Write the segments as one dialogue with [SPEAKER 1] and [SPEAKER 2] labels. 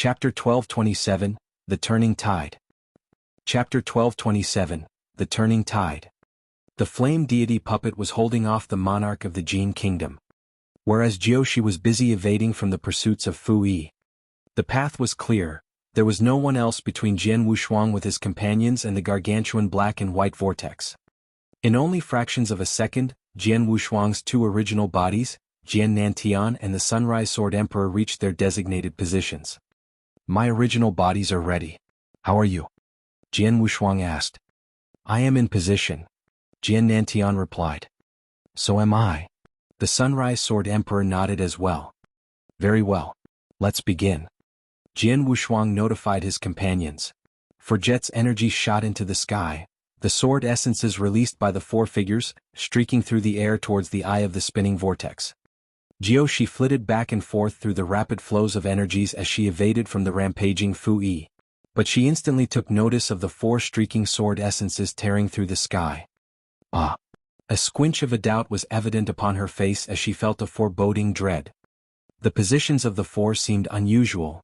[SPEAKER 1] Chapter 1227, The Turning Tide. Chapter 1227, The Turning Tide. The flame deity puppet was holding off the monarch of the Jian kingdom, whereas Jiaoshi was busy evading from the pursuits of Fu Yi. The path was clear. There was no one else between Jian Wushuang with his companions and the gargantuan black and white vortex. In only fractions of a second, Jian Wushuang's two original bodies, Jian Nantian and the Sunrise Sword Emperor, reached their designated positions. "My original bodies are ready. How are you?" Jian Wushuang asked. "I am in position," Jian Nantian replied. "So am I." The Sunrise Sword Emperor nodded as well. "Very well. Let's begin." Jian Wushuang notified his companions. For Jet's energy shot into the sky, the sword essences released by the four figures, streaking through the air towards the eye of the spinning vortex. Jiaoshi flitted back and forth through the rapid flows of energies as she evaded from the rampaging Fu Yi. But she instantly took notice of the four streaking sword essences tearing through the sky. Ah! A squinch of a doubt was evident upon her face as she felt a foreboding dread. The positions of the four seemed unusual.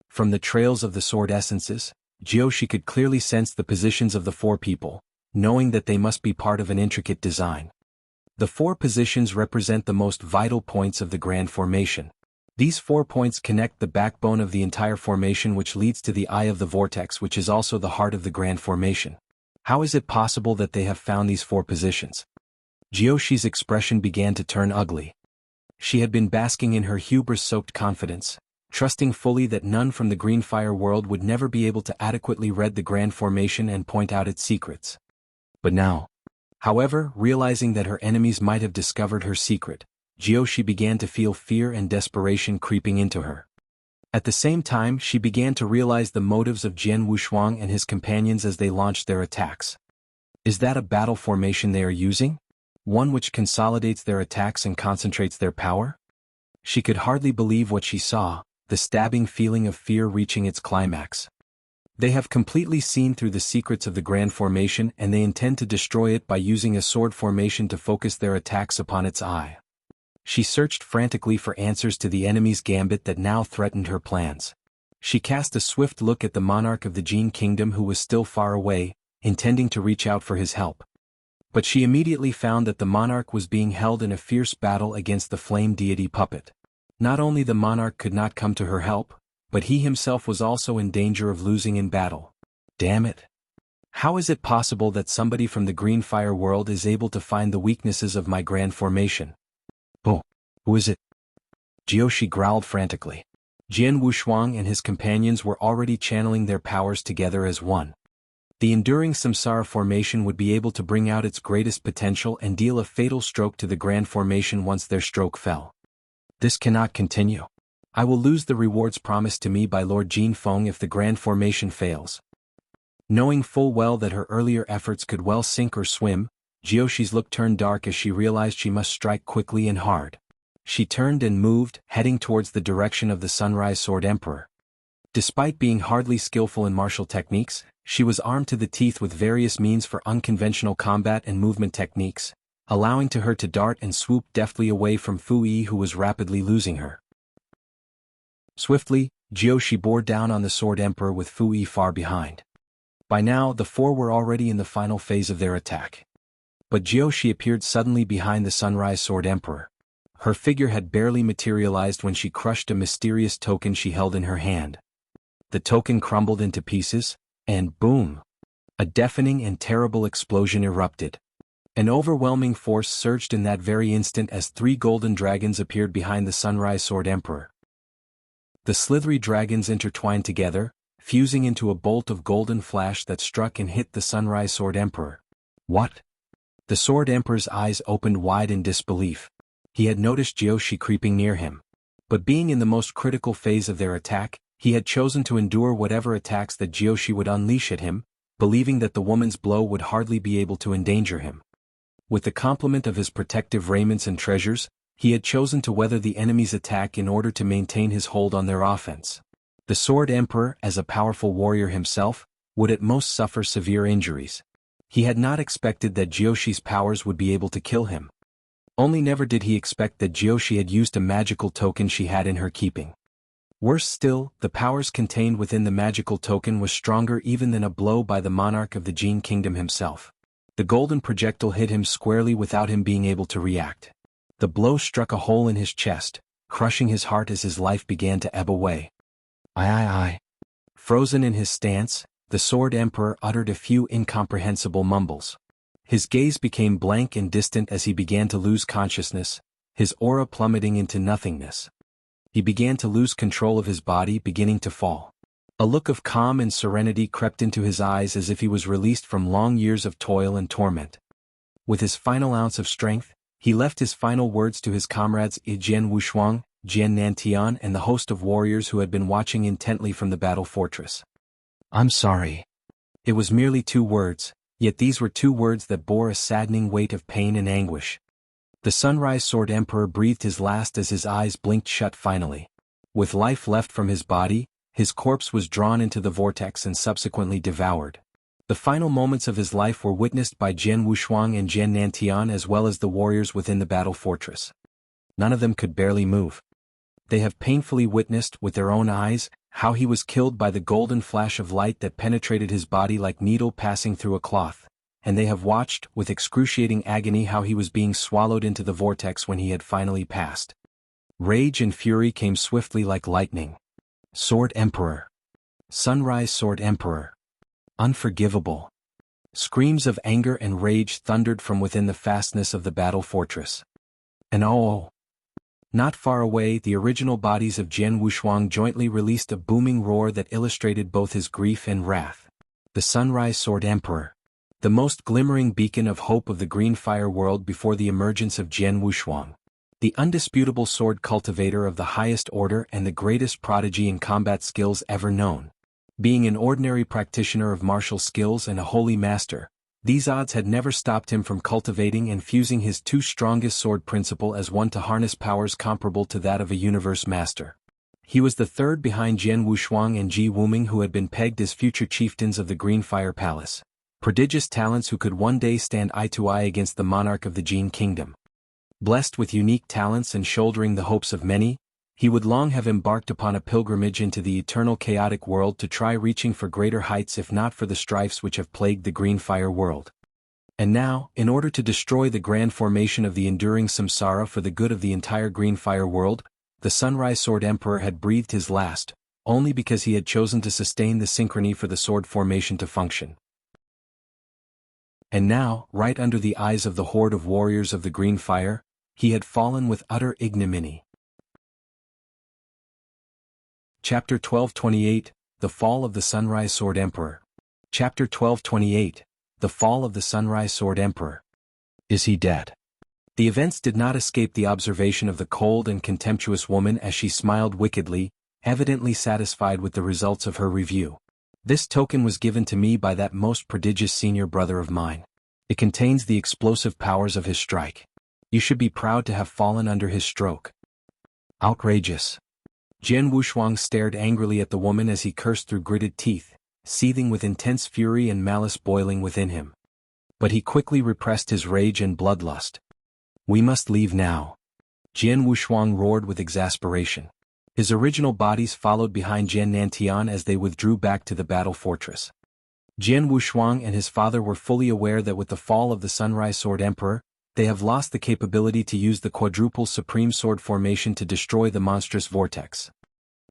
[SPEAKER 1] From the trails of the sword essences, Jiaoshi could clearly sense the positions of the four people, knowing that they must be part of an intricate design. The four positions represent the most vital points of the grand formation. These 4 points connect the backbone of the entire formation, which leads to the eye of the vortex, which is also the heart of the grand formation. How is it possible that they have found these 4 positions? Jiaoshi's expression began to turn ugly. She had been basking in her hubris-soaked confidence, trusting fully that none from the green fire world would never be able to adequately read the grand formation and point out its secrets. But now, however, realizing that her enemies might have discovered her secret, Jiaoshi began to feel fear and desperation creeping into her. At the same time, she began to realize the motives of Jian Wushuang and his companions as they launched their attacks. Is that a battle formation they are using? One which consolidates their attacks and concentrates their power? She could hardly believe what she saw, the stabbing feeling of fear reaching its climax. They have completely seen through the secrets of the grand formation, and they intend to destroy it by using a sword formation to focus their attacks upon its eye. She searched frantically for answers to the enemy's gambit that now threatened her plans. She cast a swift look at the monarch of the Jian kingdom, who was still far away, intending to reach out for his help. But she immediately found that the monarch was being held in a fierce battle against the flame deity puppet. Not only the monarch could not come to her help, but he himself was also in danger of losing in battle. Damn it! How is it possible that somebody from the green fire world is able to find the weaknesses of my grand formation? Oh, who is it? Jiaoshi growled frantically. Jian Wushuang and his companions were already channeling their powers together as one. The enduring samsara formation would be able to bring out its greatest potential and deal a fatal stroke to the grand formation once their stroke fell. This cannot continue. I will lose the rewards promised to me by Lord Jin Feng if the grand formation fails. Knowing full well that her earlier efforts could well sink or swim, Jiaoshi's look turned dark as she realized she must strike quickly and hard. She turned and moved, heading towards the direction of the Sunrise Sword Emperor. Despite being hardly skillful in martial techniques, she was armed to the teeth with various means for unconventional combat and movement techniques, allowing to her to dart and swoop deftly away from Fu Yi, who was rapidly losing her. Swiftly, Jiaoshi bore down on the Sword Emperor with Fu Yi far behind. By now, the four were already in the final phase of their attack. But Jiaoshi appeared suddenly behind the Sunrise Sword Emperor. Her figure had barely materialized when she crushed a mysterious token she held in her hand. The token crumbled into pieces, and boom! A deafening and terrible explosion erupted. An overwhelming force surged in that very instant as 3 golden dragons appeared behind the Sunrise Sword Emperor. The slithery dragons intertwined together, fusing into a bolt of golden flash that struck and hit the Sunrise Sword Emperor. What? The Sword Emperor's eyes opened wide in disbelief. He had noticed Jiaoshi creeping near him. But being in the most critical phase of their attack, he had chosen to endure whatever attacks that Jiaoshi would unleash at him, believing that the woman's blow would hardly be able to endanger him. With the complement of his protective raiments and treasures, he had chosen to weather the enemy's attack in order to maintain his hold on their offense. The Sword Emperor, as a powerful warrior himself, would at most suffer severe injuries. He had not expected that Jiaoshi's powers would be able to kill him. Only never did he expect that Jiaoshi had used a magical token she had in her keeping. Worse still, the powers contained within the magical token was stronger even than a blow by the monarch of the Jian kingdom himself. The golden projectile hit him squarely without him being able to react. The blow struck a hole in his chest, crushing his heart as his life began to ebb away. I. Frozen in his stance, the Sword Emperor uttered a few incomprehensible mumbles. His gaze became blank and distant as he began to lose consciousness, his aura plummeting into nothingness. He began to lose control of his body, beginning to fall. A look of calm and serenity crept into his eyes as if he was released from long years of toil and torment. With his final ounce of strength, he left his final words to his comrades Jian Wushuang, Jian, and the host of warriors who had been watching intently from the battle fortress. "I'm sorry." It was merely 2 words, yet these were 2 words that bore a saddening weight of pain and anguish. The Sunrise Sword Emperor breathed his last as his eyes blinked shut finally. With life left from his body, his corpse was drawn into the vortex and subsequently devoured. The final moments of his life were witnessed by Jian Wushuang and Jian as well as the warriors within the battle fortress. None of them could barely move. They have painfully witnessed, with their own eyes, how he was killed by the golden flash of light that penetrated his body like needle passing through a cloth, and they have watched, with excruciating agony, how he was being swallowed into the vortex when he had finally passed. Rage and fury came swiftly like lightning. Sword Emperor. Sunrise Sword Emperor. Unforgivable. Screams of anger and rage thundered from within the fastness of the battle fortress. And oh! Not far away, the original bodies of Jian Wushuang jointly released a booming roar that illustrated both his grief and wrath. The Sunrise Sword Emperor. The most glimmering beacon of hope of the Green Fire world before the emergence of Jian Wushuang. The undisputable sword cultivator of the highest order and the greatest prodigy in combat skills ever known. Being an ordinary practitioner of martial skills and a holy master, these odds had never stopped him from cultivating and fusing his 2 strongest sword principle as one to harness powers comparable to that of a universe master. He was the 3rd behind Jian Wushuang and Ji Wuming, who had been pegged as future chieftains of the Green Fire Palace. Prodigious talents who could one day stand eye to eye against the monarch of the Jian kingdom. Blessed with unique talents and shouldering the hopes of many, he would long have embarked upon a pilgrimage into the eternal chaotic world to try reaching for greater heights if not for the strifes which have plagued the Green Fire world. And now, in order to destroy the grand formation of the enduring samsara for the good of the entire Green Fire world, the Sunrise Sword Emperor had breathed his last, only because he had chosen to sustain the synchrony for the sword formation to function. And now, right under the eyes of the horde of warriors of the Green Fire, he had fallen with utter ignominy. Chapter 1228, The Fall of the Sunrise Sword Emperor. Chapter 1228, The Fall of the Sunrise Sword Emperor. Is he dead? The events did not escape the observation of the cold and contemptuous woman as she smiled wickedly, evidently satisfied with the results of her review. This token was given to me by that most prodigious senior brother of mine. It contains the explosive powers of his strike. You should be proud to have fallen under his stroke. Outrageous. Jian Wushuang stared angrily at the woman as he cursed through gritted teeth, seething with intense fury and malice boiling within him. But he quickly repressed his rage and bloodlust. "We must leave now." Jian Wushuang roared with exasperation. His original bodies followed behind Jian as they withdrew back to the battle fortress. Jian Wushuang and his father were fully aware that with the fall of the Sunrise Sword Emperor, they have lost the capability to use the quadruple supreme sword formation to destroy the monstrous vortex.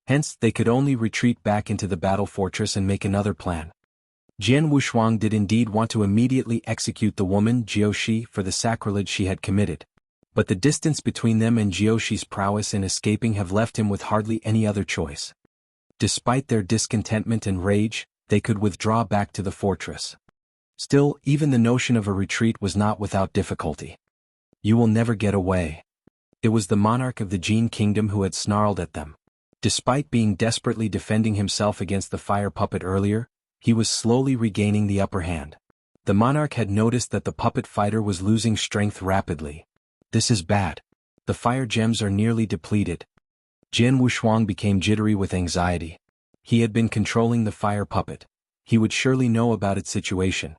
[SPEAKER 1] Hence, they could only retreat back into the battle fortress and make another plan. Jian Wushuang did indeed want to immediately execute the woman Jiaoshi for the sacrilege she had committed, but the distance between them and Jiaoshi's prowess in escaping have left him with hardly any other choice. Despite their discontentment and rage, they could withdraw back to the fortress. Still, even the notion of a retreat was not without difficulty. "You will never get away." It was the monarch of the Jian kingdom who had snarled at them. Despite being desperately defending himself against the fire puppet earlier, he was slowly regaining the upper hand. The monarch had noticed that the puppet fighter was losing strength rapidly. This is bad. The fire gems are nearly depleted. Jian Wushuang became jittery with anxiety. He had been controlling the fire puppet. He would surely know about its situation.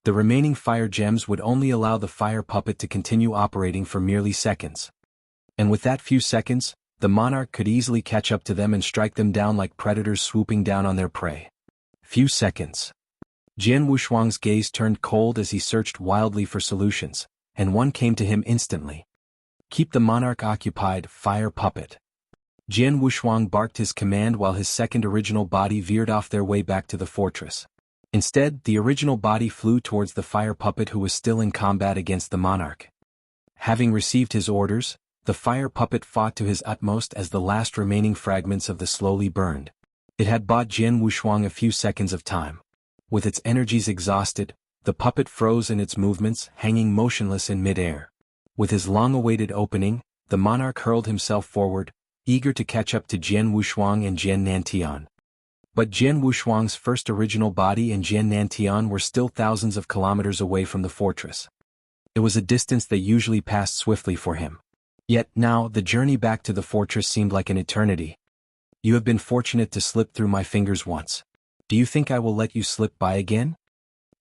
[SPEAKER 1] The remaining fire gems would only allow the fire puppet to continue operating for merely seconds. And with that few seconds, the monarch could easily catch up to them and strike them down like predators swooping down on their prey. Few seconds. Jian Wushuang's gaze turned cold as he searched wildly for solutions, and one came to him instantly. Keep the monarch occupied, fire puppet. Jian Wushuang barked his command while his second original body veered off their way back to the fortress. Instead, the original body flew towards the fire puppet who was still in combat against the monarch. Having received his orders, the fire puppet fought to his utmost as the last remaining fragments of the slowly burned. It had bought Jian Wushuang a few seconds of time. With its energies exhausted, the puppet froze in its movements, hanging motionless in mid-air. With his long-awaited opening, the monarch hurled himself forward, eager to catch up to Jian Wushuang and Jian Nantian. But Jian Wushuang's first original body and Jian Nantian were still thousands of kilometers away from the fortress. It was a distance that usually passed swiftly for him. Yet now the journey back to the fortress seemed like an eternity. You have been fortunate to slip through my fingers once. Do you think I will let you slip by again?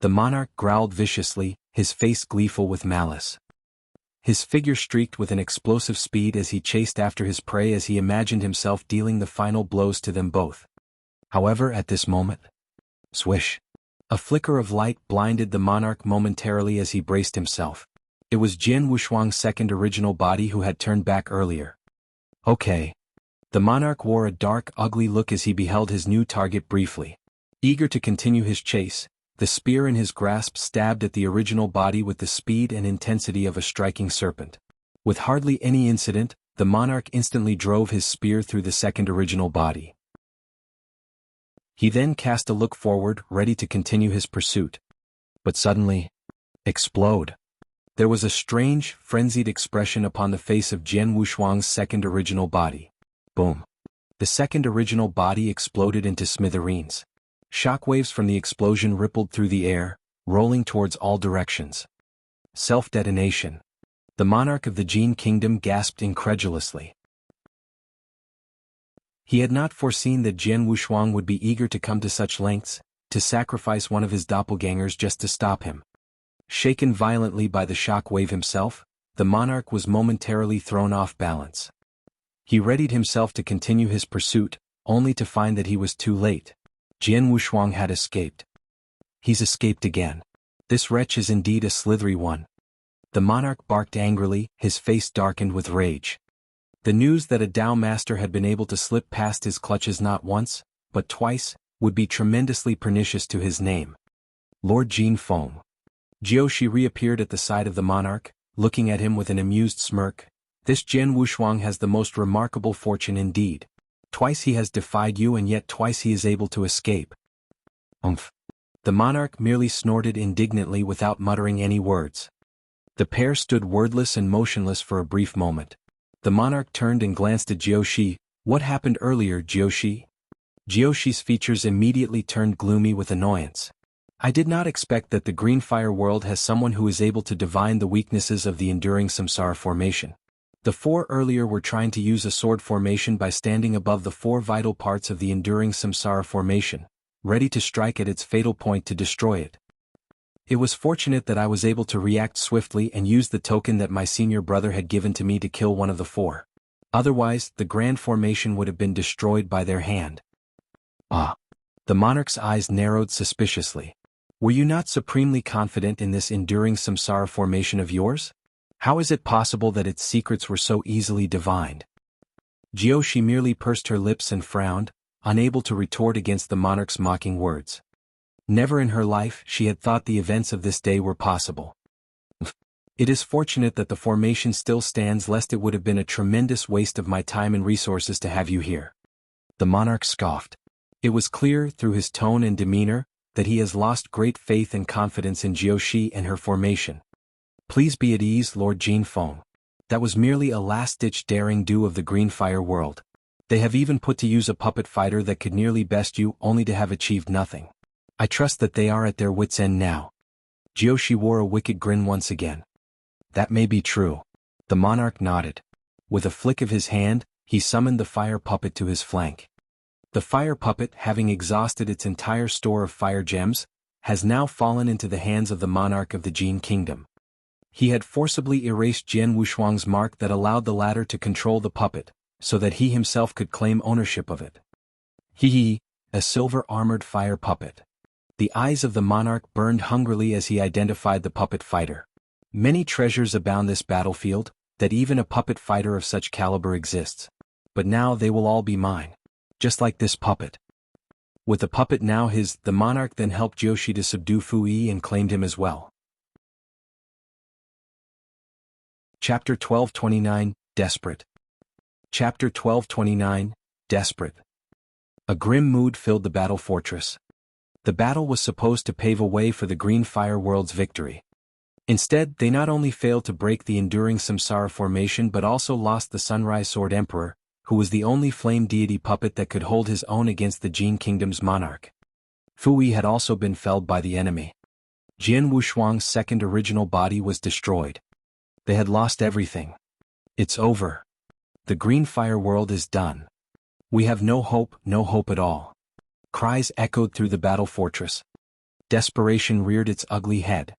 [SPEAKER 1] The monarch growled viciously, his face gleeful with malice. His figure streaked with an explosive speed as he chased after his prey as he imagined himself dealing the final blows to them both. However, at this moment, swish! A flicker of light blinded the monarch momentarily as he braced himself. It was Jian Wushuang's second original body who had turned back earlier. Okay. The monarch wore a dark, ugly look as he beheld his new target briefly. Eager to continue his chase, the spear in his grasp stabbed at the original body with the speed and intensity of a striking serpent. With hardly any incident, the monarch instantly drove his spear through the second original body. He then cast a look forward, ready to continue his pursuit. But suddenly, explode. There was a strange, frenzied expression upon the face of Jian Wushuang's second original body. Boom. The second original body exploded into smithereens. Shockwaves from the explosion rippled through the air, rolling towards all directions. Self-detonation. The monarch of the Jian kingdom gasped incredulously. He had not foreseen that Jian Wushuang would be eager to come to such lengths, to sacrifice one of his doppelgangers just to stop him. Shaken violently by the shock wave himself, the monarch was momentarily thrown off balance. He readied himself to continue his pursuit, only to find that he was too late. Jian Wushuang had escaped. He's escaped again. This wretch is indeed a slithery one. The monarch barked angrily, his face darkened with rage. The news that a Dao master had been able to slip past his clutches not once, but twice, would be tremendously pernicious to his name. Lord Jian Feng. Jiaoshi reappeared at the side of the monarch, looking at him with an amused smirk. This Jian Wushuang has the most remarkable fortune indeed. Twice he has defied you and yet twice he is able to escape. Umph. The monarch merely snorted indignantly without muttering any words. The pair stood wordless and motionless for a brief moment. The monarch turned and glanced at Jiaoshi. What happened earlier, Jiaoshi? Jiaoshi's features immediately turned gloomy with annoyance. I did not expect that the Green Fire world has someone who is able to divine the weaknesses of the enduring samsara formation. The four earlier were trying to use a sword formation by standing above the four vital parts of the enduring samsara formation, ready to strike at its fatal point to destroy it. It was fortunate that I was able to react swiftly and use the token that my senior brother had given to me to kill one of the four. Otherwise, the grand formation would have been destroyed by their hand. Ah. The monarch's eyes narrowed suspiciously. Were you not supremely confident in this enduring samsara formation of yours? How is it possible that its secrets were so easily divined? Jiaoshi merely pursed her lips and frowned, unable to retort against the monarch's mocking words. Never in her life she had thought the events of this day were possible. It is fortunate that the formation still stands, lest it would have been a tremendous waste of my time and resources to have you here. The monarch scoffed. It was clear, through his tone and demeanor, that he has lost great faith and confidence in Jiaoshi and her formation. Please be at ease, Lord Jian Feng. That was merely a last-ditch daring do of the Green Fire world. They have even put to use a puppet fighter that could nearly best you, only to have achieved nothing. I trust that they are at their wits' end now. Jiaoshi wore a wicked grin once again. That may be true. The monarch nodded. With a flick of his hand, he summoned the fire puppet to his flank. The fire puppet, having exhausted its entire store of fire gems, has now fallen into the hands of the monarch of the Jian kingdom. He had forcibly erased Jian Wushuang's mark that allowed the latter to control the puppet, so that he himself could claim ownership of it. He, a silver-armored fire puppet. The eyes of the monarch burned hungrily as he identified the puppet fighter. Many treasures abound this battlefield, that even a puppet fighter of such caliber exists. But now they will all be mine. Just like this puppet. With the puppet now his, the monarch then helped Joshi to subdue Fui and claimed him as well. Chapter 1229, Desperate. Chapter 1229, Desperate. A grim mood filled the battle fortress. The battle was supposed to pave a way for the Green Fire World's victory. Instead, they not only failed to break the enduring Samsara formation but also lost the Sunrise Sword Emperor, who was the only flame deity puppet that could hold his own against the Jian Kingdom's monarch. Fui had also been felled by the enemy. Jian Wushuang's second original body was destroyed. They had lost everything. It's over. The Green Fire World is done. We have no hope at all. Cries echoed through the battle fortress. Desperation reared its ugly head.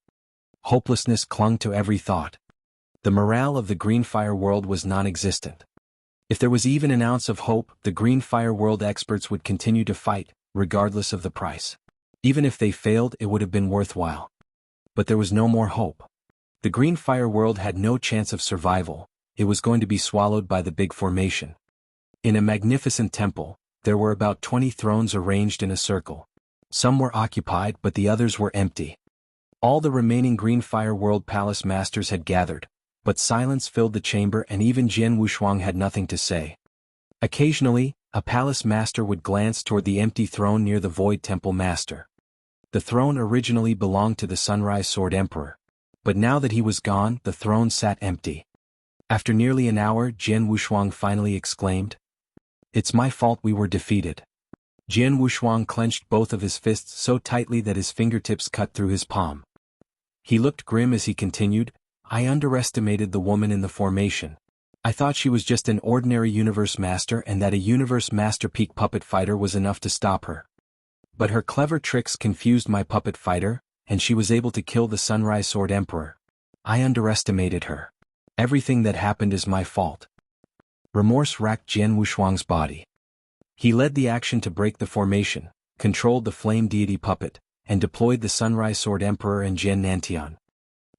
[SPEAKER 1] Hopelessness clung to every thought. The morale of the Green Fire World was non-existent. If there was even an ounce of hope, the Green Fire World experts would continue to fight, regardless of the price. Even if they failed, it would have been worthwhile. But there was no more hope. The Green Fire World had no chance of survival. It was going to be swallowed by the big formation. In a magnificent temple, there were about 20 thrones arranged in a circle. Some were occupied but the others were empty. All the remaining Green Fire World Palace Masters had gathered, but silence filled the chamber and even Jian Wushuang had nothing to say. Occasionally, a Palace Master would glance toward the empty throne near the Void Temple Master. The throne originally belonged to the Sunrise Sword Emperor. But now that he was gone, the throne sat empty. After nearly an hour, Jian Wushuang finally exclaimed, "It's my fault we were defeated." Jian Wushuang clenched both of his fists so tightly that his fingertips cut through his palm. He looked grim as he continued, "I underestimated the woman in the formation. I thought she was just an ordinary Universe Master and that a Universe Master peak puppet fighter was enough to stop her. But her clever tricks confused my puppet fighter, and she was able to kill the Sunrise Sword Emperor. I underestimated her. Everything that happened is my fault." Remorse racked Jian Wushuang's body. He led the action to break the formation, controlled the flame deity puppet, and deployed the Sunrise Sword Emperor and Jian Nantian.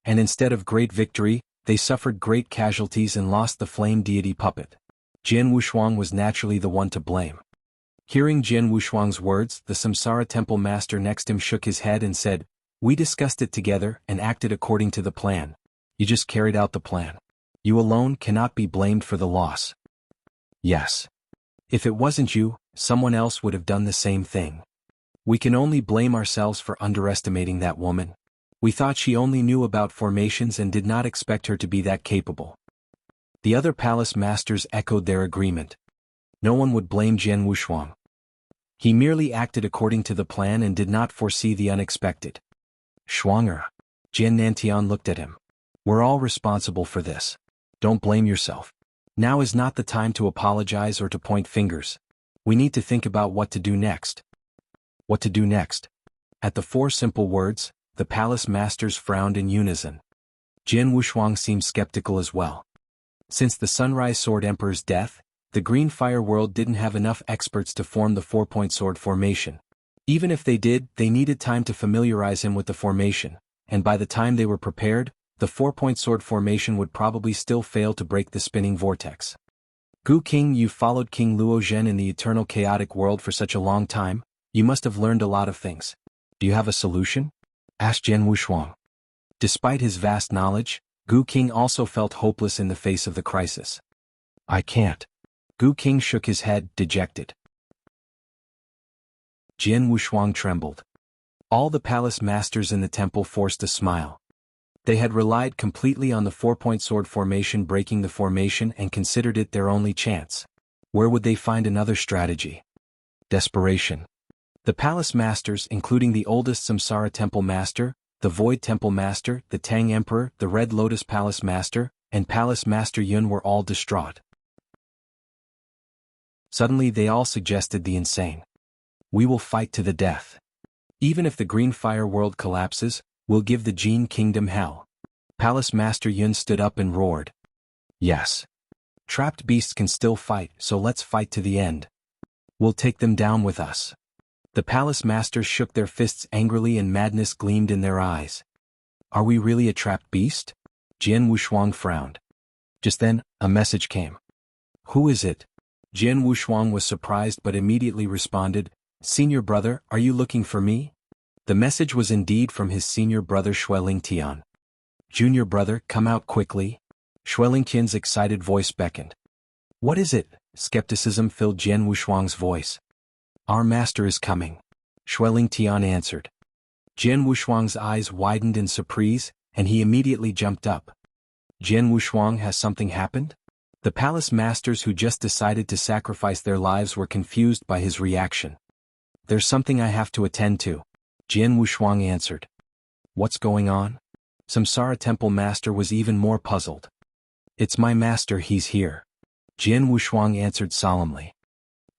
[SPEAKER 1] And instead of great victory, they suffered great casualties and lost the flame deity puppet. Jian Wushuang was naturally the one to blame. Hearing Jian Wushuang's words, the Samsara Temple Master next him shook his head and said, "We discussed it together and acted according to the plan. You just carried out the plan. You alone cannot be blamed for the loss." "Yes. If it wasn't you, someone else would have done the same thing. We can only blame ourselves for underestimating that woman. We thought she only knew about formations and did not expect her to be that capable." The other palace masters echoed their agreement. No one would blame Jian Wushuang. He merely acted according to the plan and did not foresee the unexpected. "Shuanger." Jian Nantian looked at him. "We're all responsible for this. Don't blame yourself. Now is not the time to apologize or to point fingers. We need to think about what to do next." What to do next? At the 4 simple words, the palace masters frowned in unison. Jian Wushuang seemed skeptical as well. Since the Sunrise Sword Emperor's death, the Green Fire World didn't have enough experts to form the 4-point sword formation. Even if they did, they needed time to familiarize him with the formation, and by the time they were prepared, the 4-point sword formation would probably still fail to break the spinning vortex. "Gu King, you followed King Luo Zhen in the eternal chaotic world for such a long time, you must have learned a lot of things. Do you have a solution?" asked Jian Wushuang. Despite his vast knowledge, Gu King also felt hopeless in the face of the crisis. "I can't." Gu King shook his head, dejected. Jian Wushuang trembled. All the palace masters in the temple forced a smile. They had relied completely on the 4-point sword formation breaking the formation and considered it their only chance. Where would they find another strategy? Desperation. The palace masters, including the oldest Samsara Temple Master, the Void Temple Master, the Tang Emperor, the Red Lotus Palace Master, and Palace Master Yun were all distraught. Suddenly they all suggested the insane. "We will fight to the death. Even if the Green Fire World collapses, we'll give the Jian Kingdom hell." Palace Master Yun stood up and roared. "Yes. Trapped beasts can still fight, so let's fight to the end. We'll take them down with us. The palace masters shook their fists angrily and madness gleamed in their eyes. Are we really a trapped beast? Jian Wushuang frowned. Just then, a message came. Who is it? Jian Wushuang was surprised but immediately responded, Senior brother, are you looking for me? The message was indeed from his senior brother Tian. Junior brother, come out quickly. Tian's excited voice beckoned. What is it? Skepticism filled Jian Wushuang's voice. Our master is coming. Tian answered. Jian Wushuang's eyes widened in surprise, and he immediately jumped up. Jian Wushuang, has something happened? The palace masters who just decided to sacrifice their lives were confused by his reaction. There's something I have to attend to. Jian Wushuang answered. What's going on? Samsara Temple Master was even more puzzled. It's my master, he's here. Jian Wushuang answered solemnly.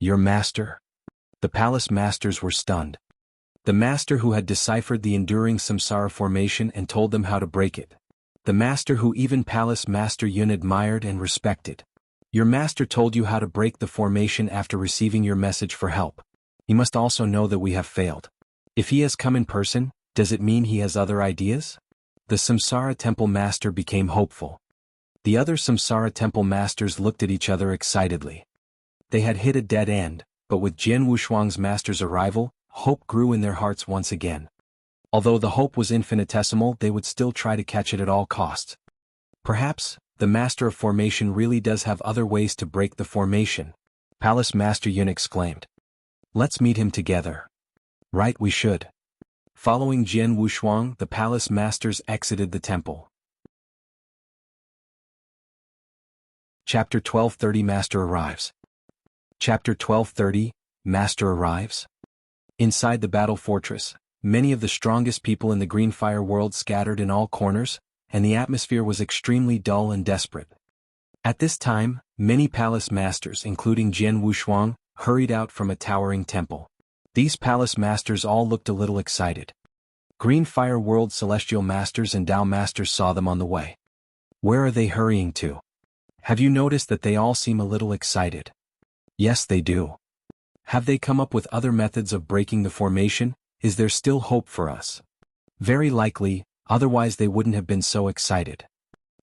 [SPEAKER 1] Your master? The palace masters were stunned. The master who had deciphered the enduring samsara formation and told them how to break it. The master who even Palace Master Yun admired and respected. Your master told you how to break the formation after receiving your message for help. He must also know that we have failed. If he has come in person, does it mean he has other ideas? The Samsara Temple Master became hopeful. The other Samsara Temple Masters looked at each other excitedly. They had hit a dead end, but with Jian Wushuang's master's arrival, hope grew in their hearts once again. Although the hope was infinitesimal, they would still try to catch it at all costs. Perhaps, the Master of Formation really does have other ways to break the formation, Palace Master Yun exclaimed. Let's meet him together. Right, we should. Following Jian Wushuang, the Palace Masters exited the temple. Chapter 1230 Master Arrives. Chapter 1230, Master Arrives. Inside the battle fortress, many of the strongest people in the Greenfire world scattered in all corners, and the atmosphere was extremely dull and desperate. At this time, many palace masters including Jian Wushuang, hurried out from a towering temple. These palace masters all looked a little excited. Greenfire world celestial masters and Tao masters saw them on the way. Where are they hurrying to? Have you noticed that they all seem a little excited? Yes, they do. Have they come up with other methods of breaking the formation? Is there still hope for us? Very likely, otherwise they wouldn't have been so excited.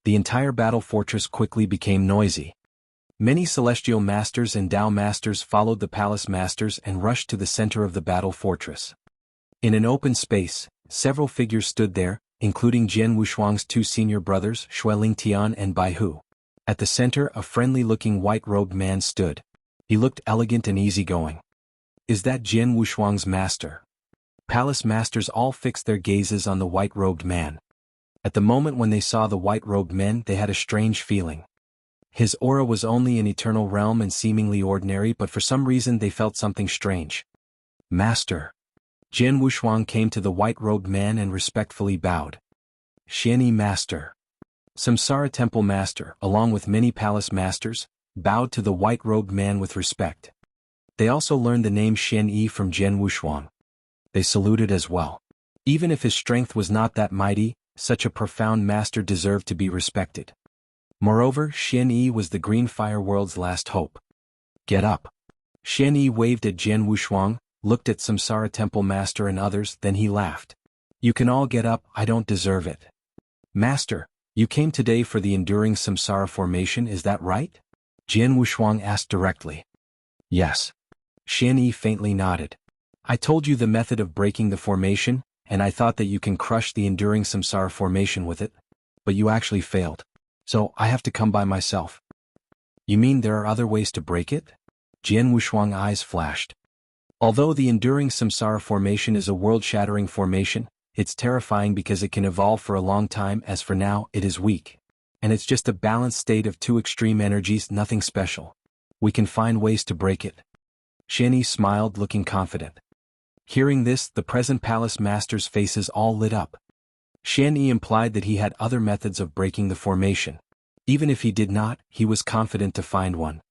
[SPEAKER 1] The entire battle fortress quickly became noisy. Many celestial masters and Tao masters followed the palace masters and rushed to the center of the battle fortress. In an open space, several figures stood there, including Jian Wushuang's two senior brothers, Tian and Baihu. At the center, a friendly-looking white-robed man stood. He looked elegant and easygoing. Is that Jian Wushuang's master? Palace masters all fixed their gazes on the white-robed man. At the moment when they saw the white-robed man, they had a strange feeling. His aura was only an eternal realm and seemingly ordinary, but for some reason they felt something strange. Master. Jian Wushuang came to the white-robed man and respectfully bowed. Xianyi Master. Samsara Temple Master, along with many palace masters, bowed to the white-robed man with respect. They also learned the name Xianyi from Jian Wushuang. They saluted as well. Even if his strength was not that mighty, such a profound master deserved to be respected. Moreover, Xianyi was the Greenfire world's last hope. Get up. Xianyi waved at Jian Wushuang, looked at Samsara Temple Master and others, then he laughed. You can all get up, I don't deserve it. Master, you came today for the enduring Samsara formation, is that right? Jian Wushuang asked directly. Yes. Xianyi faintly nodded. I told you the method of breaking the formation, and I thought that you can crush the enduring samsara formation with it. But you actually failed. So, I have to come by myself. You mean there are other ways to break it? Jian Wushuang's eyes flashed. Although the enduring samsara formation is a world-shattering formation, it's terrifying because it can evolve for a long time. As for now, it is weak. And it's just a balanced state of two extreme energies, nothing special. We can find ways to break it. Xianyi smiled, looking confident. Hearing this, the present palace masters' faces all lit up. Xianyi implied that he had other methods of breaking the formation. Even if he did not, he was confident to find one.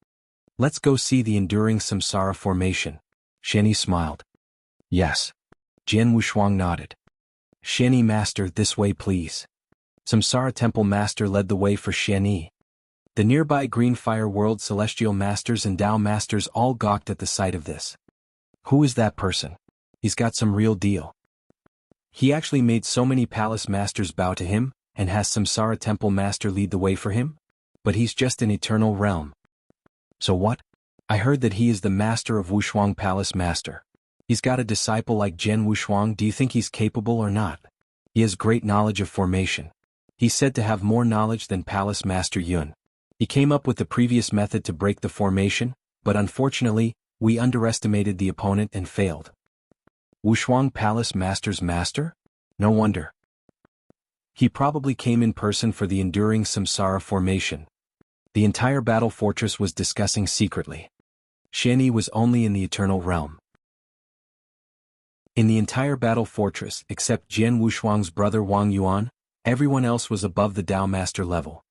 [SPEAKER 1] Let's go see the enduring samsara formation. Xianyi smiled. Yes. Jian Wushuang nodded. Xianyi Master, this way please. Samsara Temple Master led the way for Xianyi. The nearby Green Fire World Celestial Masters and Tao Masters all gawked at the sight of this. Who is that person? He's got some real deal. He actually made so many Palace Masters bow to him, and has Samsara Temple Master lead the way for him? But he's just an eternal realm. So what? I heard that he is the master of Wushuang Palace Master. He's got a disciple like Jian Wushuang. Do you think he's capable or not? He has great knowledge of formation. He's said to have more knowledge than Palace Master Yun. He came up with the previous method to break the formation, but unfortunately, we underestimated the opponent and failed. Wushuang Palace Master's master? No wonder. He probably came in person for the enduring samsara formation. The entire battle fortress was discussing secretly. Xianyi was only in the eternal realm. In the entire battle fortress, except Jian Wushuang's brother Wang Yuan, everyone else was above the Tao Master level.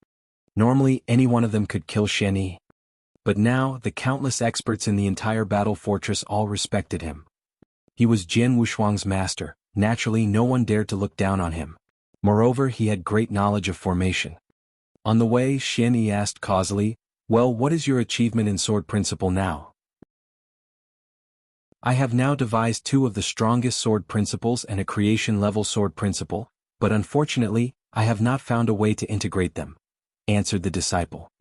[SPEAKER 1] Normally, any one of them could kill Xianyi. But now, the countless experts in the entire battle fortress all respected him. He was Jian Wushuang's master. Naturally, no one dared to look down on him. Moreover, he had great knowledge of formation. On the way, Xianyi asked causally, "Well, what is your achievement in sword principle now?" "I have now devised 2 of the strongest sword principles and a creation-level sword principle, but unfortunately, I have not found a way to integrate them," answered the disciple.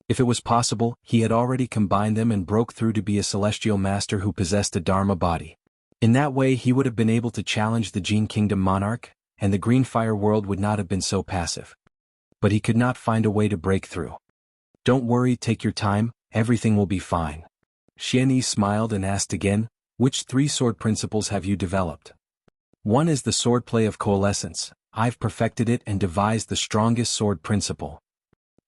[SPEAKER 1] If it was possible, he had already combined them and broke through to be a celestial master who possessed a Dharma body. In that way he would have been able to challenge the Jian Kingdom Monarch, and the Green Fire World would not have been so passive. But he could not find a way to break through. "Don't worry, take your time, everything will be fine." Xianyi smiled and asked again, "Which 3 sword principles have you developed?" "One is the swordplay of coalescence. I've perfected it and devised the strongest sword principle.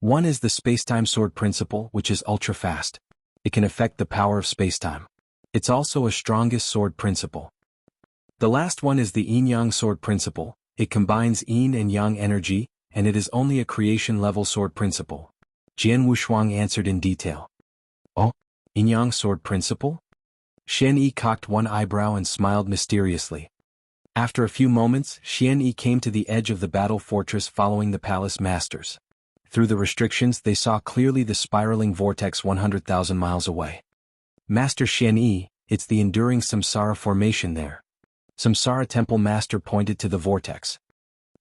[SPEAKER 1] One is the spacetime sword principle, which is ultra-fast. It can affect the power of spacetime. It's also a strongest sword principle. The last one is the yin-yang sword principle. It combines yin and yang energy, and it is only a creation-level sword principle." Jian Wushuang answered in detail. "Oh, yin-yang sword principle?" Xianyi cocked one eyebrow and smiled mysteriously. After a few moments, Xianyi came to the edge of the battle fortress following the palace masters. Through the restrictions they saw clearly the spiraling vortex 100,000 miles away. "Master Xianyi, it's the enduring samsara formation there." Samsara Temple Master pointed to the vortex.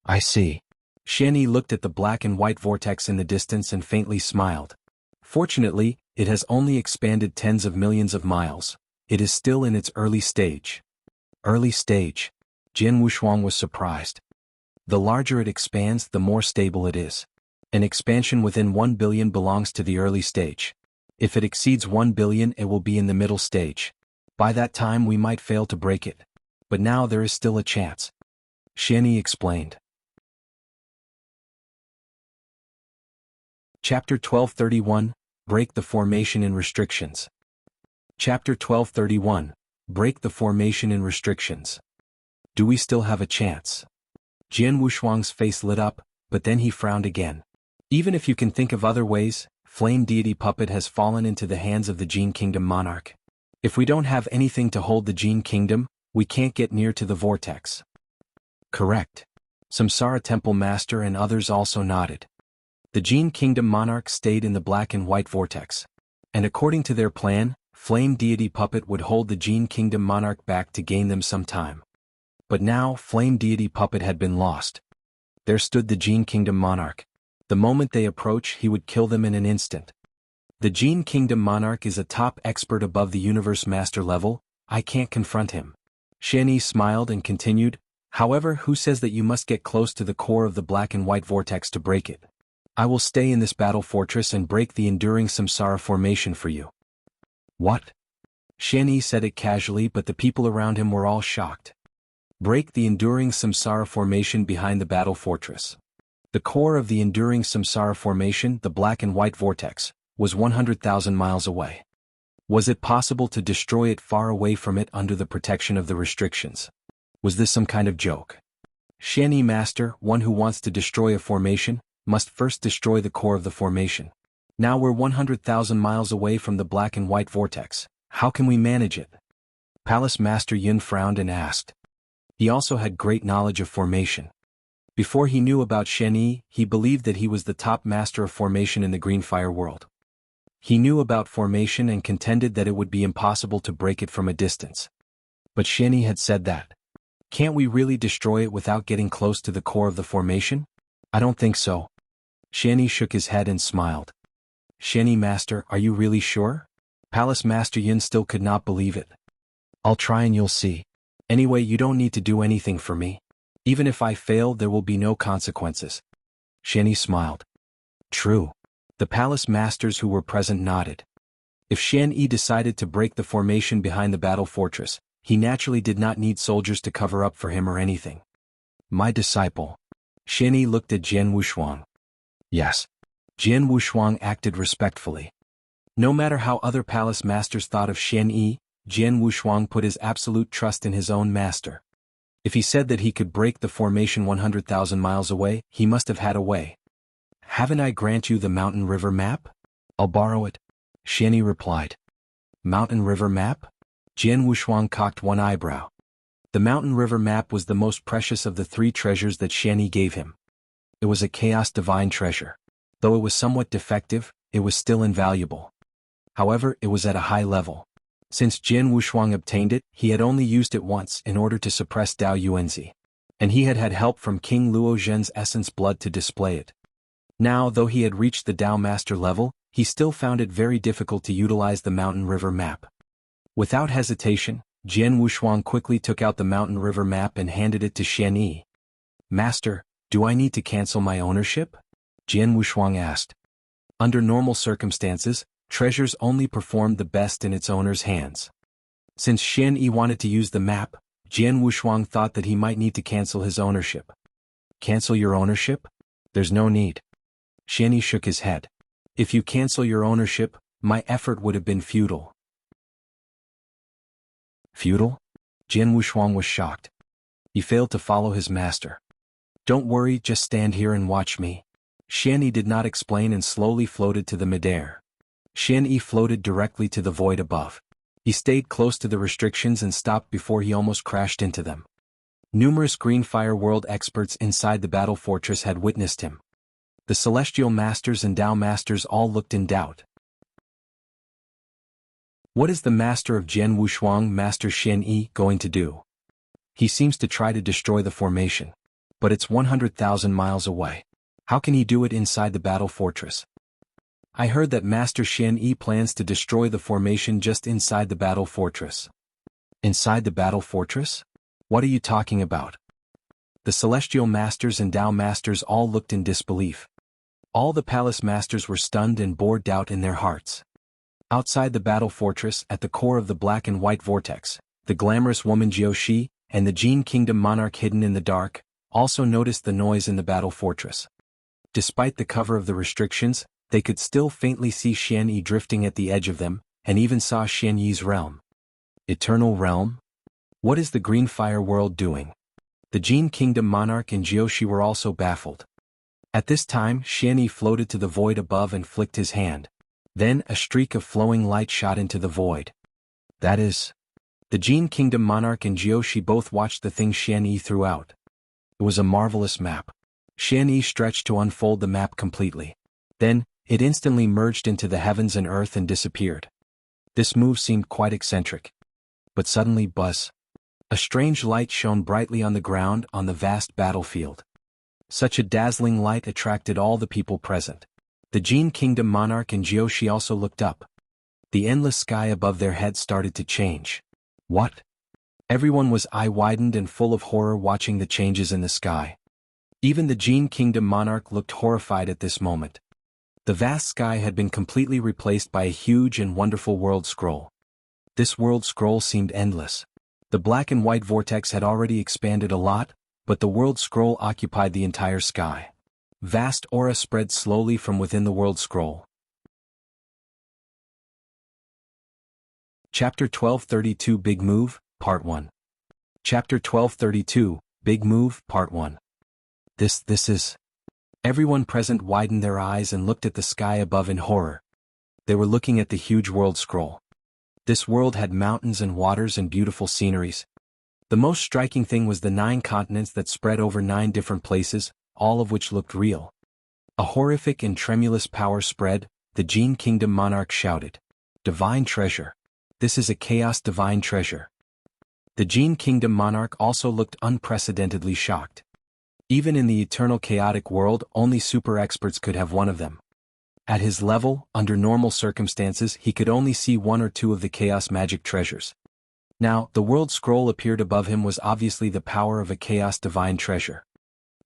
[SPEAKER 1] "I see." Xianyi looked at the black and white vortex in the distance and faintly smiled. "Fortunately, it has only expanded tens of millions of miles. It is still in its early stage." "Early stage?" Jian Wushuang was surprised. "The larger it expands, the more stable it is. An expansion within 1 billion belongs to the early stage. If it exceeds 1 billion, it will be in the middle stage. By that time we might fail to break it. But now there is still a chance," Xianyi explained. Chapter 1231, Break the Formation and Restrictions. Chapter 1231, Break the Formation and Restrictions. "Do we still have a chance?" Jian Wushuang's face lit up, but then he frowned again. "Even if you can think of other ways, Flame Deity Puppet has fallen into the hands of the Jian Kingdom Monarch. If we don't have anything to hold the Jian Kingdom, we can't get near to the vortex." "Correct." Samsara Temple Master and others also nodded. The Jian Kingdom Monarch stayed in the black and white vortex. And according to their plan, Flame Deity Puppet would hold the Jian Kingdom Monarch back to gain them some time. But now, Flame Deity Puppet had been lost. There stood the Jian Kingdom Monarch. The moment they approach, he would kill them in an instant. The Jian Kingdom Monarch is a top expert above the Universe Master level. I can't confront him. Xianyi smiled and continued, "However, who says that you must get close to the core of the black and white vortex to break it? I will stay in this battle fortress and break the enduring samsara formation for you." "What?" Xianyi said it casually, but the people around him were all shocked. "Break the enduring samsara formation behind the battle fortress." The core of the enduring samsara formation, the black and white vortex, was 100,000 miles away. Was it possible to destroy it far away from it under the protection of the restrictions? Was this some kind of joke? Xianyi Master, one who wants to destroy a formation, must first destroy the core of the formation. Now we're 100,000 miles away from the black and white vortex. How can we manage it? Palace Master Yun frowned and asked. He also had great knowledge of formation. Before he knew about Shen Yi, he believed that he was the top master of formation in the Green Fire world. He knew about formation and contended that it would be impossible to break it from a distance. But Shen Yi had said that. Can't we really destroy it without getting close to the core of the formation? I don't think so. Shen Yi shook his head and smiled. Shen Yi Master, are you really sure? Palace Master Yin still could not believe it. I'll try and you'll see. Anyway, you don't need to do anything for me. Even if I fail, there will be no consequences. Shen Yi smiled. True. The palace masters who were present nodded. If Shen Yi decided to break the formation behind the battle fortress, he naturally did not need soldiers to cover up for him or anything. My disciple. Shen Yi looked at Jian Wushuang. Yes. Jian Wushuang acted respectfully. No matter how other palace masters thought of Shen Yi, Jian Wushuang put his absolute trust in his own master. If he said that he could break the formation 100,000 miles away, he must have had a way. Haven't I grant you the Mountain River map? I'll borrow it. Shen Yi replied. Mountain River map? Jian Wushuang cocked one eyebrow. The Mountain River map was the most precious of the 3 treasures that Shen Yi gave him. It was a chaos divine treasure. Though it was somewhat defective, it was still invaluable. However, it was at a high level. Since Jian Wushuang obtained it, he had only used it once in order to suppress Dao Yuanzi. And he had had help from King Luo Zhen's essence blood to display it. Now, though he had reached the Dao Master level, he still found it very difficult to utilize the Mountain River map. Without hesitation, Jian Wushuang quickly took out the Mountain River map and handed it to Shen Yi. Master, do I need to cancel my ownership? Jian Wushuang asked. Under normal circumstances, treasures only performed the best in its owner's hands. Since Shen Yi wanted to use the map, Jian Wushuang thought that he might need to cancel his ownership. Cancel your ownership? There's no need. Shen Yi shook his head. If you cancel your ownership, my effort would have been futile. Futile? Jian Wushuang was shocked. He failed to follow his master. Don't worry, just stand here and watch me. Shen Yi did not explain and slowly floated to the midair. Shen Yi floated directly to the void above. He stayed close to the restrictions and stopped before he almost crashed into them. Numerous Green Fire World experts inside the battle fortress had witnessed him. The Celestial Masters and Dao Masters all looked in doubt. What is the master of Jian Wushuang, Master Shen Yi, going to do? He seems to try to destroy the formation. But it's 100,000 miles away. How can he do it inside the battle fortress? I heard that Master Shen Yi plans to destroy the formation just inside the battle fortress. Inside the battle fortress? What are you talking about? The Celestial Masters and Dao Masters all looked in disbelief. All the Palace Masters were stunned and bore doubt in their hearts. Outside the battle fortress, at the core of the black and white vortex, the glamorous woman Jiu and the Jian Kingdom monarch hidden in the dark, also noticed the noise in the battle fortress. Despite the cover of the restrictions, they could still faintly see Shen Yi drifting at the edge of them, and even saw Shen Yi's realm. Eternal realm? What is the Green Fire world doing? The Jian Kingdom monarch and Jiu were also baffled. At this time, Shen Yi floated to the void above and flicked his hand. Then, a streak of flowing light shot into the void. That is... The Jian Kingdom monarch and Jiu both watched the thing Shen Yi threw out. It was a marvelous map. Shen Yi stretched to unfold the map completely. Then, it instantly merged into the heavens and earth and disappeared. This move seemed quite eccentric. But suddenly, buzz. A strange light shone brightly on the ground on the vast battlefield. Such a dazzling light attracted all the people present. The Jian Kingdom monarch and Jiu also looked up. The endless sky above their heads started to change. What? Everyone was eye-widened and full of horror watching the changes in the sky. Even the Jian Kingdom monarch looked horrified at this moment. The vast sky had been completely replaced by a huge and wonderful world scroll. This world scroll seemed endless. The black and white vortex had already expanded a lot, but the world scroll occupied the entire sky. Vast aura spread slowly from within the world scroll. Chapter 1232 Big Move, Part 1. Chapter 1232, Big Move, Part 1. This is... Everyone present widened their eyes and looked at the sky above in horror. They were looking at the huge world scroll. This world had mountains and waters and beautiful sceneries. The most striking thing was the 9 continents that spread over 9 different places, all of which looked real. A horrific and tremulous power spread, the Jian Kingdom monarch shouted. Divine treasure. This is a chaos divine treasure. The Jian Kingdom monarch also looked unprecedentedly shocked. Even in the eternal chaotic world, only super experts could have one of them. At his level, under normal circumstances, he could only see 1 or 2 of the chaos magic treasures. Now, the world scroll appeared above him was obviously the power of a chaos divine treasure.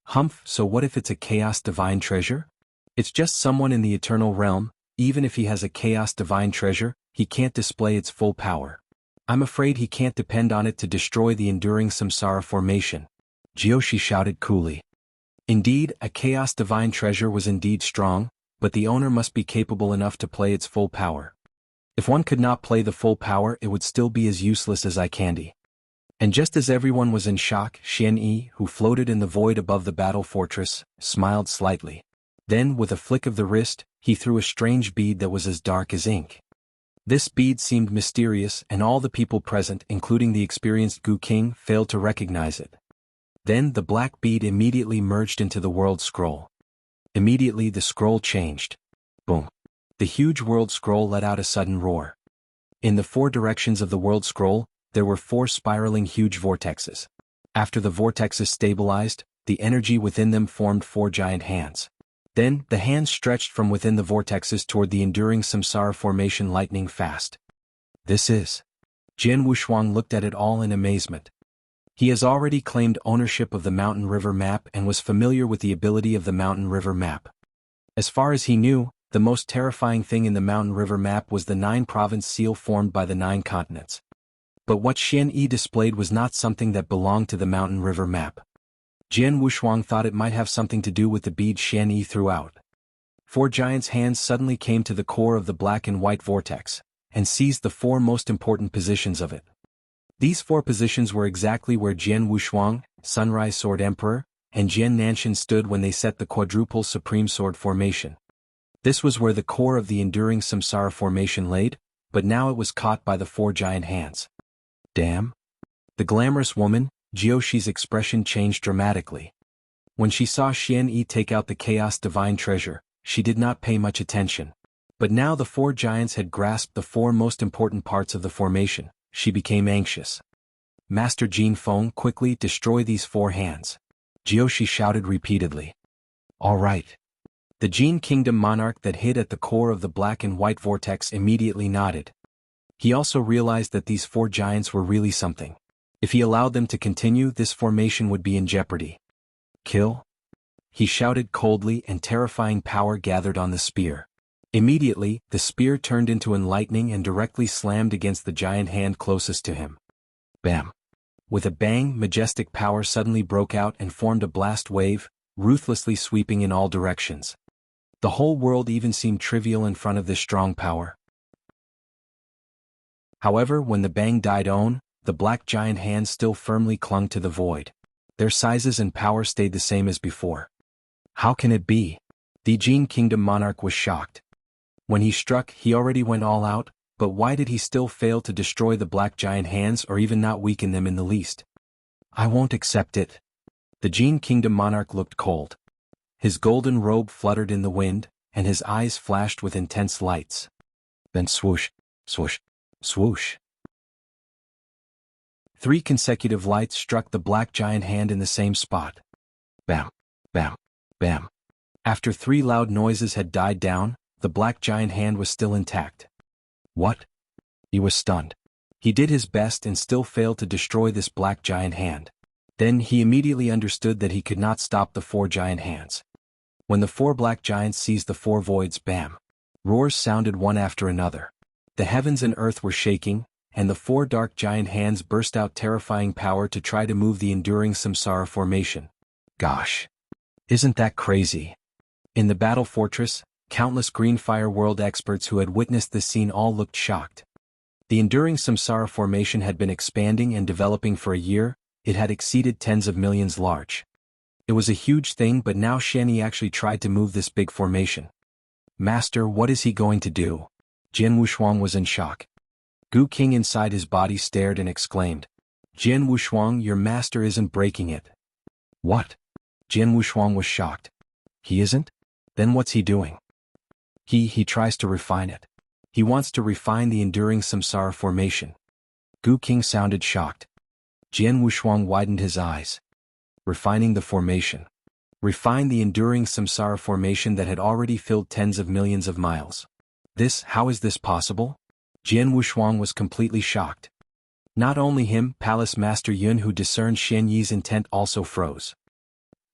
[SPEAKER 1] Humph, so what if it's a chaos divine treasure? It's just someone in the eternal realm. Even if he has a chaos divine treasure, he can't display its full power. I'm afraid he can't depend on it to destroy the enduring samsara formation. Jiaoshi shouted coolly. Indeed, a chaos divine treasure was indeed strong, but the owner must be capable enough to play its full power. If one could not play the full power, it would still be as useless as eye candy. And just as everyone was in shock, Xian Yi, who floated in the void above the battle fortress, smiled slightly. Then, with a flick of the wrist, he threw a strange bead that was as dark as ink. This bead seemed mysterious, and all the people present, including the experienced Gu King, failed to recognize it. Then the black bead immediately merged into the world scroll. Immediately the scroll changed. Boom. The huge world scroll let out a sudden roar. In the 4 directions of the world scroll, there were 4 spiraling huge vortexes. After the vortexes stabilized, the energy within them formed 4 giant hands. Then, the hands stretched from within the vortexes toward the enduring samsara formation lightning fast. This is. Jian Wushuang looked at it all in amazement. He has already claimed ownership of the Mountain River map and was familiar with the ability of the Mountain River map. As far as he knew, the most terrifying thing in the Mountain River map was the 9-province seal formed by the 9 continents. But what Xian Yi displayed was not something that belonged to the Mountain River map. Jian Wushuang thought it might have something to do with the bead Xian Yi threw out. 4 giants' hands suddenly came to the core of the black and white vortex, and seized the 4 most important positions of it. These 4 positions were exactly where Jian Wushuang, Sunrise Sword Emperor, and Jian Nanshan stood when they set the quadruple Supreme Sword formation. This was where the core of the enduring samsara formation laid, but now it was caught by the 4 giant hands. Damn. The glamorous woman, Jiaoshi's expression changed dramatically. When she saw Xian Yi take out the chaos divine treasure, she did not pay much attention. But now the 4 giants had grasped the 4 most important parts of the formation. She became anxious. Master Jin Feng, quickly destroy these 4 hands. Jiaoshi shouted repeatedly. All right. The Jian Kingdom monarch that hid at the core of the black and white vortex immediately nodded. He also realized that these 4 giants were really something. If he allowed them to continue, this formation would be in jeopardy. Kill? He shouted coldly, and terrifying power gathered on the spear. Immediately, the spear turned into lightning and directly slammed against the giant hand closest to him. Bam! With a bang, majestic power suddenly broke out and formed a blast wave, ruthlessly sweeping in all directions. The whole world even seemed trivial in front of this strong power. However, when the bang died down, the black giant hands still firmly clung to the void. Their sizes and power stayed the same as before. How can it be? The Jian Kingdom monarch was shocked. When he struck, he already went all out, but why did he still fail to destroy the black giant hands or even not weaken them in the least? I won't accept it. The Jian Kingdom monarch looked cold. His golden robe fluttered in the wind, and his eyes flashed with intense lights. Then swoosh, swoosh, swoosh. 3 consecutive lights struck the black giant hand in the same spot. Bam, bam, bam. After 3 loud noises had died down, the black giant hand was still intact. What? He was stunned. He did his best and still failed to destroy this black giant hand. Then he immediately understood that he could not stop the 4 giant hands. When the 4 black giants seized the 4 voids, bam! Roars sounded one after another. The heavens and earth were shaking, and the 4 dark giant hands burst out terrifying power to try to move the enduring samsara formation. Gosh! Isn't that crazy? In the battle fortress, countless Greenfire World experts who had witnessed this scene all looked shocked. The enduring samsara formation had been expanding and developing for a year. It had exceeded tens of millions large. It was a huge thing, but now Xian Yi actually tried to move this big formation. Master, what is he going to do? Jian Wushuang was in shock. Gu King inside his body stared and exclaimed. Jian Wushuang, your master isn't breaking it. What? Jian Wushuang was shocked. He isn't? Then what's he doing? He tries to refine it. He wants to refine the enduring samsara formation. Gu King sounded shocked. Jian Wushuang widened his eyes. Refining the formation. Refine the enduring samsara formation that had already filled tens of millions of miles. How is this possible? Jian Wushuang was completely shocked. Not only him, Palace Master Yun, who discerned Xian Yi's intent, also froze.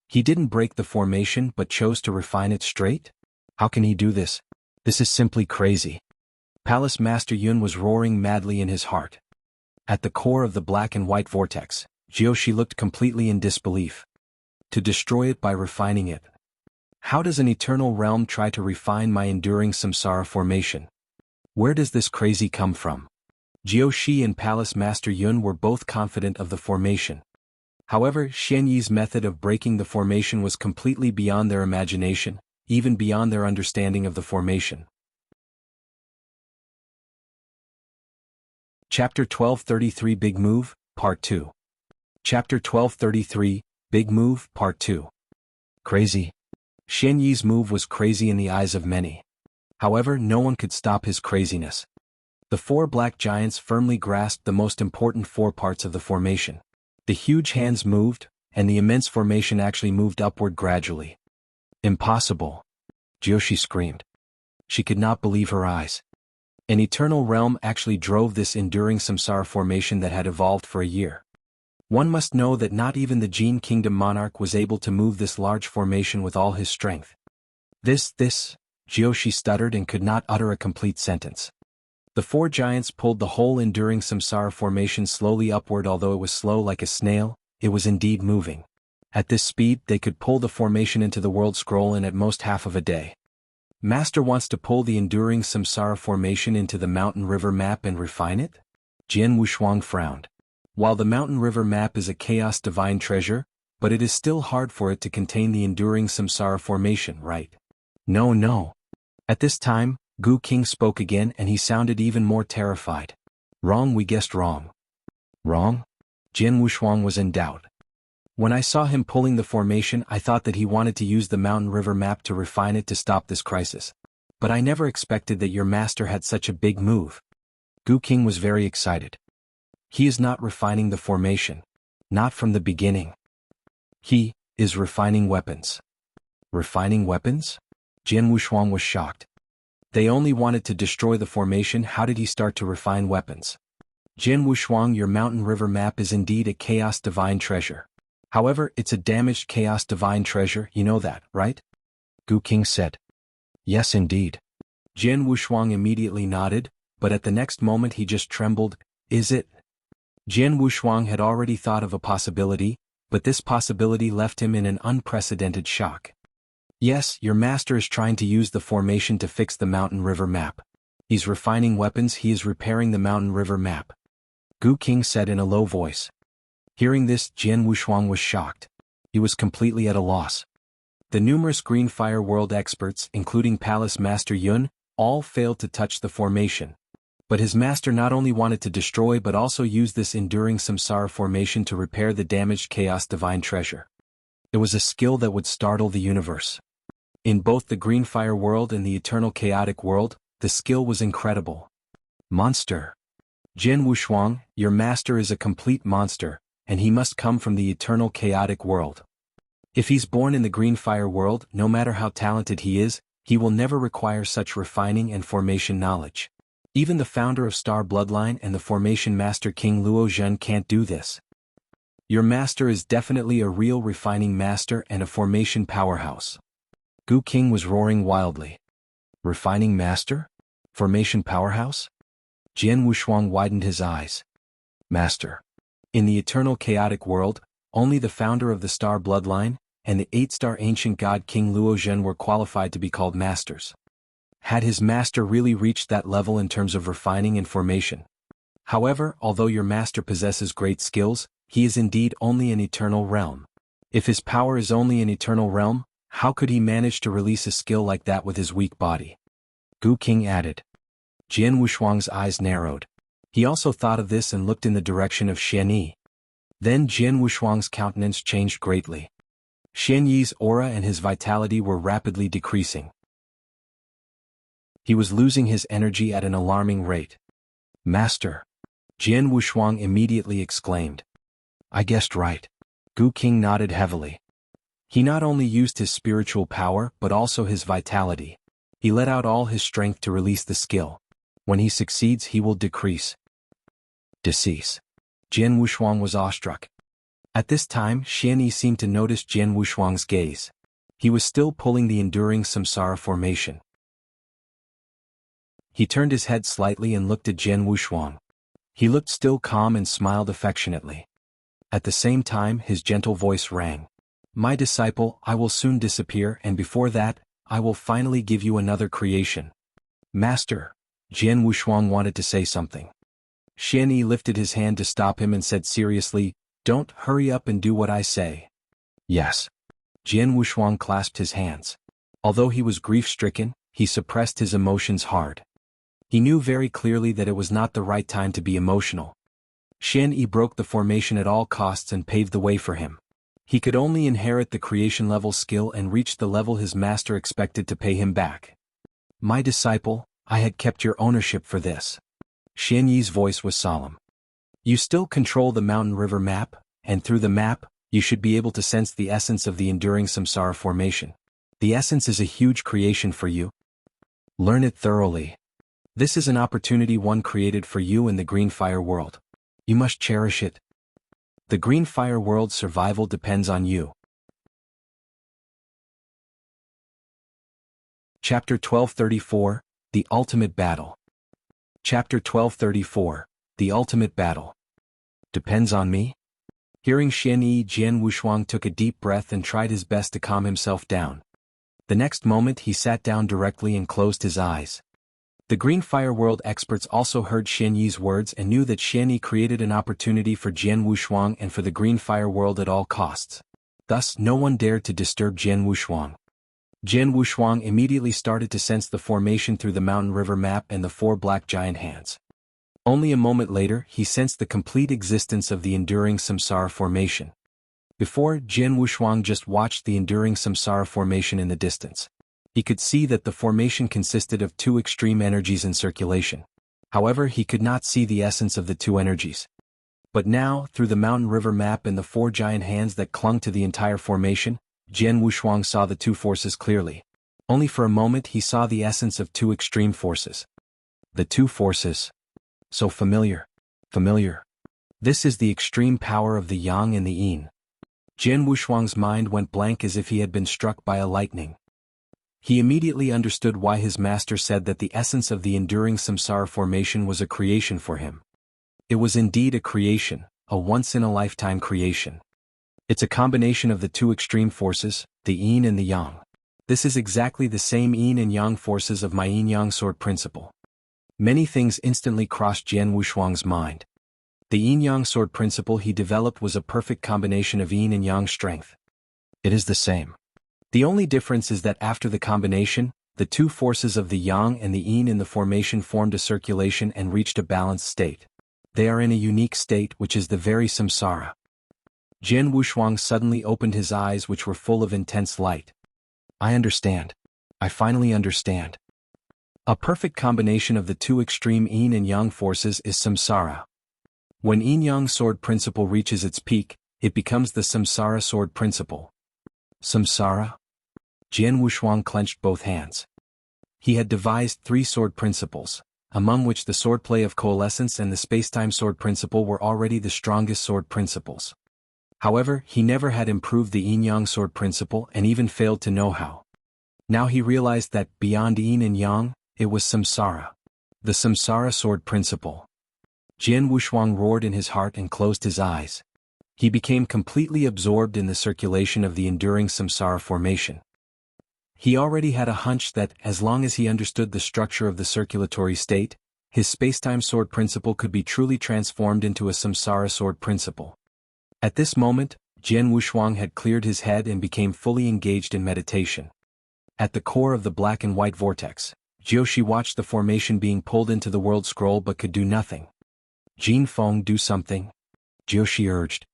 [SPEAKER 1] He didn't break the formation but chose to refine it straight? How can he do this? This is simply crazy. Palace Master Yun was roaring madly in his heart. At the core of the black and white vortex, Jiaoshi looked completely in disbelief. To destroy it by refining it. How does an eternal realm try to refine my enduring samsara formation? Where does this crazy come from? Jiaoshi and Palace Master Yun were both confident of the formation. However, Xian Yi's method of breaking the formation was completely beyond their imagination, even beyond their understanding of the formation. Chapter 1233 Big Move, Part 2. Chapter 1233, Big Move, Part 2. Crazy. Xian Yi's move was crazy in the eyes of many. However, no one could stop his craziness. The four black giants firmly grasped the most important four parts of the formation. The huge hands moved, and the immense formation actually moved upward gradually. Impossible! Jiaoshi screamed. She could not believe her eyes. An eternal realm actually drove this enduring samsara formation that had evolved for a year. One must know that not even the Jian Kingdom monarch was able to move this large formation with all his strength. Jiaoshi stuttered and could not utter a complete sentence. The four giants pulled the whole enduring samsara formation slowly upward. Although it was slow like a snail, it was indeed moving. At this speed, they could pull the formation into the world scroll in at most half of a day. Master wants to pull the enduring samsara formation into the mountain river map and refine it? Jian Wushuang frowned. While the mountain river map is a chaos divine treasure, but it is still hard for it to contain the enduring samsara formation, right? No. At this time, Gu King spoke again, and he sounded even more terrified. Wrong, we guessed wrong. Wrong? Jian Wushuang was in doubt. When I saw him pulling the formation, I thought that he wanted to use the mountain river map to refine it to stop this crisis. But I never expected that your master had such a big move. Gu King was very excited. He is not refining the formation. Not from the beginning. He is refining weapons. Refining weapons? Jian Wushuang was shocked. They only wanted to destroy the formation. How did he start to refine weapons? Jian Wushuang, your mountain river map is indeed a chaos divine treasure. However, it's a damaged chaos divine treasure, you know that, right? Gu King said. Yes, indeed. Jian Wushuang immediately nodded, but at the next moment he just trembled. Is it? Jian Wushuang had already thought of a possibility, but this possibility left him in an unprecedented shock. Yes, your master is trying to use the formation to fix the mountain river map. He's refining weapons. He is repairing the mountain river map. Gu King said in a low voice. Hearing this, Jian Wushuang was shocked. He was completely at a loss. The numerous Green Fire World experts, including Palace Master Yun, all failed to touch the formation. But his master not only wanted to destroy but also use this enduring samsara formation to repair the damaged chaos divine treasure. It was a skill that would startle the universe. In both the Green Fire World and the Eternal Chaotic World, the skill was incredible. Monster. Jian Wushuang, your master is a complete monster, and he must come from the Eternal Chaotic World. If he's born in the Green Fire World, no matter how talented he is, he will never require such refining and formation knowledge. Even the founder of Star Bloodline and the Formation Master King Luo Zhen can't do this. Your master is definitely a real refining master and a formation powerhouse. Gu King was roaring wildly. Refining master? Formation powerhouse? Jian Wushuang widened his eyes. Master. In the Eternal Chaotic World, only the founder of the Star Bloodline and the 8-star ancient god King Luo Zhen were qualified to be called masters. Had his master really reached that level in terms of refining and formation? However, although your master possesses great skills, he is indeed only an eternal realm. If his power is only an eternal realm, how could he manage to release a skill like that with his weak body? Gu King added. Jian Wushuang's eyes narrowed. He also thought of this and looked in the direction of Xian Yi. Then Jian Wushuang's countenance changed greatly. Xian Yi's aura and his vitality were rapidly decreasing. He was losing his energy at an alarming rate. "Master!" Jian Wushuang immediately exclaimed. "I guessed right." Gu King nodded heavily. He not only used his spiritual power but also his vitality. He let out all his strength to release the skill. When he succeeds, he will decease. Jian Wushuang was awestruck. At this time, Xian Yi seemed to notice Jian Wushuang's gaze. He was still pulling the enduring samsara formation. He turned his head slightly and looked at Jian Wushuang. He looked still calm and smiled affectionately. At the same time, his gentle voice rang. "My disciple, I will soon disappear, and before that, I will finally give you another creation." "Master," Jian Wushuang wanted to say something. Xian Yi lifted his hand to stop him and said seriously, "Don't hurry up and do what I say." "Yes." Jian Wushuang clasped his hands. Although he was grief-stricken, he suppressed his emotions hard. He knew very clearly that it was not the right time to be emotional. Xian Yi broke the formation at all costs and paved the way for him. He could only inherit the creation-level skill and reach the level his master expected to pay him back. "My disciple, I had kept your ownership for this." Xian Yi's voice was solemn. "You still control the mountain river map, and through the map, you should be able to sense the essence of the enduring samsara formation. The essence is a huge creation for you. Learn it thoroughly. This is an opportunity one created for you in the green fire world. You must cherish it. The green fire world's survival depends on you." Chapter 1234, The Ultimate Battle. Chapter 1234, The Ultimate Battle. Depends on me? Hearing Xian Yi, Jian Wushuang took a deep breath and tried his best to calm himself down. The next moment he sat down directly and closed his eyes. The Green Fire World experts also heard Xian Yi's words and knew that Xian Yi created an opportunity for Jian Wushuang and for the Green Fire World at all costs. Thus, no one dared to disturb Jian Wushuang. Jian Wushuang immediately started to sense the formation through the mountain river map and the four black giant hands. Only a moment later, he sensed the complete existence of the enduring samsara formation. Before, Jian Wushuang just watched the enduring samsara formation in the distance. He could see that the formation consisted of two extreme energies in circulation. However, he could not see the essence of the two energies. But now, through the mountain river map and the four giant hands that clung to the entire formation, Jian Wushuang saw the two forces clearly. Only for a moment he saw the essence of two extreme forces. The two forces. So familiar. Familiar. This is the extreme power of the yang and the yin. Jian Wushuang's mind went blank as if he had been struck by a lightning. He immediately understood why his master said that the essence of the enduring samsara formation was a creation for him. It was indeed a creation, a once-in-a-lifetime creation. It's a combination of the two extreme forces, the yin and the yang. This is exactly the same yin and yang forces of my yin-yang sword principle. Many things instantly crossed Jian Wushuang's mind. The yin-yang sword principle he developed was a perfect combination of yin and yang strength. It is the same. The only difference is that after the combination, the two forces of the yang and the yin in the formation formed a circulation and reached a balanced state. They are in a unique state which is the very samsara. Jian Wushuang suddenly opened his eyes which were full of intense light. I understand. I finally understand. A perfect combination of the two extreme yin and yang forces is samsara. When yin-yang sword principle reaches its peak, it becomes the samsara sword principle. Samsara? Jian Wushuang clenched both hands. He had devised 3 sword principles, among which the swordplay of coalescence and the spacetime sword principle were already the strongest sword principles. However, he never had improved the yin-yang sword principle and even failed to know how. Now he realized that, beyond yin and yang, it was samsara. The samsara sword principle. Jian Wushuang roared in his heart and closed his eyes. He became completely absorbed in the circulation of the enduring samsara formation. He already had a hunch that, as long as he understood the structure of the circulatory state, his spacetime sword principle could be truly transformed into a samsara sword principle. At this moment, Jian Wushuang had cleared his head and became fully engaged in meditation. At the core of the black and white vortex, Jiushi watched the formation being pulled into the world scroll but could do nothing. Jin Feng, do something? Jiushi urged.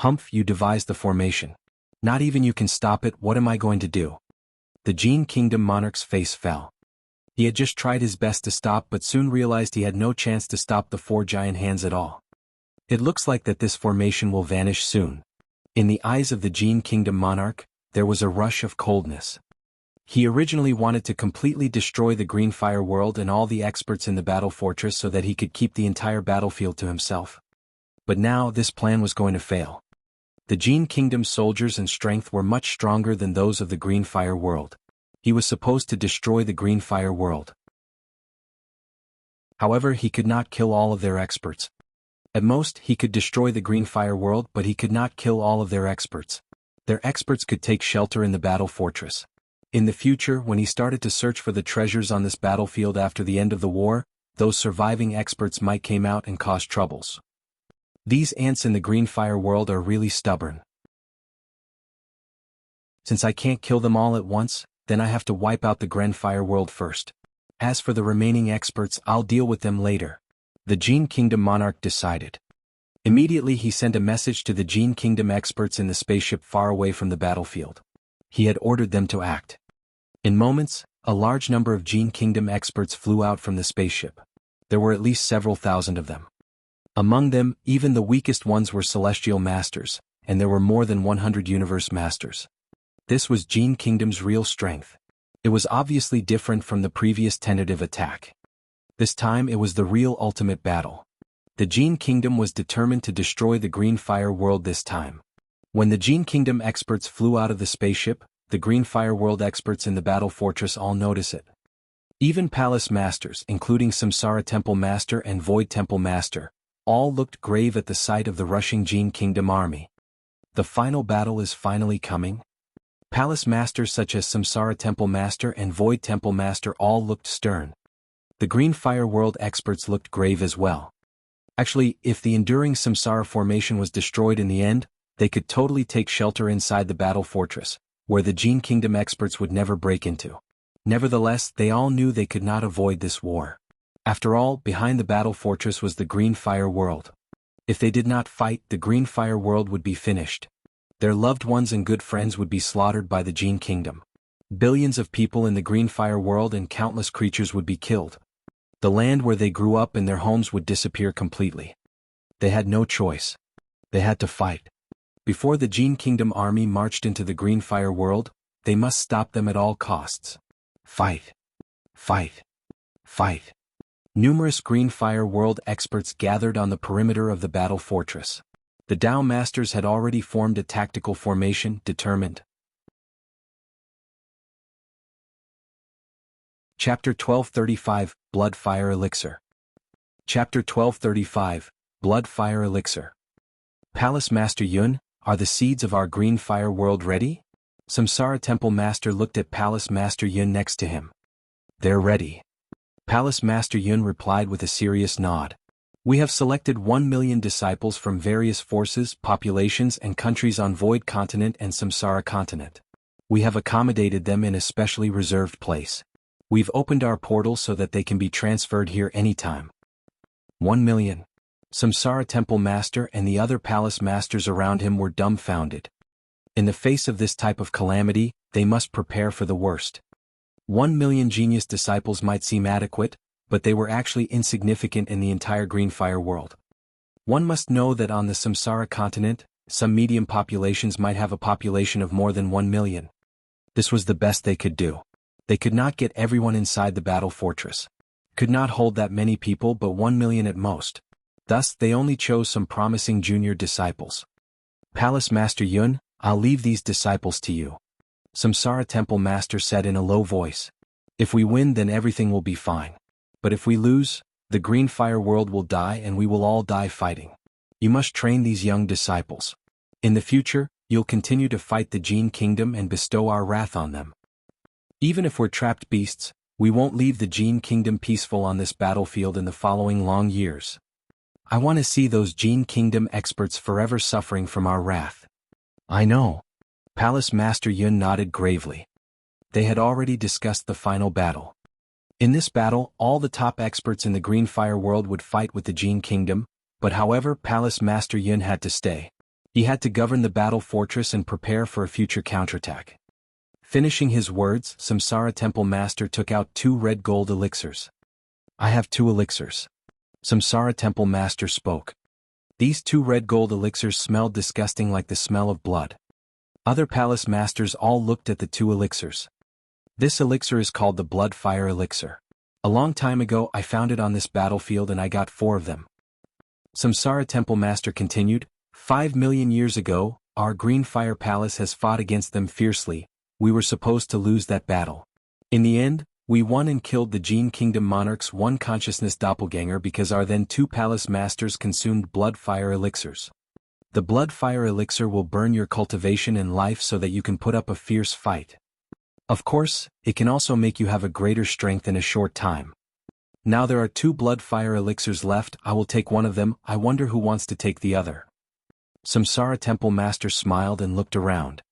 [SPEAKER 1] Humph, you devised the formation. Not even you can stop it. What am I going to do? The Jian Kingdom monarch's face fell. He had just tried his best to stop but soon realized he had no chance to stop the four giant hands at all. It looks like that this formation will vanish soon. In the eyes of the Jian Kingdom monarch, there was a rush of coldness. He originally wanted to completely destroy the Green Fire world and all the experts in the battle fortress so that he could keep the entire battlefield to himself. But now this plan was going to fail. The Jian Kingdom's soldiers and strength were much stronger than those of the Green Fire world. He was supposed to destroy the Green Fire world. However, he could not kill all of their experts. At most, he could destroy the Green Fire world, but he could not kill all of their experts. Their experts could take shelter in the battle fortress. In the future, when he started to search for the treasures on this battlefield after the end of the war, those surviving experts might come out and cause troubles. These ants in the Green Fire world are really stubborn. Since I can't kill them all at once, then I have to wipe out the Green Fire world first. As for the remaining experts, I'll deal with them later. The Jian Kingdom monarch decided. Immediately he sent a message to the Jian Kingdom experts in the spaceship far away from the battlefield. He had ordered them to act. In moments, a large number of Jian Kingdom experts flew out from the spaceship. There were at least several thousand of them. Among them, even the weakest ones were celestial masters, and there were more than 100 universe masters. This was Jian Kingdom's real strength. It was obviously different from the previous tentative attack. This time it was the real ultimate battle. The Jian Kingdom was determined to destroy the Green Fire world this time. When the Jian Kingdom experts flew out of the spaceship, the Green Fire world experts in the battle fortress all noticed it. Even Palace Masters, including Samsara Temple Master and Void Temple Master, all looked grave at the sight of the rushing Jian Kingdom army. The final battle is finally coming. Palace Masters such as Samsara Temple Master and Void Temple Master all looked stern. The Green Fire world experts looked grave as well. Actually, if the enduring Samsara formation was destroyed in the end, they could totally take shelter inside the battle fortress, where the Jian Kingdom experts would never break into. Nevertheless, they all knew they could not avoid this war. After all, behind the battle fortress was the Green Fire world. If they did not fight, the Green Fire world would be finished. Their loved ones and good friends would be slaughtered by the Jian Kingdom. Billions of people in the Green Fire world and countless creatures would be killed. The land where they grew up and their homes would disappear completely. They had no choice. They had to fight. Before the Jian Kingdom army marched into the Green Fire world, they must stop them at all costs. Fight. Fight. Fight. Numerous Green Fire world experts gathered on the perimeter of the battle fortress. The Dao Masters had already formed a tactical formation, determined. Chapter 1235, Blood Fire Elixir. Chapter 1235, Blood Fire Elixir. Palace Master Yun, are the seeds of our Green Fire world ready? Samsara Temple Master looked at Palace Master Yun next to him. They're ready. Palace Master Yun replied with a serious nod. We have selected 1 million disciples from various forces, populations and countries on Void Continent and Samsara Continent. We have accommodated them in a specially reserved place. We've opened our portal so that they can be transferred here anytime. 1 million. Samsara Temple Master and the other palace masters around him were dumbfounded. In the face of this type of calamity, they must prepare for the worst. 1 million genius disciples might seem adequate, but they were actually insignificant in the entire Green Fire world. One must know that on the Samsara continent, some medium populations might have a population of more than 1 million. This was the best they could do. They could not get everyone inside the battle fortress. Could not hold that many people but 1 million at most. Thus, they only chose some promising junior disciples. Palace Master Yun, I'll leave these disciples to you. Samsara Temple Master said in a low voice. If we win, then everything will be fine. But if we lose, the Green Fire world will die and we will all die fighting. You must train these young disciples. In the future, you'll continue to fight the Jian Kingdom and bestow our wrath on them. Even if we're trapped beasts, we won't leave the Jian Kingdom peaceful on this battlefield in the following long years. I want to see those Jian Kingdom experts forever suffering from our wrath. I know. Palace Master Yun nodded gravely. They had already discussed the final battle. In this battle, all the top experts in the Green Fire world would fight with the Jian Kingdom, but however, Palace Master Yun had to stay. He had to govern the battle fortress and prepare for a future counterattack. Finishing his words, Samsara Temple Master took out 2 red gold elixirs. I have 2 elixirs. Samsara Temple Master spoke. These 2 red gold elixirs smelled disgusting like the smell of blood. Other palace masters all looked at the 2 elixirs. This elixir is called the Blood Fire Elixir. A long time ago I found it on this battlefield and I got 4 of them. Samsara Temple Master continued, 5 million years ago, our Green Fire Palace has fought against them fiercely. We were supposed to lose that battle. In the end, we won and killed the Jian Kingdom Monarch's 1 consciousness doppelganger because our then 2 palace masters consumed blood fire elixirs. The blood fire elixir will burn your cultivation and life so that you can put up a fierce fight. Of course, it can also make you have a greater strength in a short time. Now there are 2 blood fire elixirs left. I will take one of them. I wonder who wants to take the other. Samsara Temple Master smiled and looked around.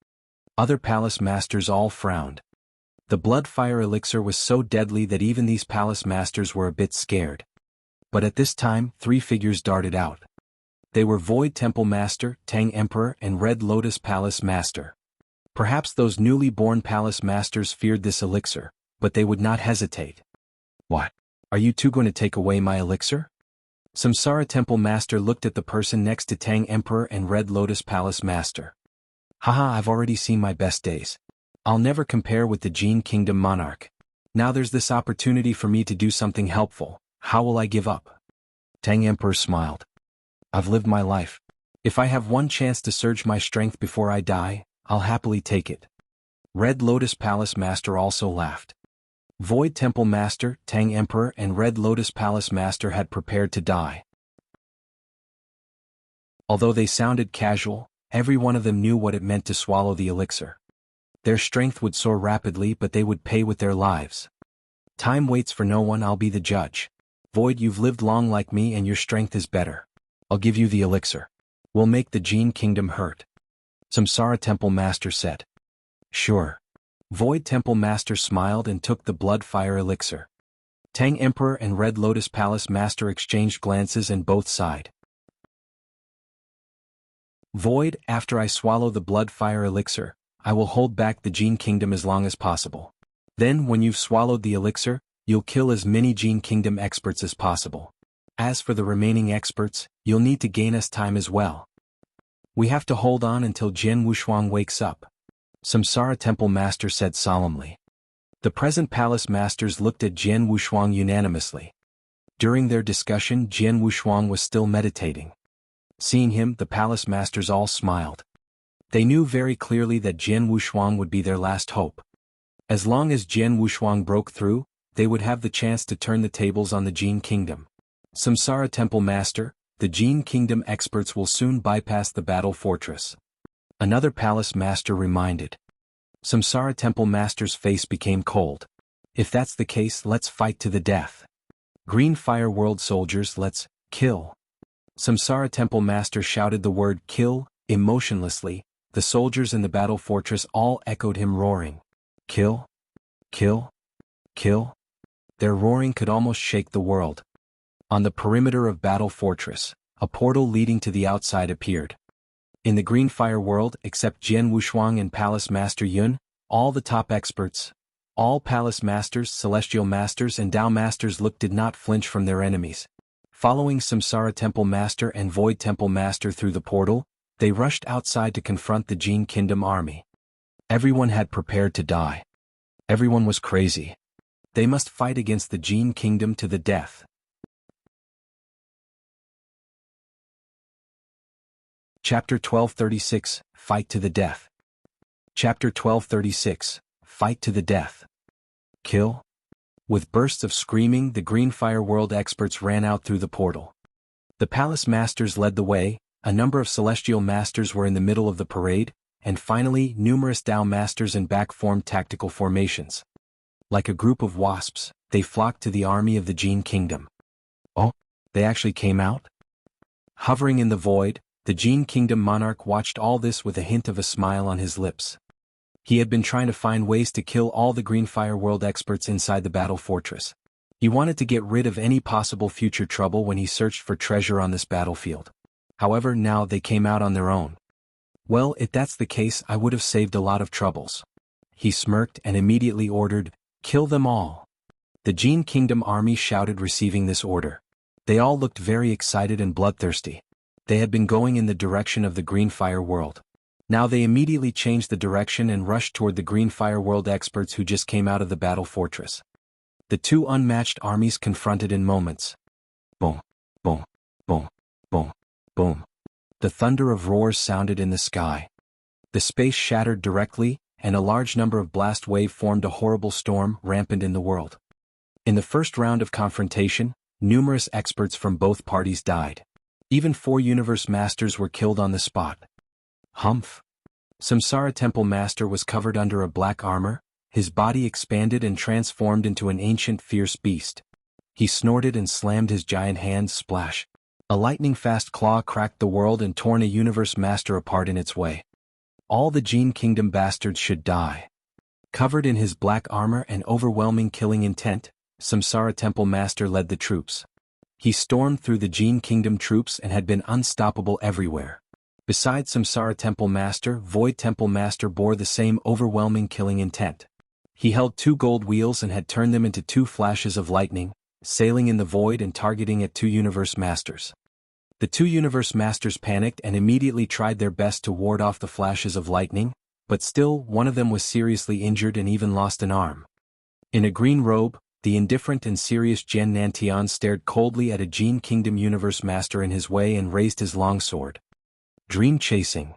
[SPEAKER 1] Other palace masters all frowned. The blood fire elixir was so deadly that even these palace masters were a bit scared. But at this time, 3 figures darted out. They were Void Temple Master, Tang Emperor, and Red Lotus Palace Master. Perhaps those newly born palace masters feared this elixir, but they would not hesitate. What? Are you 2 going to take away my elixir? Samsara Temple Master looked at the person next to Tang Emperor and Red Lotus Palace Master. Haha, I've already seen my best days. I'll never compare with the Jian Kingdom Monarch. Now there's this opportunity for me to do something helpful. How will I give up? Tang Emperor smiled. I've lived my life. If I have one chance to surge my strength before I die, I'll happily take it. Red Lotus Palace Master also laughed. Void Temple Master, Tang Emperor, and Red Lotus Palace Master had prepared to die. Although they sounded casual, every one of them knew what it meant to swallow the elixir. Their strength would soar rapidly, but they would pay with their lives. Time waits for no one. I'll be the judge. Void, you've lived long like me and your strength is better. I'll give you the elixir. We'll make the Jian Kingdom hurt. Samsara Temple Master said. Sure. Void Temple Master smiled and took the blood fire elixir. Tang Emperor and Red Lotus Palace Master exchanged glances and both sighed. Void, after I swallow the blood fire elixir, I will hold back the Jian Kingdom as long as possible. Then when you've swallowed the elixir, you'll kill as many Jian Kingdom experts as possible. As for the remaining experts, you'll need to gain us time as well. We have to hold on until Jian Wushuang wakes up. Samsara Temple Master said solemnly. The present palace masters looked at Jian Wushuang unanimously. During their discussion, Jian Wushuang was still meditating. Seeing him, the palace masters all smiled. They knew very clearly that Jian Wushuang would be their last hope. As long as Jian Wushuang broke through, they would have the chance to turn the tables on the Jian Kingdom. Samsara Temple Master, the Jian Kingdom experts will soon bypass the battle fortress. Another palace master reminded. Samsara Temple Master's face became cold. If that's the case, let's fight to the death. Green Fire World soldiers, let's kill. Samsara Temple Master shouted the word kill, emotionlessly. The soldiers in the battle fortress all echoed him roaring. Kill? Kill? Kill? Their roaring could almost shake the world. On the perimeter of battle fortress, a portal leading to the outside appeared. In the Green Fire World, except Jian Wushuang and Palace Master Yun, all the top experts, all Palace Masters, Celestial Masters and Dao Masters did not flinch from their enemies. Following Samsara Temple Master and Void Temple Master through the portal, they rushed outside to confront the Jian Kingdom army. Everyone had prepared to die. Everyone was crazy. They must fight against the Jian Kingdom to the death. Chapter 1236, Fight to the Death. Chapter 1236, Fight to the Death. Kill? With bursts of screaming, the Green Fire World experts ran out through the portal. The Palace Masters led the way, a number of Celestial Masters were in the middle of the parade, and finally, numerous Dao Masters in back formed tactical formations. Like a group of wasps, they flocked to the army of the Jian Kingdom. Oh, they actually came out? Hovering in the void, the Jian Kingdom Monarch watched all this with a hint of a smile on his lips. He had been trying to find ways to kill all the Green Fire World experts inside the battle fortress. He wanted to get rid of any possible future trouble when he searched for treasure on this battlefield. However, now they came out on their own. Well, if that's the case, I would have saved a lot of troubles. He smirked and immediately ordered, "Kill them all." The Jian Kingdom army shouted, receiving this order. They all looked very excited and bloodthirsty. They had been going in the direction of the Green Fire World. Now they immediately changed the direction and rushed toward the Green Fire World experts who just came out of the battle fortress. The two unmatched armies confronted in moments. Boom, boom, boom, boom, boom. The thunder of roars sounded in the sky. The space shattered directly, and a large number of blast waves formed a horrible storm rampant in the world. In the first round of confrontation, numerous experts from both parties died. Even 4 universe masters were killed on the spot. Humph! Samsara Temple Master was covered under a black armor, his body expanded and transformed into an ancient fierce beast. He snorted and slammed his giant hands. Splash! A lightning-fast claw cracked the world and torn a universe master apart in its way. All the Jian Kingdom bastards should die. Covered in his black armor and overwhelming killing intent, Samsara Temple Master led the troops. He stormed through the Jian Kingdom troops and had been unstoppable everywhere. Besides Samsara Temple Master, Void Temple Master bore the same overwhelming killing intent. He held 2 gold wheels and had turned them into 2 flashes of lightning, sailing in the void and targeting at 2 universe masters. The 2 universe masters panicked and immediately tried their best to ward off the flashes of lightning, but still one of them was seriously injured and even lost an arm. In a green robe, the indifferent and serious Jian Nantian stared coldly at a Jian Kingdom universe master in his way and raised his long sword. "Dream chasing,"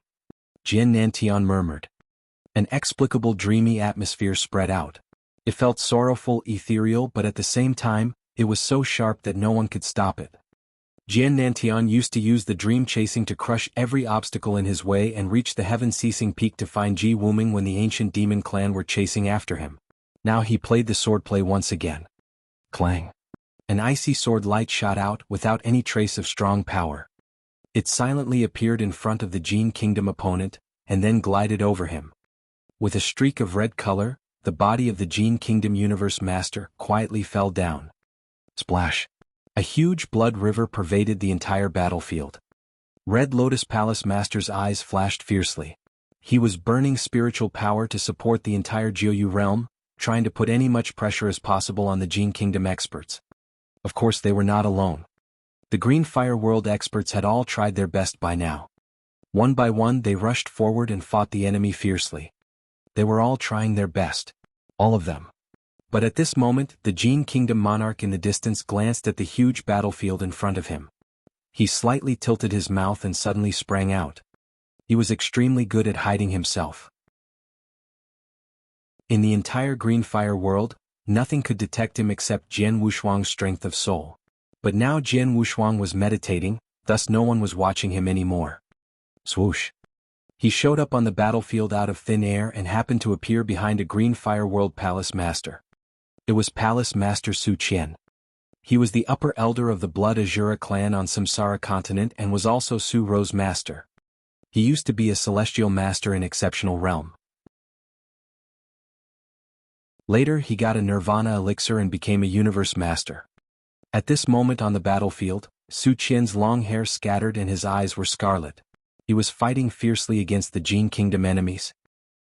[SPEAKER 1] Jian Nantian murmured. An explicable dreamy atmosphere spread out. It felt sorrowful, ethereal, but at the same time, it was so sharp that no one could stop it. Jian Nantian used to use the dream chasing to crush every obstacle in his way and reach the heaven-ceasing peak to find Ji Wuming when the ancient demon clan were chasing after him. Now he played the swordplay once again. Clang! An icy sword light shot out without any trace of strong power. It silently appeared in front of the Jian Kingdom opponent, and then glided over him. With a streak of red color, the body of the Jian Kingdom Universe Master quietly fell down. Splash! A huge blood river pervaded the entire battlefield. Red Lotus Palace Master's eyes flashed fiercely. He was burning spiritual power to support the entire Jianghu realm, trying to put any much pressure as possible on the Jian Kingdom experts. Of course they were not alone. The Green Fire World experts had all tried their best by now. One by one they rushed forward and fought the enemy fiercely. They were all trying their best. All of them. But at this moment, the Jian Kingdom monarch in the distance glanced at the huge battlefield in front of him. He slightly tilted his mouth and suddenly sprang out. He was extremely good at hiding himself. In the entire Green Fire world, nothing could detect him except Jian Wushuang's strength of soul. But now Jian Wushuang was meditating, thus no one was watching him anymore. Swoosh! He showed up on the battlefield out of thin air and happened to appear behind a Green Fire World Palace Master. It was Palace Master Su Qian. He was the upper elder of the Blood Azura clan on Samsara continent and was also Su Rose Master. He used to be a celestial master in Exceptional Realm. Later he got a Nirvana elixir and became a universe master. At this moment on the battlefield, Su Qian's long hair scattered and his eyes were scarlet. He was fighting fiercely against the Jian Kingdom enemies.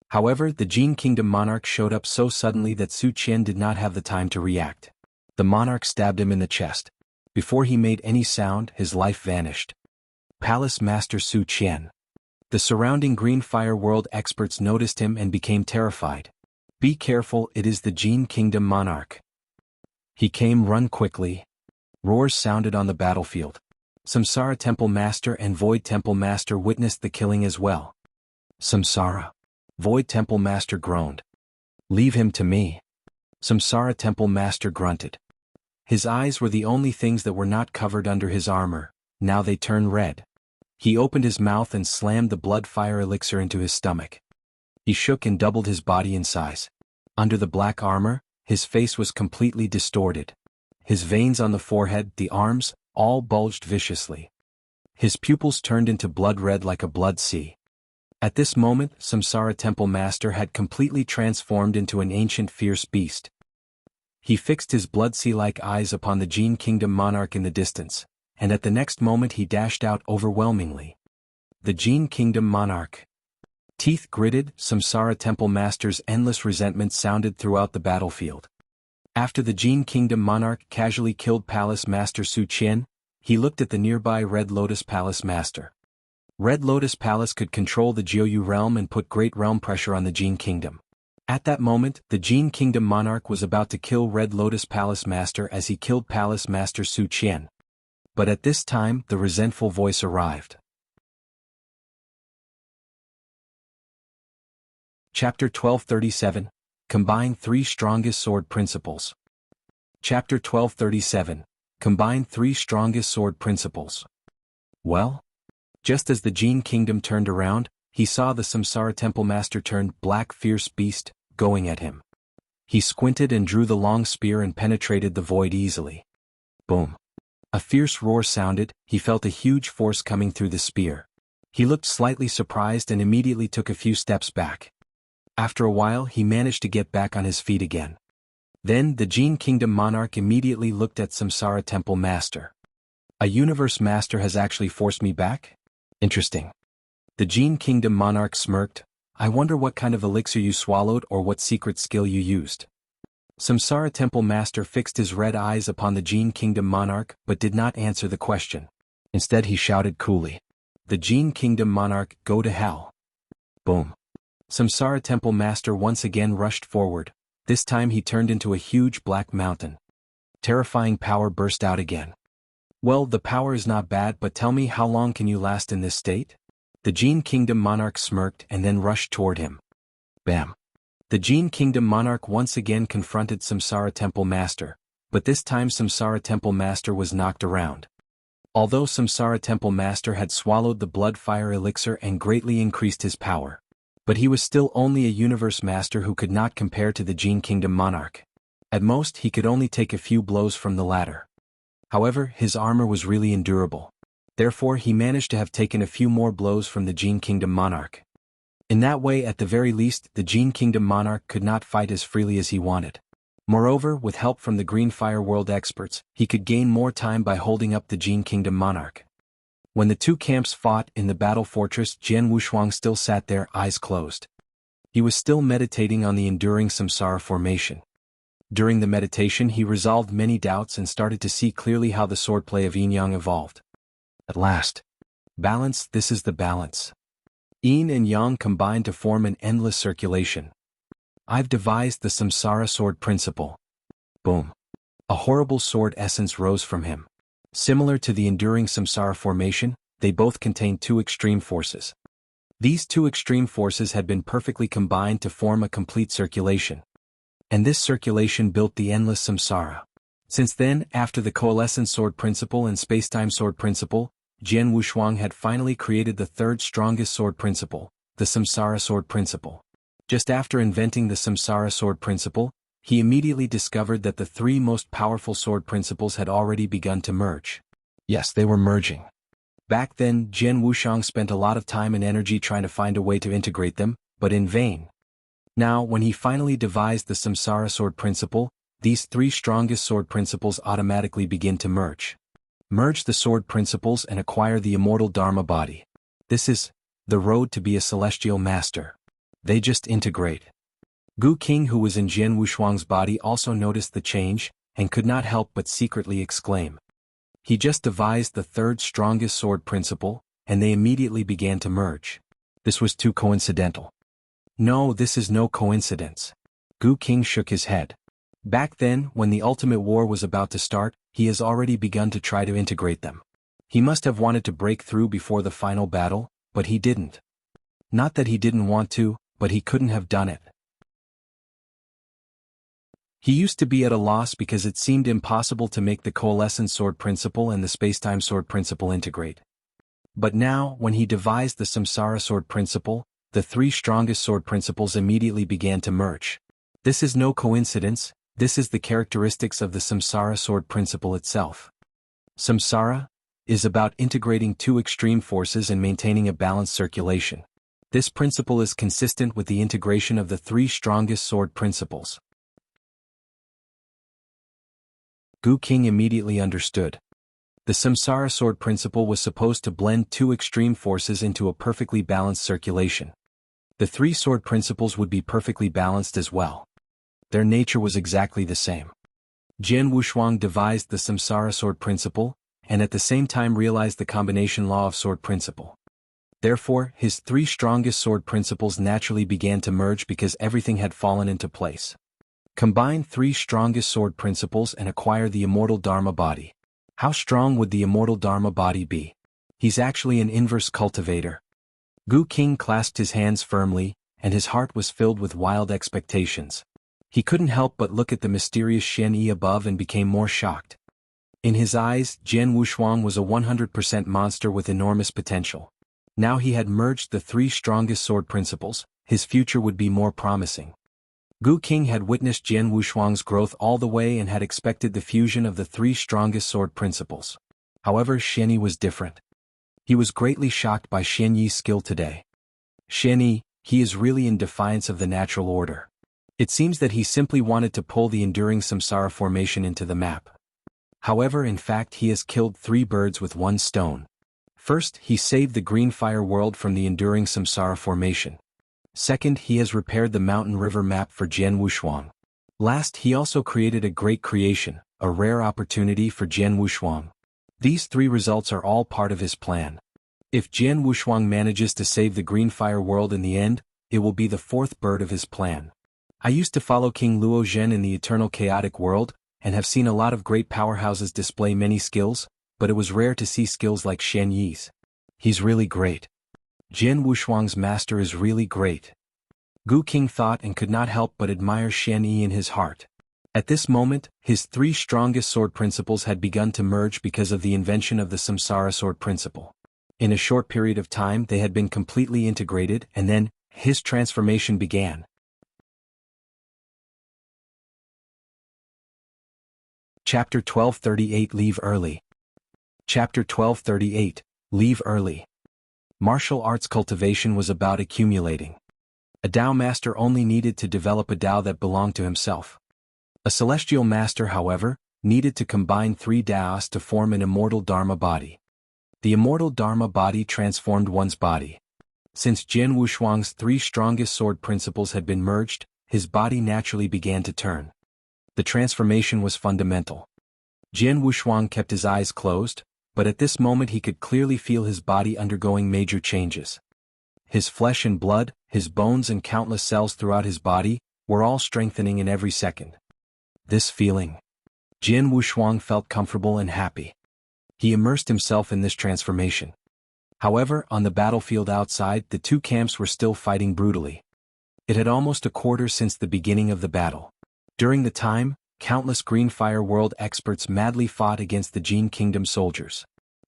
[SPEAKER 1] However, the Jian Kingdom monarch showed up so suddenly that Su Qian did not have the time to react. The monarch stabbed him in the chest. Before he made any sound, his life vanished. Palace Master Su Qian. The surrounding Green Fire World experts noticed him and became terrified. "Be careful, it is the Jian Kingdom monarch. He came, run quickly." Roars sounded on the battlefield. Samsara Temple Master and Void Temple Master witnessed the killing as well. "Samsara." Void Temple Master groaned. "Leave him to me." Samsara Temple Master grunted. His eyes were the only things that were not covered under his armor, now they turned red. He opened his mouth and slammed the blood fire elixir into his stomach. He shook and doubled his body in size. Under the black armor, his face was completely distorted. His veins on the forehead, the arms, all bulged viciously. His pupils turned into blood red like a blood sea. At this moment, Samsara Temple Master had completely transformed into an ancient fierce beast. He fixed his blood sea-like eyes upon the Jian Kingdom monarch in the distance, and at the next moment he dashed out overwhelmingly. The Jian Kingdom monarch. Teeth gritted, Samsara Temple Master's endless resentment sounded throughout the battlefield. After the Jian Kingdom Monarch casually killed Palace Master Su Qian, he looked at the nearby Red Lotus Palace Master. Red Lotus Palace could control the Jianghu realm and put great realm pressure on the Jian Kingdom. At that moment, the Jian Kingdom Monarch was about to kill Red Lotus Palace Master as he killed Palace Master Su Qian. But at this time, the resentful voice arrived. Chapter 1237, Combine 3 Strongest Sword Principles. Chapter 1237, Combine 3 Strongest Sword Principles. Well? Just as the Jian Kingdom turned around, he saw the Samsara Temple Master turn black fierce beast, going at him. He squinted and drew the long spear and penetrated the void easily. Boom. A fierce roar sounded, he felt a huge force coming through the spear. He looked slightly surprised and immediately took a few steps back. After a while he managed to get back on his feet again. Then the Jian Kingdom Monarch immediately looked at Samsara Temple Master. A Universe Master has actually forced me back? Interesting. The Jian Kingdom Monarch smirked. I wonder what kind of elixir you swallowed or what secret skill you used. Samsara Temple Master fixed his red eyes upon the Jian Kingdom Monarch but did not answer the question. Instead he shouted coolly. The Jian Kingdom Monarch, go to hell. Boom. Samsara Temple Master once again rushed forward. This time he turned into a huge black mountain. Terrifying power burst out again. Well, the power is not bad, but tell me, how long can you last in this state? The Jian Kingdom Monarch smirked and then rushed toward him. Bam. The Jian Kingdom Monarch once again confronted Samsara Temple Master, but this time Samsara Temple Master was knocked around. Although Samsara Temple Master had swallowed the blood fire elixir and greatly increased his power, but he was still only a Universe Master who could not compare to the Jian Kingdom Monarch. At most he could only take a few blows from the latter. However, his armor was really endurable. Therefore he managed to have taken a few more blows from the Jian Kingdom Monarch. In that way, at the very least, the Jian Kingdom Monarch could not fight as freely as he wanted. Moreover, with help from the Green Fire World experts, he could gain more time by holding up the Jian Kingdom Monarch. When the two camps fought in the battle fortress, Jian Wushuang still sat there, eyes closed. He was still meditating on the enduring samsara formation. During the meditation he resolved many doubts and started to see clearly how the swordplay of yin-yang evolved. At last. Balance, this is the balance. Yin and yang combine to form an endless circulation. I've devised the samsara sword principle. Boom. A horrible sword essence rose from him. Similar to the enduring samsara formation, they both contain 2 extreme forces. These 2 extreme forces had been perfectly combined to form a complete circulation. And this circulation built the endless samsara. Since then, after the coalescent sword principle and spacetime sword principle, Jian Wushuang had finally created the 3rd strongest sword principle, the samsara sword principle. Just after inventing the samsara sword principle, he immediately discovered that the 3 most powerful sword principles had already begun to merge. Yes, they were merging. Back then, Jian Wushuang spent a lot of time and energy trying to find a way to integrate them, but in vain. Now, when he finally devised the samsara sword principle, these 3 strongest sword principles automatically begin to merge. Merge the sword principles and acquire the immortal Dharma body. This is the road to be a celestial master. They just integrate. Gu King, who was in Jian Wushuang's body, also noticed the change, and could not help but secretly exclaim. He just devised the 3rd strongest sword principle, and they immediately began to merge. This was too coincidental. No, this is no coincidence. Gu King shook his head. Back then, when the ultimate war was about to start, he has already begun to try to integrate them. He must have wanted to break through before the final battle, but he didn't. Not that he didn't want to, but he couldn't have done it. He used to be at a loss because it seemed impossible to make the coalescent sword principle and the spacetime sword principle integrate. But now, when he devised the samsara sword principle, the 3 strongest sword principles immediately began to merge. This is no coincidence, this is the characteristics of the samsara sword principle itself. Samsara is about integrating 2 extreme forces and maintaining a balanced circulation. This principle is consistent with the integration of the 3 strongest sword principles. Gu King immediately understood. The samsara sword principle was supposed to blend 2 extreme forces into a perfectly balanced circulation. The three sword principles would be perfectly balanced as well. Their nature was exactly the same. Jian Wushuang devised the samsara sword principle, and at the same time realized the combination law of sword principle. Therefore, his three strongest sword principles naturally began to merge because everything had fallen into place. Combine three strongest sword principles and acquire the immortal Dharma body. How strong would the immortal Dharma body be? He's actually an inverse cultivator. Gu King clasped his hands firmly, and his heart was filled with wild expectations. He couldn't help but look at the mysterious Shen Yi above and became more shocked. In his eyes, Jian Wushuang was a 100% monster with enormous potential. Now he had merged the three strongest sword principles, his future would be more promising. Gu King had witnessed Jian Wushuang's growth all the way and had expected the fusion of the three strongest sword principles. However, Shen Yi was different. He was greatly shocked by Shen Yi's skill today. Shen Yi, he is really in defiance of the natural order. It seems that he simply wanted to pull the enduring samsara formation into the map. However, in fact he has killed three birds with one stone. First, he saved the green fire world from the enduring samsara formation. Second, he has repaired the mountain river map for Jian Wushuang. Last, he also created a great creation, a rare opportunity for Jian Wushuang. These three results are all part of his plan. If Jian Wushuang manages to save the green fire world in the end, it will be the fourth bird of his plan. I used to follow King Luo Zhen in the eternal chaotic world, and have seen a lot of great powerhouses display many skills, but it was rare to see skills like Shen Yi's. He's really great. Jian Wushuang's master is really great. Gu King thought and could not help but admire Shen Yi in his heart. At this moment, his three strongest sword principles had begun to merge because of the invention of the samsara sword principle. In a short period of time they had been completely integrated, and then, his transformation began. Chapter 1238 Leave Early. Chapter 1238 Leave Early. Martial arts cultivation was about accumulating. A Tao master only needed to develop a Tao that belonged to himself. A celestial master, however, needed to combine three Taos to form an immortal Dharma body. The immortal Dharma body transformed one's body. Since Jian Wushuang's three strongest sword principles had been merged, his body naturally began to turn. The transformation was fundamental. Jian Wushuang kept his eyes closed, but at this moment he could clearly feel his body undergoing major changes. His flesh and blood, his bones and countless cells throughout his body, were all strengthening in every second. This feeling. Jian Wushuang felt comfortable and happy. He immersed himself in this transformation. However, on the battlefield outside, the two camps were still fighting brutally. It had almost a quarter since the beginning of the battle. During the time, countless Green Fire World experts madly fought against the Jian Kingdom soldiers.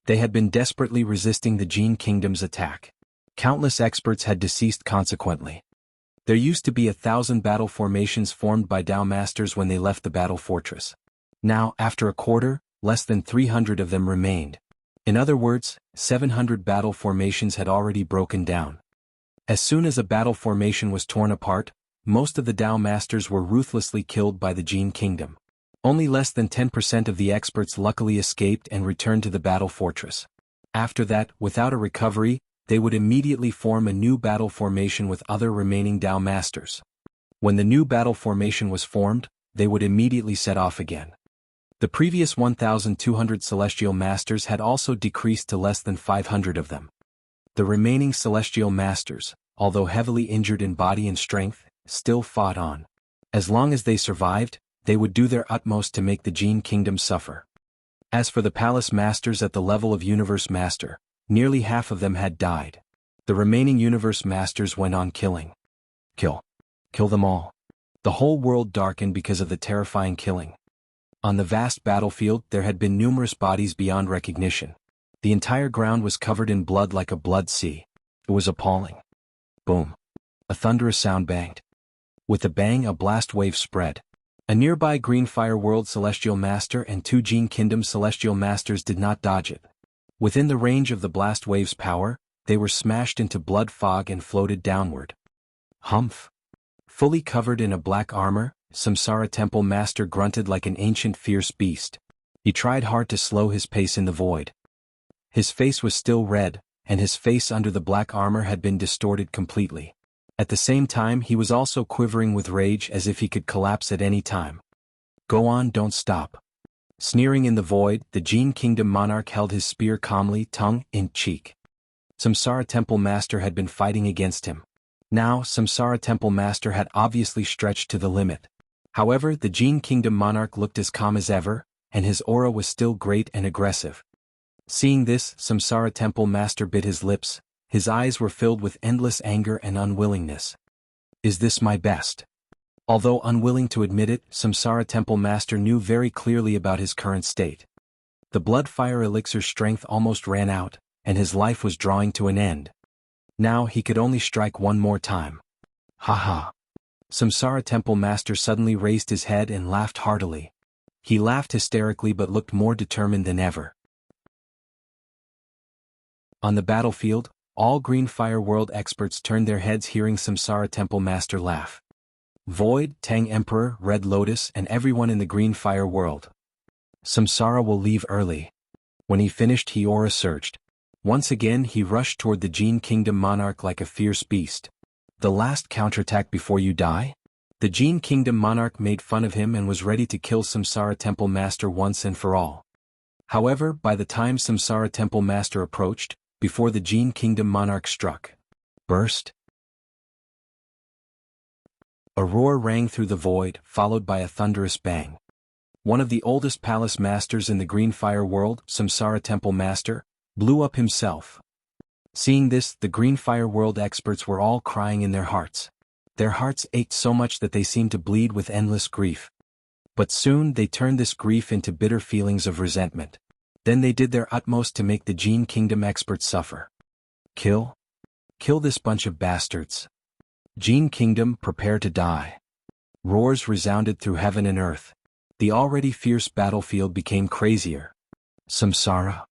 [SPEAKER 1] They had been desperately resisting the Jian Kingdom's attack. Countless experts had deceased consequently. There used to be 1,000 battle formations formed by Tao masters when they left the battle fortress. Now, after a quarter, less than 300 of them remained. In other words, 700 battle formations had already broken down. As soon as a battle formation was torn apart, most of the Tao masters were ruthlessly killed by the Jian Kingdom. Only less than 10% of the experts luckily escaped and returned to the battle fortress. After that, without a recovery, they would immediately form a new battle formation with other remaining Tao masters. When the new battle formation was formed, they would immediately set off again. The previous 1,200 celestial masters had also decreased to less than 500 of them. The remaining celestial masters, although heavily injured in body and strength, still fought on. As long as they survived, they would do their utmost to make the Jian Kingdom suffer. As for the palace masters at the level of Universe Master, nearly half of them had died. The remaining Universe Masters went on killing. Kill them all. The whole world darkened because of the terrifying killing. On the vast battlefield there had been numerous bodies beyond recognition. The entire ground was covered in blood like a blood sea. It was appalling. Boom. A thunderous sound banged. With a bang, a blast wave spread. A nearby Green Fire World Celestial Master and two Jian Kingdom Celestial Masters did not dodge it. Within the range of the blast wave's power, they were smashed into blood fog and floated downward. Humph. Fully covered in a black armor, Samsara Temple Master grunted like an ancient fierce beast. He tried hard to slow his pace in the void. His face was still red, and his face under the black armor had been distorted completely. At the same time he was also quivering with rage as if he could collapse at any time. Go on, don't stop. Sneering in the void, the Jian Kingdom monarch held his spear calmly, tongue in cheek. Samsara Temple Master had been fighting against him. Now, Samsara Temple Master had obviously stretched to the limit. However, the Jian Kingdom monarch looked as calm as ever, and his aura was still great and aggressive. Seeing this, Samsara Temple Master bit his lips. His eyes were filled with endless anger and unwillingness. Is this my best? Although unwilling to admit it, Samsara Temple Master knew very clearly about his current state. The blood-fire elixir's strength almost ran out, and his life was drawing to an end. Now he could only strike one more time. Ha ha. Samsara Temple Master suddenly raised his head and laughed heartily. He laughed hysterically but looked more determined than ever. On the battlefield, all Green Fire World experts turned their heads hearing Samsara Temple Master laugh. Void, Tang Emperor, Red Lotus, and everyone in the Green Fire World. Samsara will leave early. When he finished, he aura surged. Once again he rushed toward the Jian Kingdom monarch like a fierce beast. The last counterattack before you die? The Jian Kingdom monarch made fun of him and was ready to kill Samsara Temple Master once and for all. However, by the time Samsara Temple Master approached, before the Jian Kingdom monarch struck. Burst. A roar rang through the void, followed by a thunderous bang. One of the oldest palace masters in the Green Fire World, Samsara Temple Master, blew up himself. Seeing this, the Green Fire World experts were all crying in their hearts. Their hearts ached so much that they seemed to bleed with endless grief. But soon they turned this grief into bitter feelings of resentment. Then they did their utmost to make the Jian Kingdom experts suffer. Kill? Kill this bunch of bastards. Jian Kingdom, prepare to die. Roars resounded through heaven and earth. The already fierce battlefield became crazier. Samsara.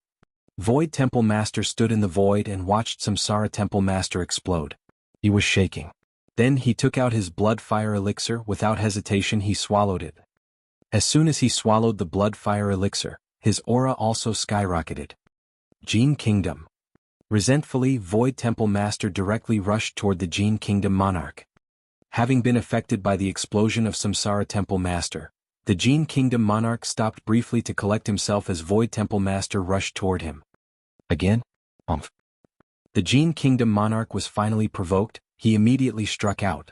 [SPEAKER 1] Void Temple Master stood in the void and watched Samsara Temple Master explode. He was shaking. Then he took out his blood-fire elixir. Without hesitation he swallowed it. As soon as he swallowed the blood-fire elixir, his aura also skyrocketed. Jian Kingdom. Resentfully, Void Temple Master directly rushed toward the Jian Kingdom monarch. Having been affected by the explosion of Samsara Temple Master, the Jian Kingdom monarch stopped briefly to collect himself as Void Temple Master rushed toward him. Again? The Jian Kingdom monarch was finally provoked. He immediately struck out.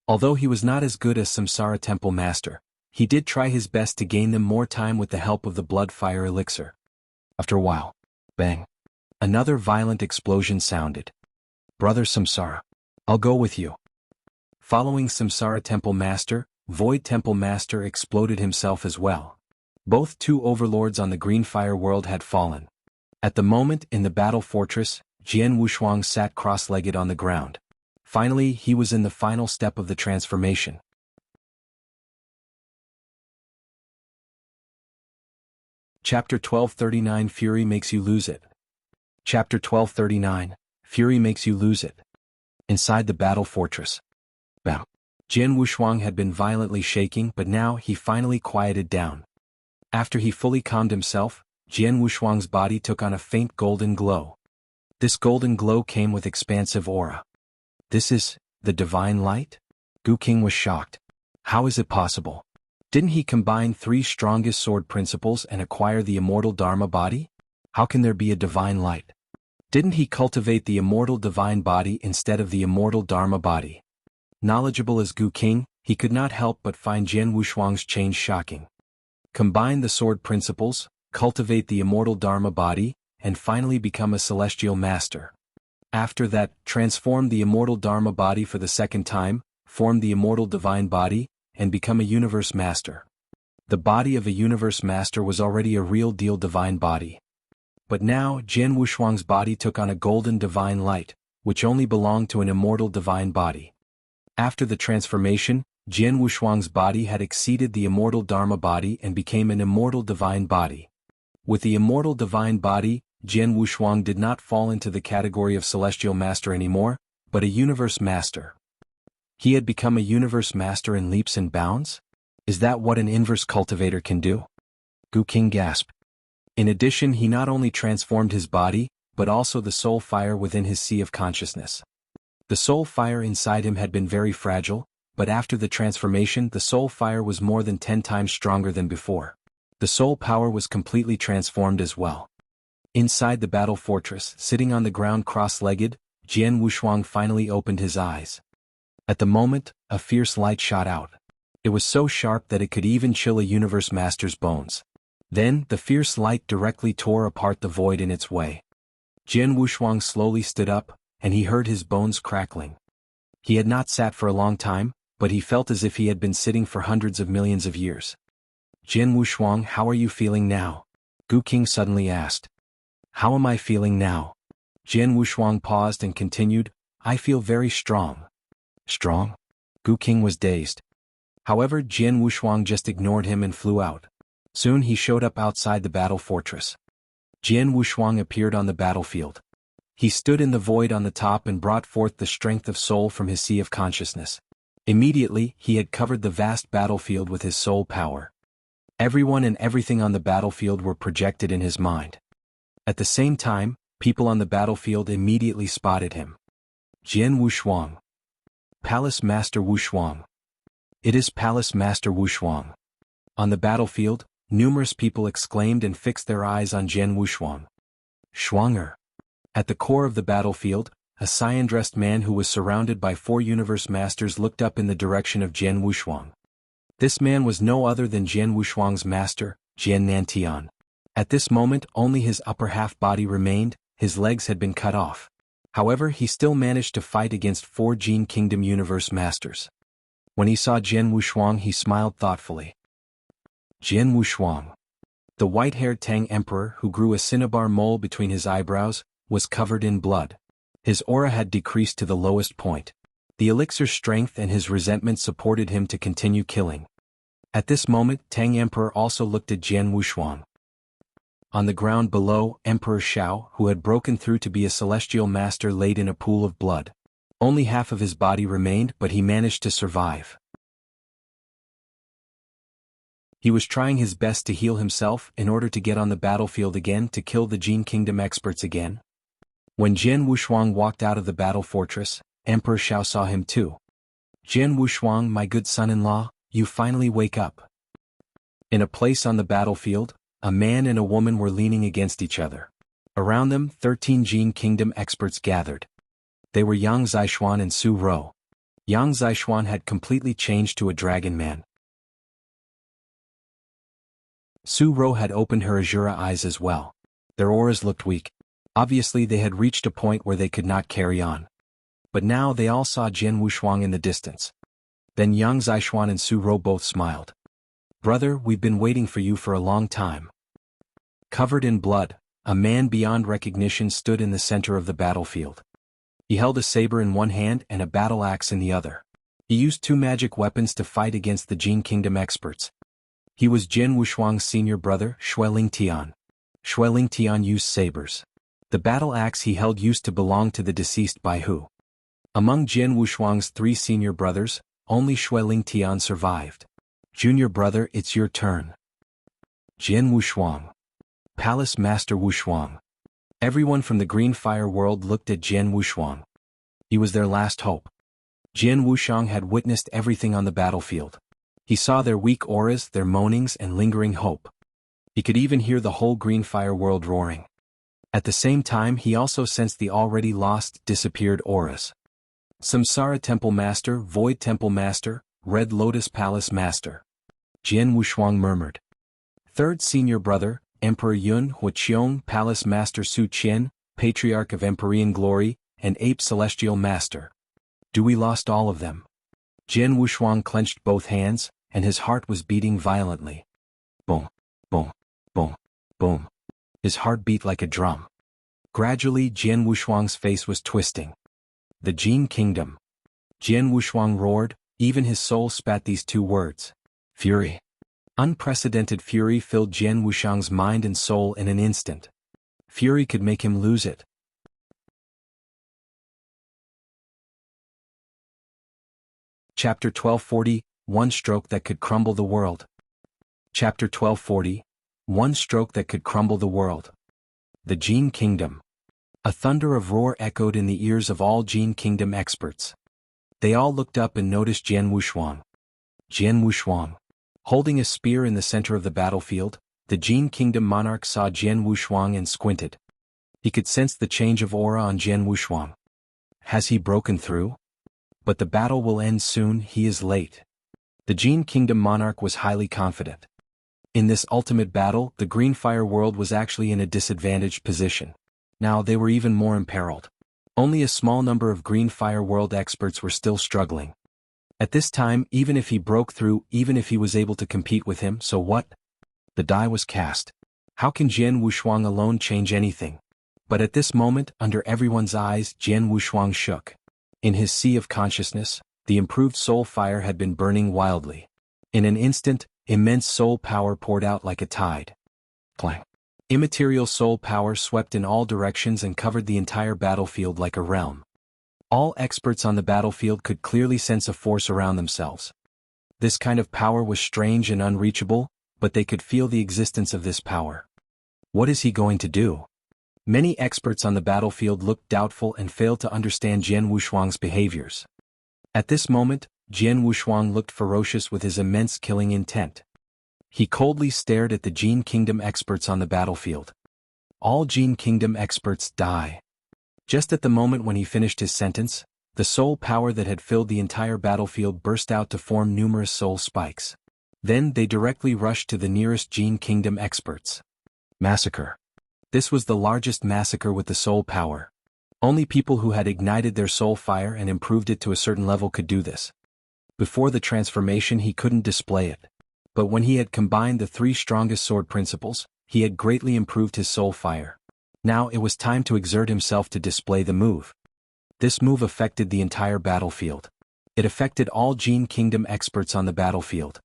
[SPEAKER 1] Although he was not as good as Samsara Temple Master, he did try his best to gain them more time with the help of the blood-fire elixir. After a while, bang. Another violent explosion sounded. Brother Samsara, I'll go with you. Following Samsara Temple Master, Void Temple Master exploded himself as well. Both two overlords on the Green Fire World had fallen. At the moment, in the battle fortress, Jian Wushuang sat cross-legged on the ground. Finally, he was in the final step of the transformation. Chapter 1239 Fury Makes You Lose It. Chapter 1239 Fury Makes You Lose It. Inside the battle fortress. Bam. Jian Wushuang had been violently shaking, but now he finally quieted down. After he fully calmed himself, Jian Wushuang's body took on a faint golden glow. This golden glow came with expansive aura. This is the divine light? Gu King was shocked. How is it possible? Didn't he combine 3 strongest sword principles and acquire the immortal Dharma body? How can there be a divine light? Didn't he cultivate the immortal divine body instead of the immortal Dharma body? Knowledgeable as Gu King, he could not help but find Jian Wushuang's change shocking. Combine the sword principles, cultivate the immortal Dharma body, and finally become a celestial master. After that, transform the immortal Dharma body for the second time, form the immortal divine body, and become a universe master. The body of a universe master was already a real-deal divine body. But now, Jian Wushuang's body took on a golden divine light, which only belonged to an immortal divine body. After the transformation, Jian Wushuang's body had exceeded the immortal Dharma body and became an immortal divine body. With the immortal divine body, Jian Wushuang did not fall into the category of celestial master anymore, but a universe master. He had become a universe master in leaps and bounds? Is that what an inverse cultivator can do? Gu King gasped. In addition, he not only transformed his body, but also the soul fire within his sea of consciousness. The soul fire inside him had been very fragile, but after the transformation the soul fire was more than 10 times stronger than before. The soul power was completely transformed as well. Inside the battle fortress, sitting on the ground cross-legged, Jian Wushuang finally opened his eyes. At the moment, a fierce light shot out. It was so sharp that it could even chill a universe master's bones. Then, the fierce light directly tore apart the void in its way. Jian Wushuang slowly stood up, and he heard his bones crackling. He had not sat for a long time, but he felt as if he had been sitting for hundreds of millions of years. Jian Wushuang, how are you feeling now? Gu King suddenly asked. How am I feeling now? Jian Wushuang paused and continued, I feel very strong. Strong? Gu King was dazed. However, Jian Wushuang just ignored him and flew out. Soon he showed up outside the battle fortress. Jian Wushuang appeared on the battlefield. He stood in the void on the top and brought forth the strength of soul from his sea of consciousness. Immediately, he had covered the vast battlefield with his soul power. Everyone and everything on the battlefield were projected in his mind. At the same time, people on the battlefield immediately spotted him. Jian Wushuang. Palace Master Wushuang. It is Palace Master Wushuang. On the battlefield, numerous people exclaimed and fixed their eyes on Jian Wushuang. Shuanger. At the core of the battlefield, a cyan-dressed man who was surrounded by 4 universe masters looked up in the direction of Jian Wushuang. This man was no other than Jian Wushuang's master, Jian Nantian. At this moment only his upper half body remained, his legs had been cut off. However, he still managed to fight against 4 Jian Kingdom universe masters. When he saw Jian Wushuang he smiled thoughtfully. Jian Wushuang. The white-haired Tang Emperor who grew a cinnabar mole between his eyebrows, was covered in blood. His aura had decreased to the lowest point. The elixir's strength and his resentment supported him to continue killing. At this moment Tang Emperor also looked at Jian Wushuang. On the ground below, Emperor Shao, who had broken through to be a celestial master, laid in a pool of blood. Only half of his body remained, but he managed to survive. He was trying his best to heal himself in order to get on the battlefield again to kill the Jian Kingdom experts again. When Jian Wushuang walked out of the battle fortress, Emperor Shao saw him too. Jian Wushuang, my good son-in-law, you finally wake up. In a place on the battlefield, a man and a woman were leaning against each other. Around them, 13 Jian Kingdom experts gathered. They were Yang Zixuan and Su Ro. Yang Zixuan had completely changed to a dragon man. Su Ro had opened her Azura eyes as well. Their auras looked weak. Obviously they had reached a point where they could not carry on. But now they all saw Jian Wushuang in the distance. Then Yang Zixuan and Su Ro both smiled. Brother, we've been waiting for you for a long time. Covered in blood, a man beyond recognition stood in the center of the battlefield. He held a saber in one hand and a battle axe in the other. He used 2 magic weapons to fight against the Jian Kingdom experts. He was Jian Wushuang's senior brother, Xueling Tian. Xueling Tian used sabers. The battle axe he held used to belong to the deceased Bai Hu. Among Jian Wushuang's 3 senior brothers, only Xueling Tian survived. Junior brother, it's your turn. Jian Wushuang. Palace Master Wushuang. Everyone from the Green Fire world looked at Jian Wushuang. He was their last hope. Jian Wushuang had witnessed everything on the battlefield. He saw their weak auras, their moanings and lingering hope. He could even hear the whole Green Fire world roaring. At the same time he also sensed the already lost, disappeared auras. Samsara Temple Master, Void Temple Master, Red Lotus Palace Master. Jian Wushuang murmured. Third senior brother, Emperor Yun Huaqiong, Palace Master Su Qian, Patriarch of Empyrean Glory, and Ape Celestial Master. Do we lost all of them? Jian Wushuang clenched both hands, and his heart was beating violently. Boom, boom, boom, boom. His heart beat like a drum. Gradually Jian Wushuang's face was twisting. The Jian Kingdom. Jian Wushuang roared, even his soul spat these 2 words. Fury. Unprecedented fury filled Jian Wushuang's mind and soul in an instant. Fury could make him lose it. Chapter 1240, One Stroke That Could Crumble the World. Chapter 1240, One Stroke That Could Crumble the World. The Jian Kingdom. A thunder of roar echoed in the ears of all Jian Kingdom experts. They all looked up and noticed Jian Wushuang. Jian Wushuang. Holding a spear in the center of the battlefield, the Jian Kingdom monarch saw Jian Wushuang and squinted. He could sense the change of aura on Jian Wushuang. Has he broken through? But the battle will end soon, he is late. The Jian Kingdom monarch was highly confident. In this ultimate battle, the Green Fire world was actually in a disadvantaged position. Now they were even more imperiled. Only a small number of Green Fire world experts were still struggling. At this time, even if he broke through, even if he was able to compete with him, so what? The die was cast. How can Jian Wushuang alone change anything? But at this moment, under everyone's eyes, Jian Wushuang shook. In his sea of consciousness, the improved soul fire had been burning wildly. In an instant, immense soul power poured out like a tide. Clang. Immaterial soul power swept in all directions and covered the entire battlefield like a realm. All experts on the battlefield could clearly sense a force around themselves. This kind of power was strange and unreachable, but they could feel the existence of this power. What is he going to do? Many experts on the battlefield looked doubtful and failed to understand Jian Wushuang's behaviors. At this moment, Jian Wushuang looked ferocious with his immense killing intent. He coldly stared at the Jian Kingdom experts on the battlefield. All Jian Kingdom experts die. Just at the moment when he finished his sentence, the soul power that had filled the entire battlefield burst out to form numerous soul spikes. Then they directly rushed to the nearest Jian Kingdom experts. Massacre. This was the largest massacre with the soul power. Only people who had ignited their soul fire and improved it to a certain level could do this. Before the transformation he couldn't display it. But when he had combined the 3 strongest sword principles, he had greatly improved his soul fire. Now it was time to exert himself to display the move. This move affected the entire battlefield. It affected all Jian Kingdom experts on the battlefield.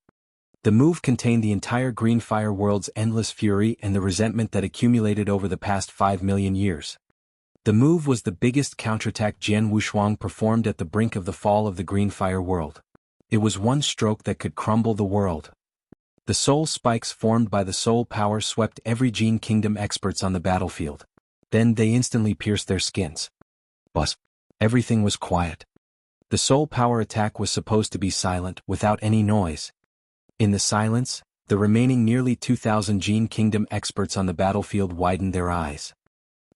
[SPEAKER 1] The move contained the entire Green Fire world's endless fury and the resentment that accumulated over the past 5 million years. The move was the biggest counterattack Jian Wushuang performed at the brink of the fall of the Green Fire world. It was one stroke that could crumble the world. The soul spikes formed by the soul power swept every Jian Kingdom experts on the battlefield. Then they instantly pierced their skins. But everything was quiet. The soul power attack was supposed to be silent, without any noise. In the silence, the remaining nearly 2,000 Jian Kingdom experts on the battlefield widened their eyes.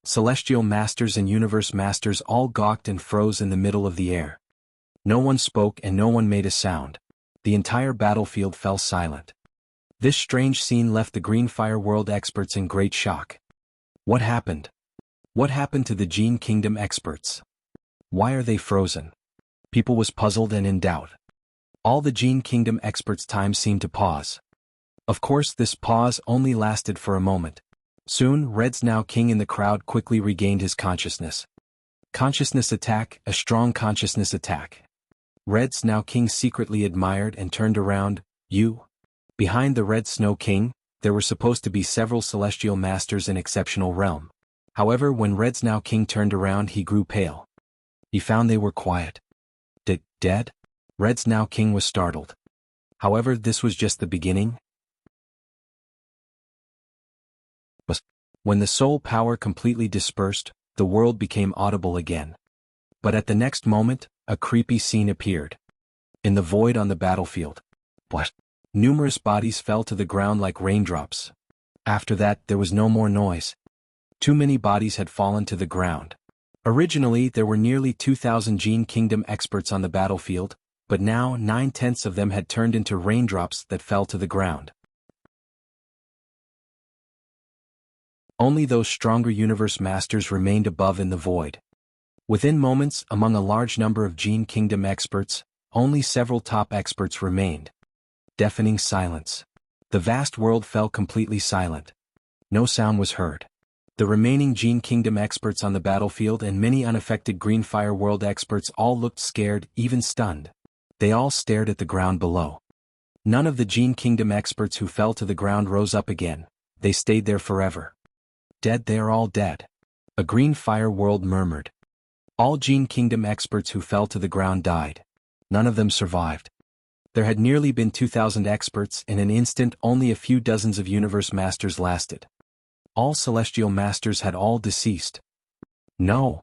[SPEAKER 1] Celestial Masters and Universe Masters all gawked and froze in the middle of the air. No one spoke and no one made a sound. The entire battlefield fell silent. This strange scene left the Green Fire world experts in great shock. What happened? What happened to the Jian Kingdom experts? Why are they frozen? People was puzzled and in doubt. All the Jian Kingdom experts' time seemed to pause. Of course, this pause only lasted for a moment. Soon, Red's now king in the crowd quickly regained his consciousness. Consciousness attack, a strong consciousness attack. Red's now king secretly admired and turned around. You? Behind the Red Snow King, there were supposed to be several celestial masters in exceptional realm. However, when Red's now king turned around, he grew pale. He found they were quiet. Dead? Red's now king was startled. However, this was just the beginning. When the soul power completely dispersed, the world became audible again. But at the next moment, a creepy scene appeared. In the void on the battlefield. Numerous bodies fell to the ground like raindrops. After that, there was no more noise. Too many bodies had fallen to the ground. Originally, there were nearly 2,000 Jian Kingdom experts on the battlefield, but now 9/10 of them had turned into raindrops that fell to the ground. Only those stronger universe masters remained above in the void. Within moments, among a large number of Jian Kingdom experts, only several top experts remained. Deafening silence. The vast world fell completely silent. No sound was heard. The remaining Jian Kingdom experts on the battlefield and many unaffected Green Fire world experts all looked scared, even stunned. They all stared at the ground below. None of the Jian Kingdom experts who fell to the ground rose up again. They stayed there forever. Dead, they are all dead. A Green Fire world murmured. All Jian Kingdom experts who fell to the ground died. None of them survived. There had nearly been 2,000 experts. In an instant, only a few dozens of universe masters lasted. All celestial masters had all deceased. No.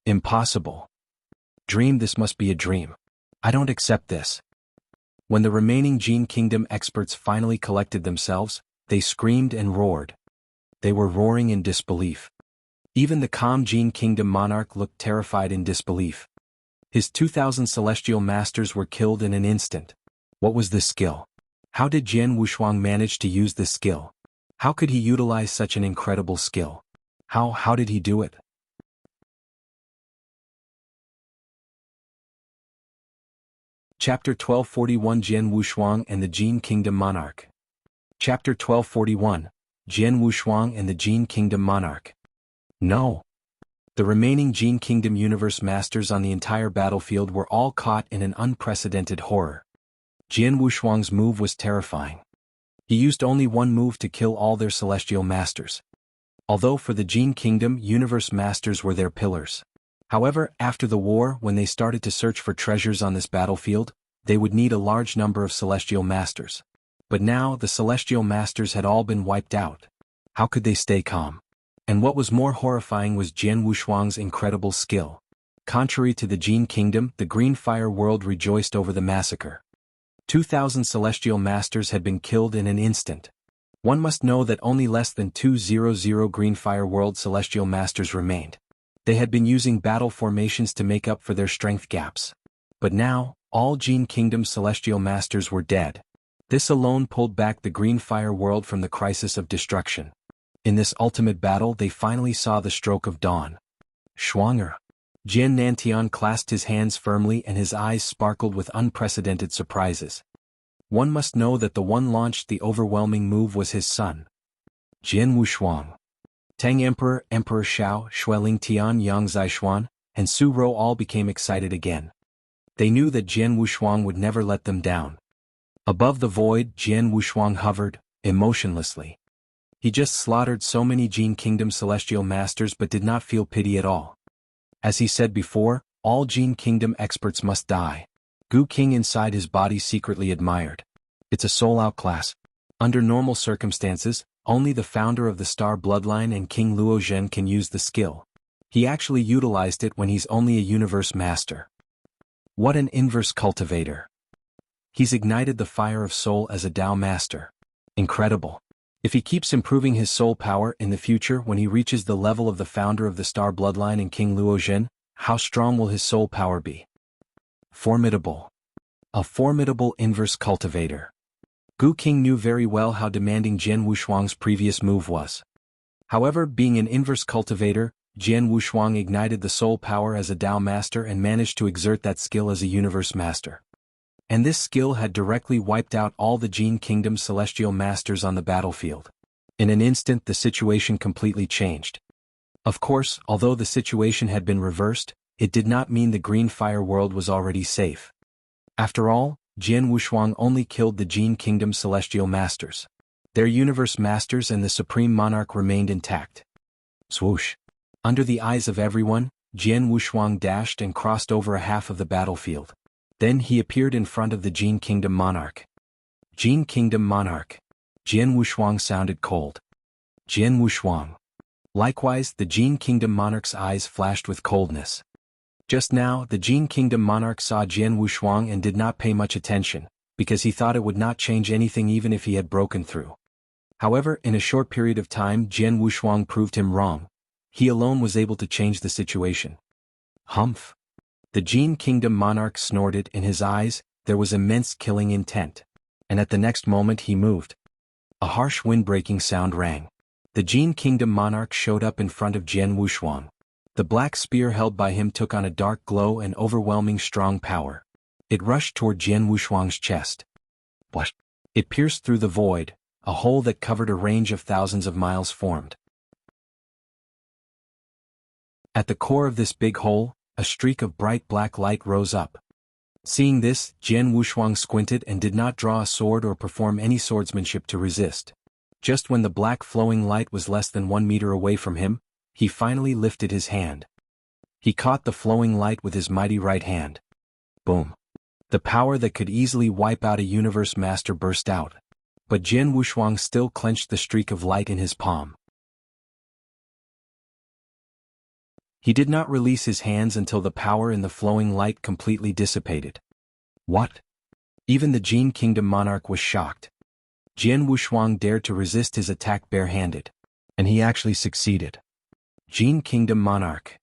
[SPEAKER 1] Impossible. Dream, this must be a dream. I don't accept this. When the remaining Jian Kingdom experts finally collected themselves, they screamed and roared. They were roaring in disbelief. Even the calm Jian Kingdom monarch looked terrified in disbelief. His 2,000 celestial masters were killed in an instant. What was this skill? How did Jian Wushuang manage to use this skill? How could he utilize such an incredible skill? How did he do it? Chapter 1241, Jian Wushuang and the Jian Kingdom Monarch. Chapter 1241, Jian Wushuang and the Jian Kingdom Monarch. No. The remaining Jian Kingdom Universe Masters on the entire battlefield were all caught in an unprecedented horror. Jian Wushuang's move was terrifying. He used only one move to kill all their celestial masters. Although for the Jian Kingdom, Universe Masters were their pillars. However, after the war, when they started to search for treasures on this battlefield, they would need a large number of celestial masters. But now, the celestial masters had all been wiped out. How could they stay calm? And what was more horrifying was Jian Wushuang's incredible skill. Contrary to the Jian Kingdom, the Green Fire World rejoiced over the massacre. 2,000 celestial masters had been killed in an instant. One must know that only less than 200 Green Fire World celestial masters remained. They had been using battle formations to make up for their strength gaps. But now, all Jian Kingdom celestial masters were dead. This alone pulled back the Green Fire World from the crisis of destruction. In this ultimate battle, they finally saw the stroke of dawn. Schwanger. Jian Nantian clasped his hands firmly and his eyes sparkled with unprecedented surprises. One must know that the one launched the overwhelming move was his son. Jian Wushuang. Tang Emperor, Emperor Shao, Xueling Tian, Yang Zixuan, and Su Ro all became excited again. They knew that Jian Wushuang would never let them down. Above the void, Jian Wushuang hovered, emotionlessly. He just slaughtered so many Jian Kingdom celestial masters but did not feel pity at all. As he said before, all Jian Kingdom experts must die. Gu King inside his body secretly admired. It's a soul outclass. Under normal circumstances, only the founder of the Star Bloodline and King Luo Zhen can use the skill. He actually utilized it when he's only a universe master. What an inverse cultivator. He's ignited the fire of soul as a Dao master. Incredible. If he keeps improving his soul power in the future when he reaches the level of the founder of the Star Bloodline and King Luo Zhen, how strong will his soul power be? Formidable. A formidable inverse cultivator. Gu King knew very well how demanding Jian Wushuang's previous move was. However, being an inverse cultivator, Jian Wushuang ignited the soul power as a Dao master and managed to exert that skill as a universe master. And this skill had directly wiped out all the Jian Kingdom celestial masters on the battlefield. In an instant, the situation completely changed. Of course, although the situation had been reversed, it did not mean the Green Fire World was already safe. After all, Jian Wushuang only killed the Jian Kingdom celestial masters. Their universe masters and the supreme monarch remained intact. Swoosh. Under the eyes of everyone, Jian Wushuang dashed and crossed over a half of the battlefield. Then he appeared in front of the Jian Kingdom monarch. Jian Kingdom monarch. Jian Wushuang sounded cold. Jian Wushuang. Likewise, the Jian Kingdom monarch's eyes flashed with coldness. Just now, the Jian Kingdom monarch saw Jian Wushuang and did not pay much attention, because he thought it would not change anything even if he had broken through. However, in a short period of time, Jian Wushuang proved him wrong. He alone was able to change the situation. Humph. The Jian Kingdom monarch snorted. In his eyes, there was immense killing intent. And at the next moment he moved. A harsh wind-breaking sound rang. The Jian Kingdom monarch showed up in front of Jian Wushuang. The black spear held by him took on a dark glow and overwhelming strong power. It rushed toward Jian Wushuang's chest. What? It pierced through the void. A hole that covered a range of thousands of miles formed. At the core of this big hole, a streak of bright black light rose up. Seeing this, Jian Wushuang squinted and did not draw a sword or perform any swordsmanship to resist. Just when the black flowing light was less than 1 meter away from him, he finally lifted his hand. He caught the flowing light with his mighty right hand. Boom. The power that could easily wipe out a universe master burst out. But Jian Wushuang still clenched the streak of light in his palm. He did not release his hands until the power in the flowing light completely dissipated. What? Even the Jian Kingdom monarch was shocked. Jian Wushuang dared to resist his attack barehanded. And he actually succeeded. Jian Kingdom monarch.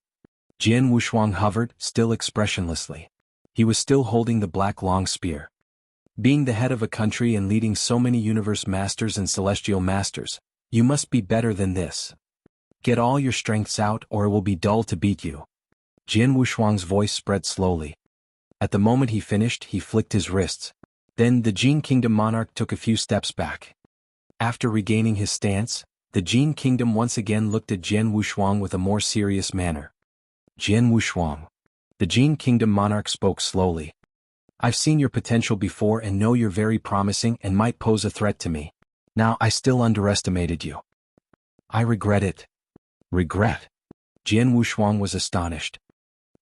[SPEAKER 1] Jian Wushuang hovered, still expressionlessly. He was still holding the black long spear. Being the head of a country and leading so many universe masters and celestial masters, you must be better than this. Get all your strengths out or it will be dull to beat you. Jian Wushuang's voice spread slowly. At the moment he finished, he flicked his wrists. Then the Jian Kingdom monarch took a few steps back. After regaining his stance, the Jian Kingdom once again looked at Jian Wushuang with a more serious manner. Jian Wushuang. The Jian Kingdom monarch spoke slowly. I've seen your potential before and know you're very promising and might pose a threat to me. Now I still underestimated you. I regret it. Regret? Jian Wushuang was astonished.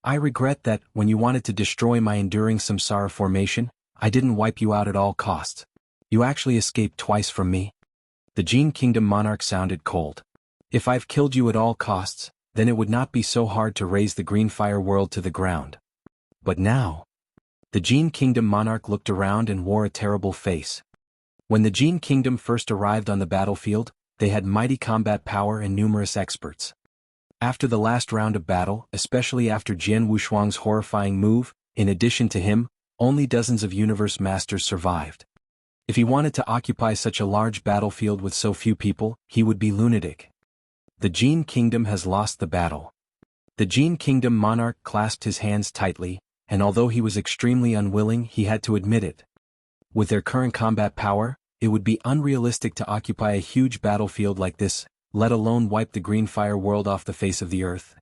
[SPEAKER 1] I regret that, when you wanted to destroy my enduring samsara formation, I didn't wipe you out at all costs. You actually escaped twice from me. The Jian Kingdom monarch sounded cold. If I've killed you at all costs, then it would not be so hard to raise the green fire world to the ground. But now... The Jian Kingdom monarch looked around and wore a terrible face. When the Jian Kingdom first arrived on the battlefield, they had mighty combat power and numerous experts. After the last round of battle, especially after Jian Wushuang's horrifying move, in addition to him, only dozens of universe masters survived. If he wanted to occupy such a large battlefield with so few people, he would be lunatic. The Jian Kingdom has lost the battle. The Jian Kingdom monarch clasped his hands tightly, and although he was extremely unwilling, he had to admit it. With their current combat power, it would be unrealistic to occupy a huge battlefield like this, let alone wipe the green fire world off the face of the earth.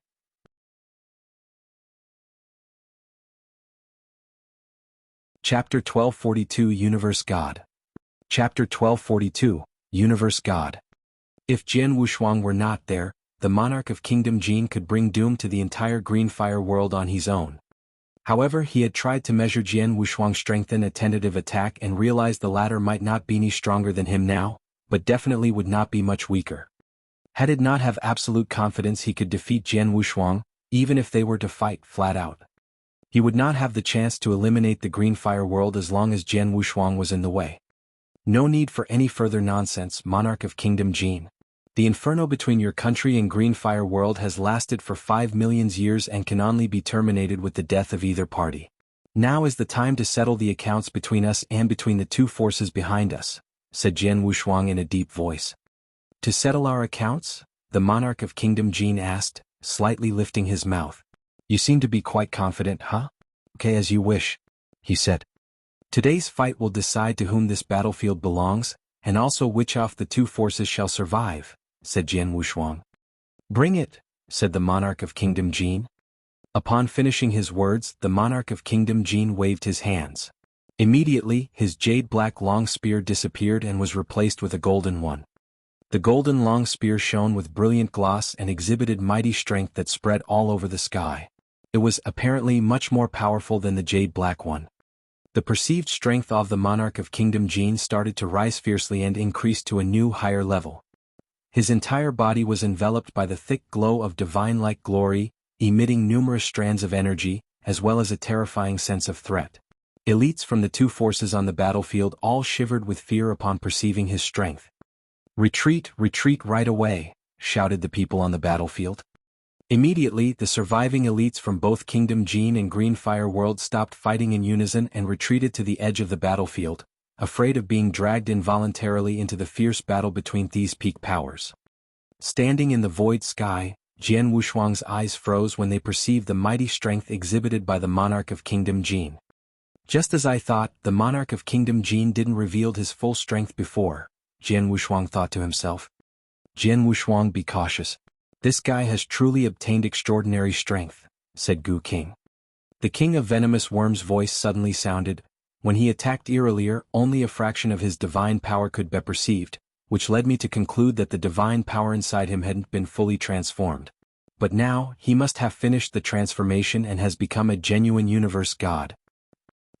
[SPEAKER 1] Chapter 1242 Universe God. Chapter 1242, Universe God. If Jian Wushuang were not there, the monarch of Kingdom Jian could bring doom to the entire green fire world on his own. However, he had tried to measure Jian Wushuang's strength in a tentative attack and realized the latter might not be any stronger than him now, but definitely would not be much weaker. Had it not have absolute confidence he could defeat Jian Wushuang, even if they were to fight flat out. He would not have the chance to eliminate the green fire world as long as Jian Wushuang was in the way. No need for any further nonsense, monarch of Kingdom Jian. The inferno between your country and green fire world has lasted for 5 million years and can only be terminated with the death of either party. Now is the time to settle the accounts between us and between the two forces behind us, said Jian Wushuang in a deep voice. To settle our accounts? The monarch of Kingdom Jian asked, slightly lifting his mouth. You seem to be quite confident, huh? Okay, as you wish, he said. Today's fight will decide to whom this battlefield belongs, and also which of the two forces shall survive, said Jian Wushuang. Bring it, said the monarch of Kingdom Jian. Upon finishing his words, the monarch of Kingdom Jian waved his hands. Immediately, his jade-black long spear disappeared and was replaced with a golden one. The golden long spear shone with brilliant gloss and exhibited mighty strength that spread all over the sky. It was apparently much more powerful than the jade-black one. The perceived strength of the monarch of Kingdom Jian started to rise fiercely and increased to a new higher level. His entire body was enveloped by the thick glow of divine-like glory, emitting numerous strands of energy, as well as a terrifying sense of threat. Elites from the two forces on the battlefield all shivered with fear upon perceiving his strength. Retreat, retreat right away, shouted the people on the battlefield. Immediately, the surviving elites from both Kingdom Jian and Green Fire World stopped fighting in unison and retreated to the edge of the battlefield, afraid of being dragged involuntarily into the fierce battle between these peak powers. Standing in the void sky, Jian Wushuang's eyes froze when they perceived the mighty strength exhibited by the monarch of Kingdom Jian. Just as I thought, the monarch of Kingdom Jian didn't reveal his full strength before, Jian Wushuang thought to himself. Jian Wushuang, be cautious. This guy has truly obtained extraordinary strength, said Gu King. The king of venomous worms' voice suddenly sounded. When he attacked earlier, only a fraction of his divine power could be perceived, which led me to conclude that the divine power inside him hadn't been fully transformed. But now, he must have finished the transformation and has become a genuine universe god.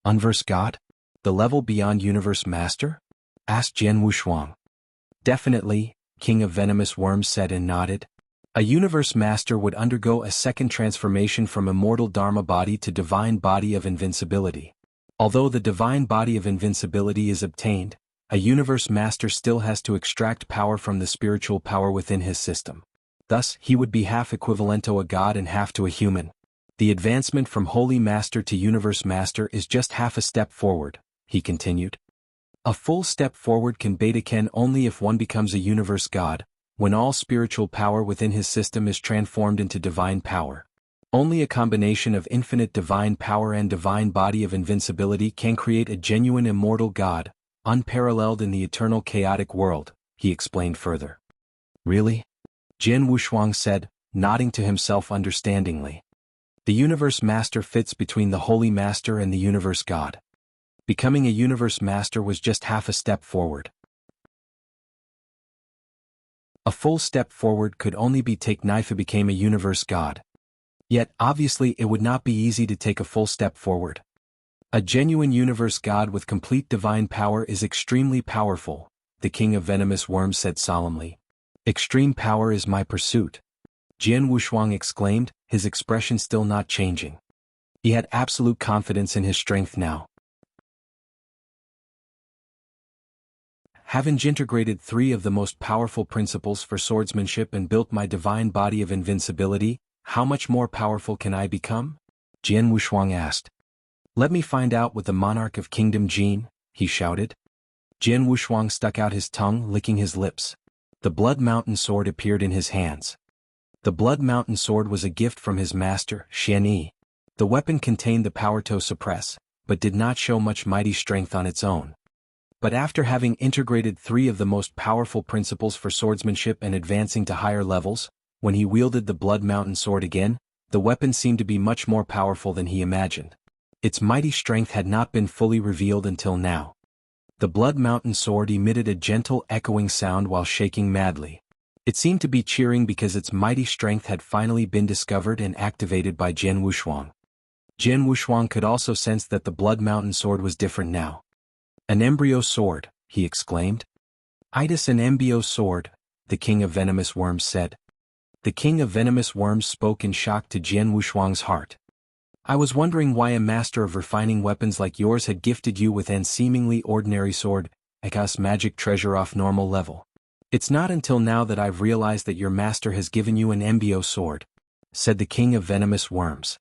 [SPEAKER 1] Unverse god? The level beyond universe master? Asked Jian Wushuang. Definitely, king of venomous worms said and nodded. A universe master would undergo a second transformation from immortal Dharma body to divine body of invincibility. Although the divine body of invincibility is obtained, a universe master still has to extract power from the spiritual power within his system. Thus, he would be half equivalent to a god and half to a human. The advancement from Holy Master to Universe Master is just half a step forward, he continued. A full step forward can beta-ken only if one becomes a universe god, when all spiritual power within his system is transformed into divine power. Only a combination of infinite divine power and divine body of invincibility can create a genuine immortal god, unparalleled in the eternal chaotic world, he explained further. Really? Jian Wushuang said, nodding to himself understandingly. The Universe Master fits between the Holy Master and the Universe God. Becoming a Universe Master was just half a step forward. A full step forward could only be taken if it became a Universe God. Yet, obviously it would not be easy to take a full step forward. A genuine Universe God with complete divine power is extremely powerful, the King of Venomous Worms said solemnly. Extreme power is my pursuit. Jian Wushuang exclaimed, his expression still not changing. He had absolute confidence in his strength now. Having integrated 3 of the most powerful principles for swordsmanship and built my divine body of invincibility, how much more powerful can I become? Jian Wushuang asked. Let me find out with the Monarch of Kingdom Jian, he shouted. Jian Wushuang stuck out his tongue, licking his lips. The Blood Mountain Sword appeared in his hands. The Blood Mountain Sword was a gift from his master, Xian Yi. The weapon contained the power to suppress, but did not show much mighty strength on its own. But after having integrated 3 of the most powerful principles for swordsmanship and advancing to higher levels, when he wielded the Blood Mountain Sword again, the weapon seemed to be much more powerful than he imagined. Its mighty strength had not been fully revealed until now. The Blood Mountain Sword emitted a gentle echoing sound while shaking madly. It seemed to be cheering because its mighty strength had finally been discovered and activated by Jian Wushuang. Jian Wushuang could also sense that the Blood Mountain Sword was different now. An embryo sword, he exclaimed. Itis an embryo sword, the King of Venomous Worms said. The King of Venomous Worms spoke in shock to Jian Wushuang's heart. I was wondering why a master of refining weapons like yours had gifted you with an seemingly ordinary sword, Ekas magic treasure off normal level. It's not until now that I've realized that your master has given you an embryo sword, said the King of Venomous Worms.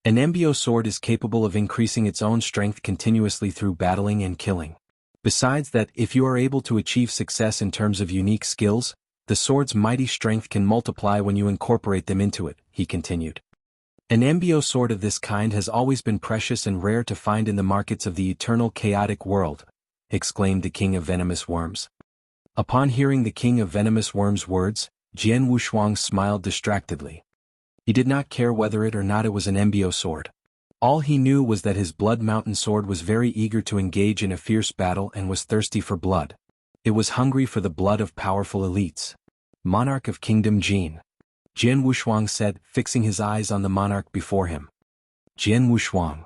[SPEAKER 1] An embryo sword is capable of increasing its own strength continuously through battling and killing. Besides that, if you are able to achieve success in terms of unique skills, the sword's mighty strength can multiply when you incorporate them into it, he continued. An embryo sword of this kind has always been precious and rare to find in the markets of the eternal chaotic world, exclaimed the King of Venomous Worms. Upon hearing the King of Venomous Worms' words, Jian Wushuang smiled distractedly. He did not care whether it or not it was an embryo sword. All he knew was that his Blood Mountain Sword was very eager to engage in a fierce battle and was thirsty for blood. It was hungry for the blood of powerful elites. Monarch of Kingdom Jian. Jian Wushuang said, fixing his eyes on the monarch before him. Jian Wushuang.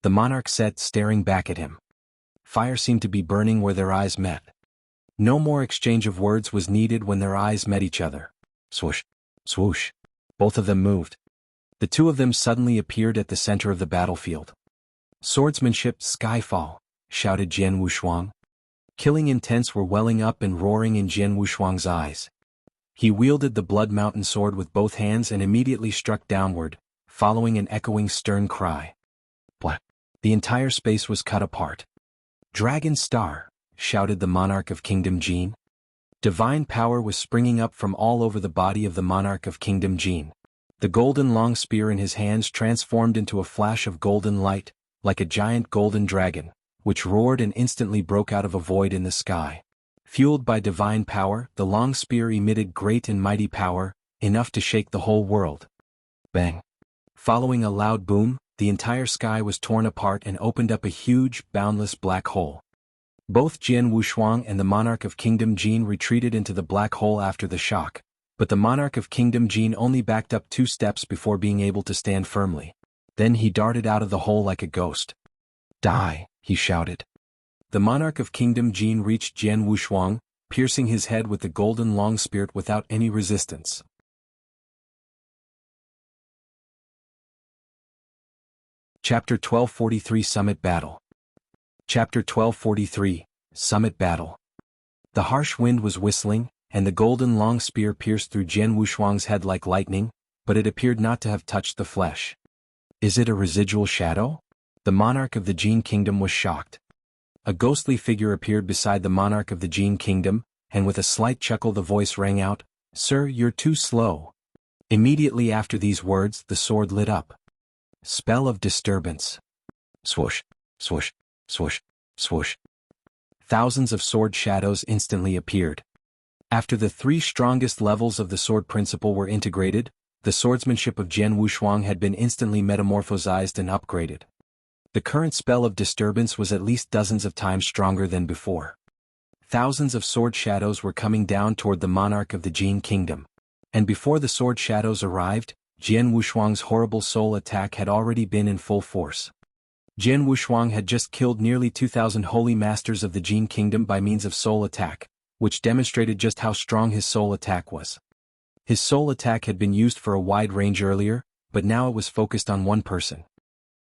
[SPEAKER 1] The monarch said, staring back at him. Fire seemed to be burning where their eyes met. No more exchange of words was needed when their eyes met each other. Swoosh. Swoosh. Both of them moved. The 2 of them suddenly appeared at the center of the battlefield. Swordsmanship, Skyfall, shouted Jian Wushuang. Killing intents were welling up and roaring in Jian Wushuang's eyes. He wielded the Blood Mountain Sword with both hands and immediately struck downward, following an echoing stern cry. What? The entire space was cut apart. Dragon Star, shouted the Monarch of Kingdom Jian. Divine power was springing up from all over the body of the Monarch of Kingdom Jian. The golden long spear in his hands transformed into a flash of golden light, like a giant golden dragon, which roared and instantly broke out of a void in the sky. Fueled by divine power, the long spear emitted great and mighty power, enough to shake the whole world. Bang! Following a loud boom, the entire sky was torn apart and opened up a huge, boundless black hole. Both Jian Wushuang and the Monarch of Kingdom Jian retreated into the black hole after the shock, but the Monarch of Kingdom Jian only backed up 2 steps before being able to stand firmly. Then he darted out of the hole like a ghost. Die, he shouted. The Monarch of Kingdom Jian reached Jian Wushuang, piercing his head with the golden long spear without any resistance. Chapter 1243 Summit Battle. Chapter 1243 Summit Battle. The harsh wind was whistling, and the golden long spear pierced through Jian Wushuang's head like lightning, but it appeared not to have touched the flesh. Is it a residual shadow? The monarch of the Jian kingdom was shocked. A ghostly figure appeared beside the monarch of the Jian kingdom, and with a slight chuckle the voice rang out, "Sir, you're too slow." Immediately after these words the sword lit up. Spell of disturbance. Swoosh, swoosh, swoosh, swoosh. Thousands of sword shadows instantly appeared. After the three strongest levels of the sword principle were integrated, the swordsmanship of Jian Wushuang had been instantly metamorphosized and upgraded. The current spell of disturbance was at least dozens of times stronger than before. Thousands of sword shadows were coming down toward the monarch of the Jian kingdom. And before the sword shadows arrived, Jian Wushuang's horrible soul attack had already been in full force. Jian Wushuang had just killed nearly 2,000 holy masters of the Jian kingdom by means of soul attack, which demonstrated just how strong his soul attack was. His soul attack had been used for a wide range earlier, but now it was focused on one person.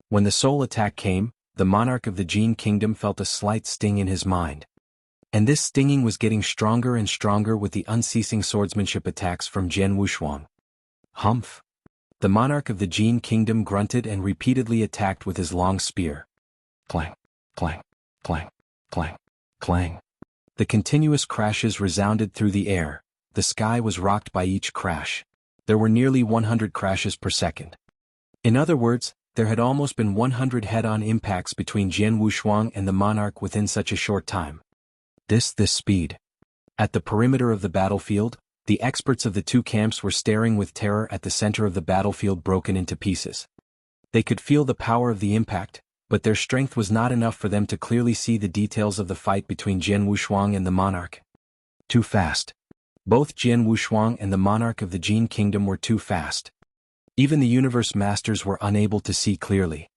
[SPEAKER 1] When the soul attack came, the monarch of the Jian kingdom felt a slight sting in his mind. And this stinging was getting stronger and stronger with the unceasing swordsmanship attacks from Jian Wushuang. Humph! The monarch of the Jian kingdom grunted and repeatedly attacked with his long spear. Clang, clang, clang, clang, clang. The continuous crashes resounded through the air. The sky was rocked by each crash. There were nearly 100 crashes per second. In other words, there had almost been 100 head-on impacts between Jian Wushuang and the monarch within such a short time. This speed. At the perimeter of the battlefield, the experts of the two camps were staring with terror at the center of the battlefield broken into pieces. They could feel the power of the impact, but their strength was not enough for them to clearly see the details of the fight between Jian Wushuang and the monarch. Too fast. Both Jian Wushuang and the monarch of the Jian kingdom were too fast. Even the universe masters were unable to see clearly.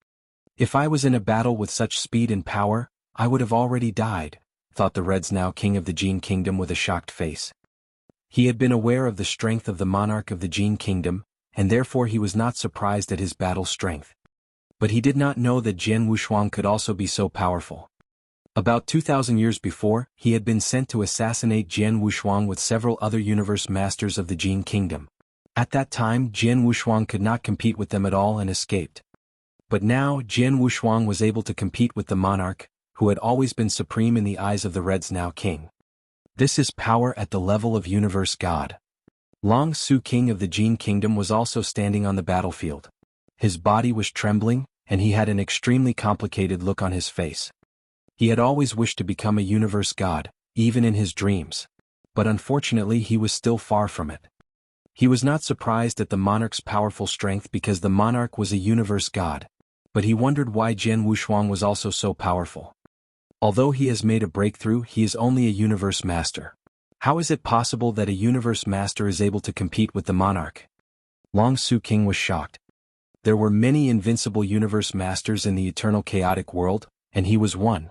[SPEAKER 1] If I was in a battle with such speed and power, I would have already died, thought the Reds now king of the Jian kingdom with a shocked face. He had been aware of the strength of the monarch of the Jian kingdom, and therefore he was not surprised at his battle strength. But he did not know that Jian Wushuang could also be so powerful. About 2,000 years before, he had been sent to assassinate Jian Wushuang with several other universe masters of the Jian kingdom. At that time Jian Wushuang could not compete with them at all and escaped. But now Jian Wushuang was able to compete with the monarch, who had always been supreme in the eyes of the Reds now king. This is power at the level of universe god. Long Su king of the Jian kingdom was also standing on the battlefield. His body was trembling, and he had an extremely complicated look on his face. He had always wished to become a universe god, even in his dreams. But unfortunately he was still far from it. He was not surprised at the monarch's powerful strength because the monarch was a universe god, but he wondered why Jian Wushuang was also so powerful. Although he has made a breakthrough, he is only a universe master. How is it possible that a universe master is able to compete with the monarch? Long Su king was shocked. There were many invincible universe masters in the eternal chaotic world, and he was one.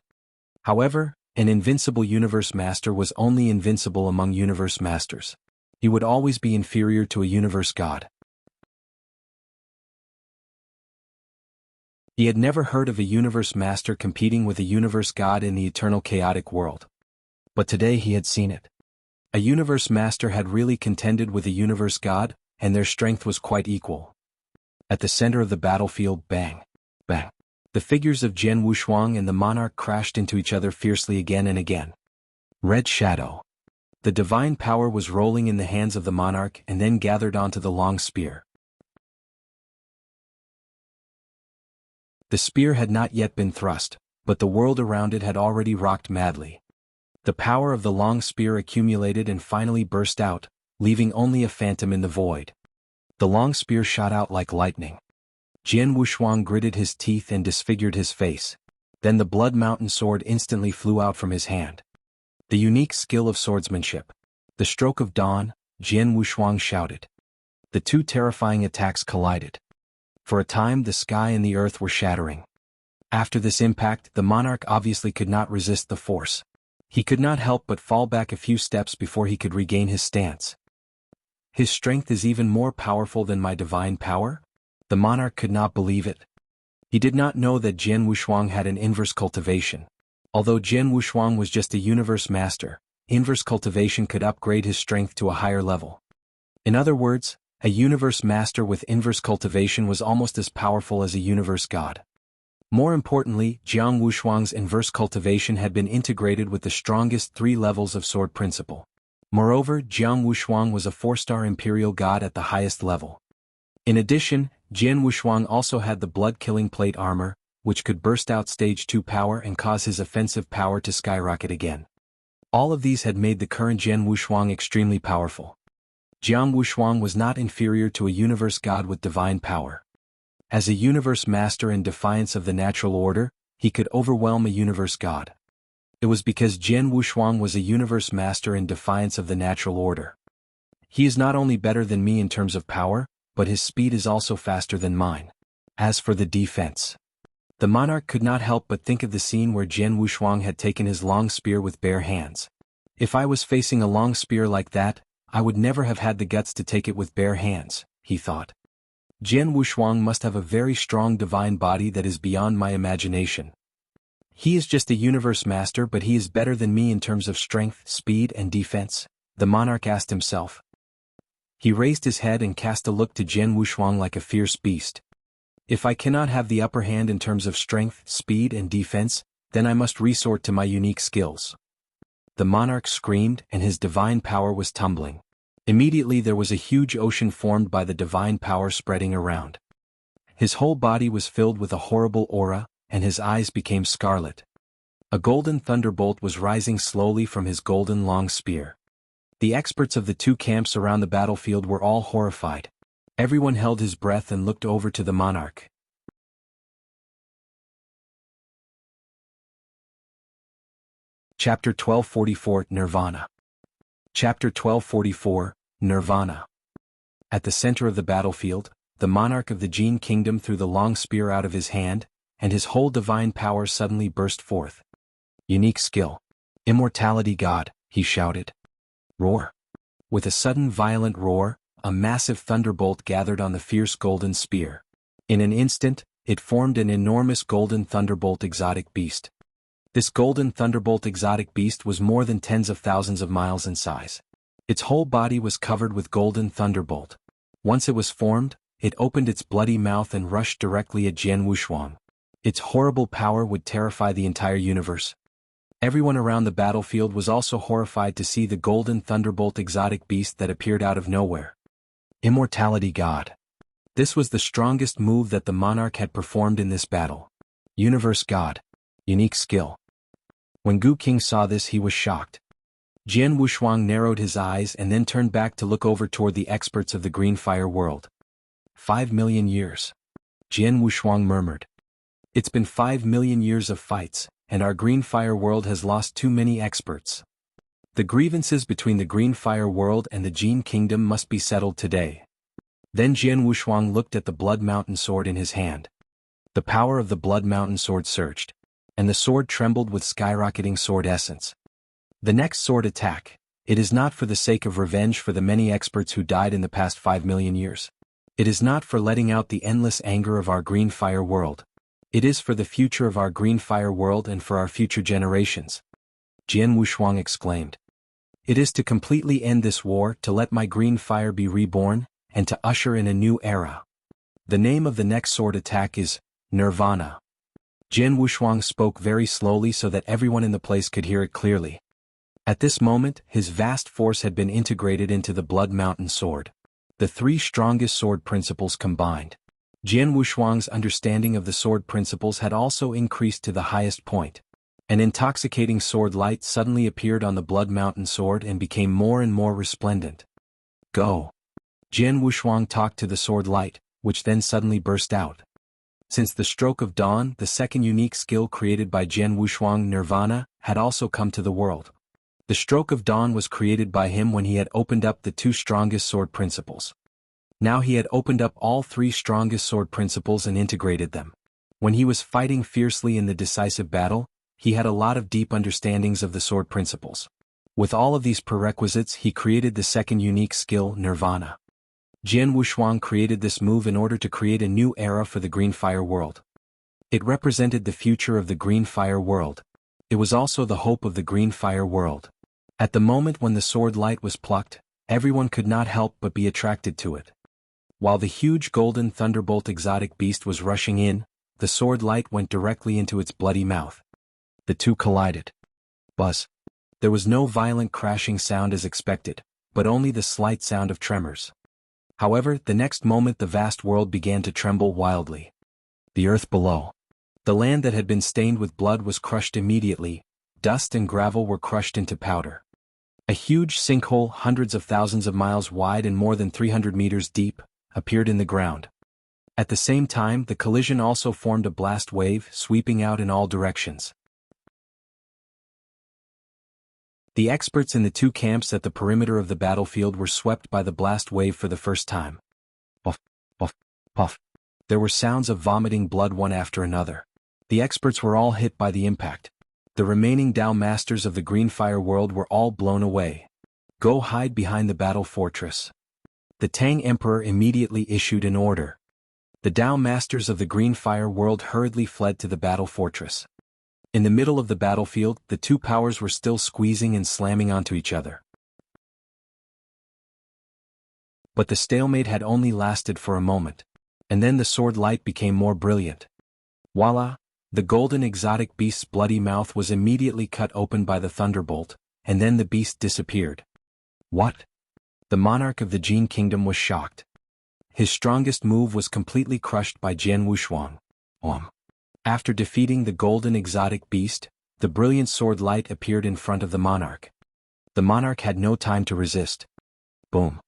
[SPEAKER 1] However, an invincible universe master was only invincible among universe masters. He would always be inferior to a universe god. He had never heard of a universe master competing with a universe god in the eternal chaotic world. But today he had seen it. A universe master had really contended with a universe god, and their strength was quite equal. At the center of the battlefield, bang, bang. The figures of Jian Wushuang and the monarch crashed into each other fiercely again and again. Red shadow. The divine power was rolling in the hands of the monarch and then gathered onto the long spear. The spear had not yet been thrust, but the world around it had already rocked madly. The power of the long spear accumulated and finally burst out, leaving only a phantom in the void. The long spear shot out like lightning. Jian Wushuang gritted his teeth and disfigured his face. Then the blood mountain sword instantly flew out from his hand. The unique skill of swordsmanship. The stroke of dawn, Jian Wushuang shouted. The two terrifying attacks collided. For a time the sky and the earth were shattering. After this impact, the monarch obviously could not resist the force. He could not help but fall back a few steps before he could regain his stance. His strength is even more powerful than my divine power? The monarch could not believe it. He did not know that Jian Wushuang had an inverse cultivation. Although Jian Wushuang was just a universe master, inverse cultivation could upgrade his strength to a higher level. In other words, a universe master with inverse cultivation was almost as powerful as a universe god. More importantly, Jiang Wushuang's inverse cultivation had been integrated with the strongest 3 levels of sword principle. Moreover, Jiang Wushuang was a 4-star imperial god at the highest level. In addition, Jian Wushuang also had the blood-killing plate armor, which could burst out stage 2 power and cause his offensive power to skyrocket again. All of these had made the current Jian Wushuang extremely powerful. Jiang Wushuang was not inferior to a universe god with divine power. As a universe master in defiance of the natural order, he could overwhelm a universe god. It was because Jian Wushuang was a universe master in defiance of the natural order. He is not only better than me in terms of power, but his speed is also faster than mine. As for the defense, the monarch could not help but think of the scene where Jian Wushuang had taken his long spear with bare hands. If I was facing a long spear like that, I would never have had the guts to take it with bare hands, he thought. Jian Wushuang must have a very strong divine body that is beyond my imagination. He is just a universe master, but he is better than me in terms of strength, speed, and defense, the monarch asked himself. He raised his head and cast a look to Jian Wushuang like a fierce beast. If I cannot have the upper hand in terms of strength, speed, and defense, then I must resort to my unique skills. The monarch screamed, and his divine power was tumbling. Immediately there was a huge ocean formed by the divine power spreading around. His whole body was filled with a horrible aura, and his eyes became scarlet. A golden thunderbolt was rising slowly from his golden long spear. The experts of the 2 camps around the battlefield were all horrified. Everyone held his breath and looked over to the monarch. Chapter 1244 Nirvana. Chapter 1244 Nirvana. At the center of the battlefield, the monarch of the Jian kingdom threw the long spear out of his hand, and his whole divine power suddenly burst forth. Unique skill. Immortality god, he shouted. Roar. With a sudden violent roar, a massive thunderbolt gathered on the fierce golden spear. In an instant, it formed an enormous golden thunderbolt exotic beast. This golden thunderbolt exotic beast was more than tens of thousands of miles in size. Its whole body was covered with golden thunderbolt. Once it was formed, it opened its bloody mouth and rushed directly at Jian Wushuang. Its horrible power would terrify the entire universe. Everyone around the battlefield was also horrified to see the golden thunderbolt exotic beast that appeared out of nowhere. Immortality god. This was the strongest move that the monarch had performed in this battle. Universe god. Unique skill. When Gu King saw this, he was shocked. Jian Wushuang narrowed his eyes and then turned back to look over toward the experts of the Green Fire world. 5 million years. Jian Wushuang murmured. It's been 5 million years of fights, and our Green Fire world has lost too many experts. The grievances between the Green Fire world and the Jian kingdom must be settled today. Then Jian Wushuang looked at the Blood Mountain sword in his hand. The power of the Blood Mountain sword surged, and the sword trembled with skyrocketing sword essence. The next sword attack. It is not for the sake of revenge for the many experts who died in the past 5 million years. It is not for letting out the endless anger of our Green Fire world. It is for the future of our Green Fire world and for our future generations. Jian Wushuang exclaimed. It is to completely end this war, to let my Green Fire be reborn, and to usher in a new era. The name of the next sword attack is Nirvana. Jian Wushuang spoke very slowly so that everyone in the place could hear it clearly. At this moment, his vast force had been integrated into the Blood Mountain sword. The 3 strongest sword principles combined. Jian Wushuang's understanding of the sword principles had also increased to the highest point. An intoxicating sword light suddenly appeared on the Blood Mountain sword and became more and more resplendent. Go. Jian Wushuang talked to the sword light, which then suddenly burst out. Since the stroke of dawn, the second unique skill created by Jian Wushuang, Nirvana, had also come to the world. The stroke of dawn was created by him when he had opened up the 2 strongest sword principles. Now he had opened up all 3 strongest sword principles and integrated them. When he was fighting fiercely in the decisive battle, he had a lot of deep understandings of the sword principles. With all of these prerequisites, he created the second unique skill, Nirvana. Jian Wushuang created this move in order to create a new era for the Green Fire world. It represented the future of the Green Fire world. It was also the hope of the Green Fire world. At the moment when the sword light was plucked, everyone could not help but be attracted to it. While the huge golden thunderbolt exotic beast was rushing in, the sword light went directly into its bloody mouth. The two collided. Buzz. There was no violent crashing sound as expected, but only the slight sound of tremors. However, the next moment the vast world began to tremble wildly. The earth below. The land that had been stained with blood was crushed immediately. Dust and gravel were crushed into powder. A huge sinkhole, hundreds of thousands of miles wide and more than 300 meters deep, appeared in the ground. At the same time, the collision also formed a blast wave, sweeping out in all directions. The experts in the two camps at the perimeter of the battlefield were swept by the blast wave for the first time. Puff, puff, puff. There were sounds of vomiting blood one after another. The experts were all hit by the impact. The remaining Dao Masters of the Green Fire world were all blown away. Go hide behind the battle fortress. The Tang Emperor immediately issued an order. The Dao Masters of the Green Fire world hurriedly fled to the battle fortress. In the middle of the battlefield, the two powers were still squeezing and slamming onto each other. But the stalemate had only lasted for a moment. And then the sword light became more brilliant. Voila! The golden exotic beast's bloody mouth was immediately cut open by the thunderbolt, and then the beast disappeared. What? The monarch of the Jian kingdom was shocked. His strongest move was completely crushed by Jian Wushuang. After defeating the golden exotic beast, the brilliant sword light appeared in front of the monarch. The monarch had no time to resist. Boom.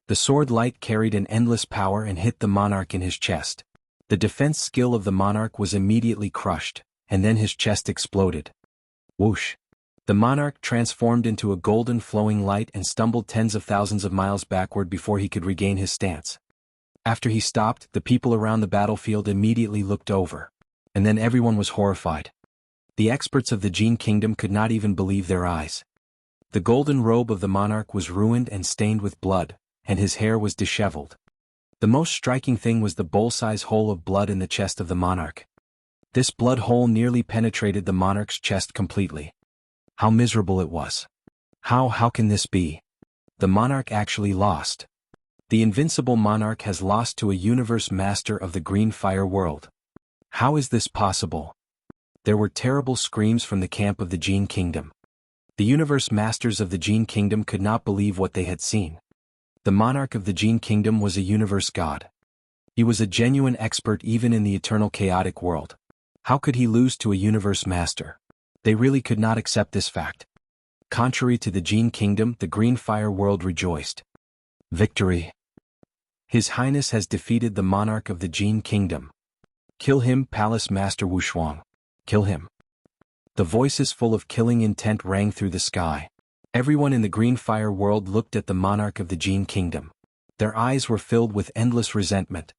[SPEAKER 1] The sword light carried an endless power and hit the monarch in his chest. The defense skill of the monarch was immediately crushed, and then his chest exploded. Whoosh! The monarch transformed into a golden flowing light and stumbled tens of thousands of miles backward before he could regain his stance. After he stopped, the people around the battlefield immediately looked over. And then everyone was horrified. The experts of the Jian kingdom could not even believe their eyes. The golden robe of the monarch was ruined and stained with blood, and his hair was disheveled. The most striking thing was the bowl-size hole of blood in the chest of the monarch. This blood hole nearly penetrated the monarch's chest completely. How miserable it was. How can this be? The monarch actually lost. The invincible monarch has lost to a universe master of the Green Fire world. How is this possible? There were terrible screams from the camp of the Jian kingdom. The universe masters of the Jian kingdom could not believe what they had seen. The monarch of the Jian kingdom was a universe god. He was a genuine expert even in the eternal chaotic world. How could he lose to a universe master? They really could not accept this fact. Contrary to the Jian kingdom, the Green Fire world rejoiced. Victory! His Highness has defeated the monarch of the Jian kingdom. Kill him, Palace Master Wushuang. Kill him. The voices full of killing intent rang through the sky. Everyone in the Green Fire world looked at the monarch of the Jian kingdom. Their eyes were filled with endless resentment.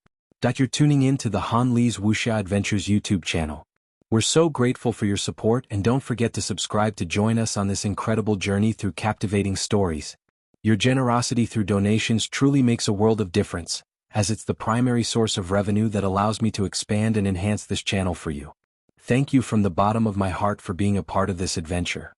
[SPEAKER 1] You're tuning in to the Han Li's Wuxia Adventures YouTube channel. We're so grateful for your support, and don't forget to subscribe to join us on this incredible journey through captivating stories. Your generosity through donations truly makes a world of difference, as it's the primary source of revenue that allows me to expand and enhance this channel for you. Thank you from the bottom of my heart for being a part of this adventure.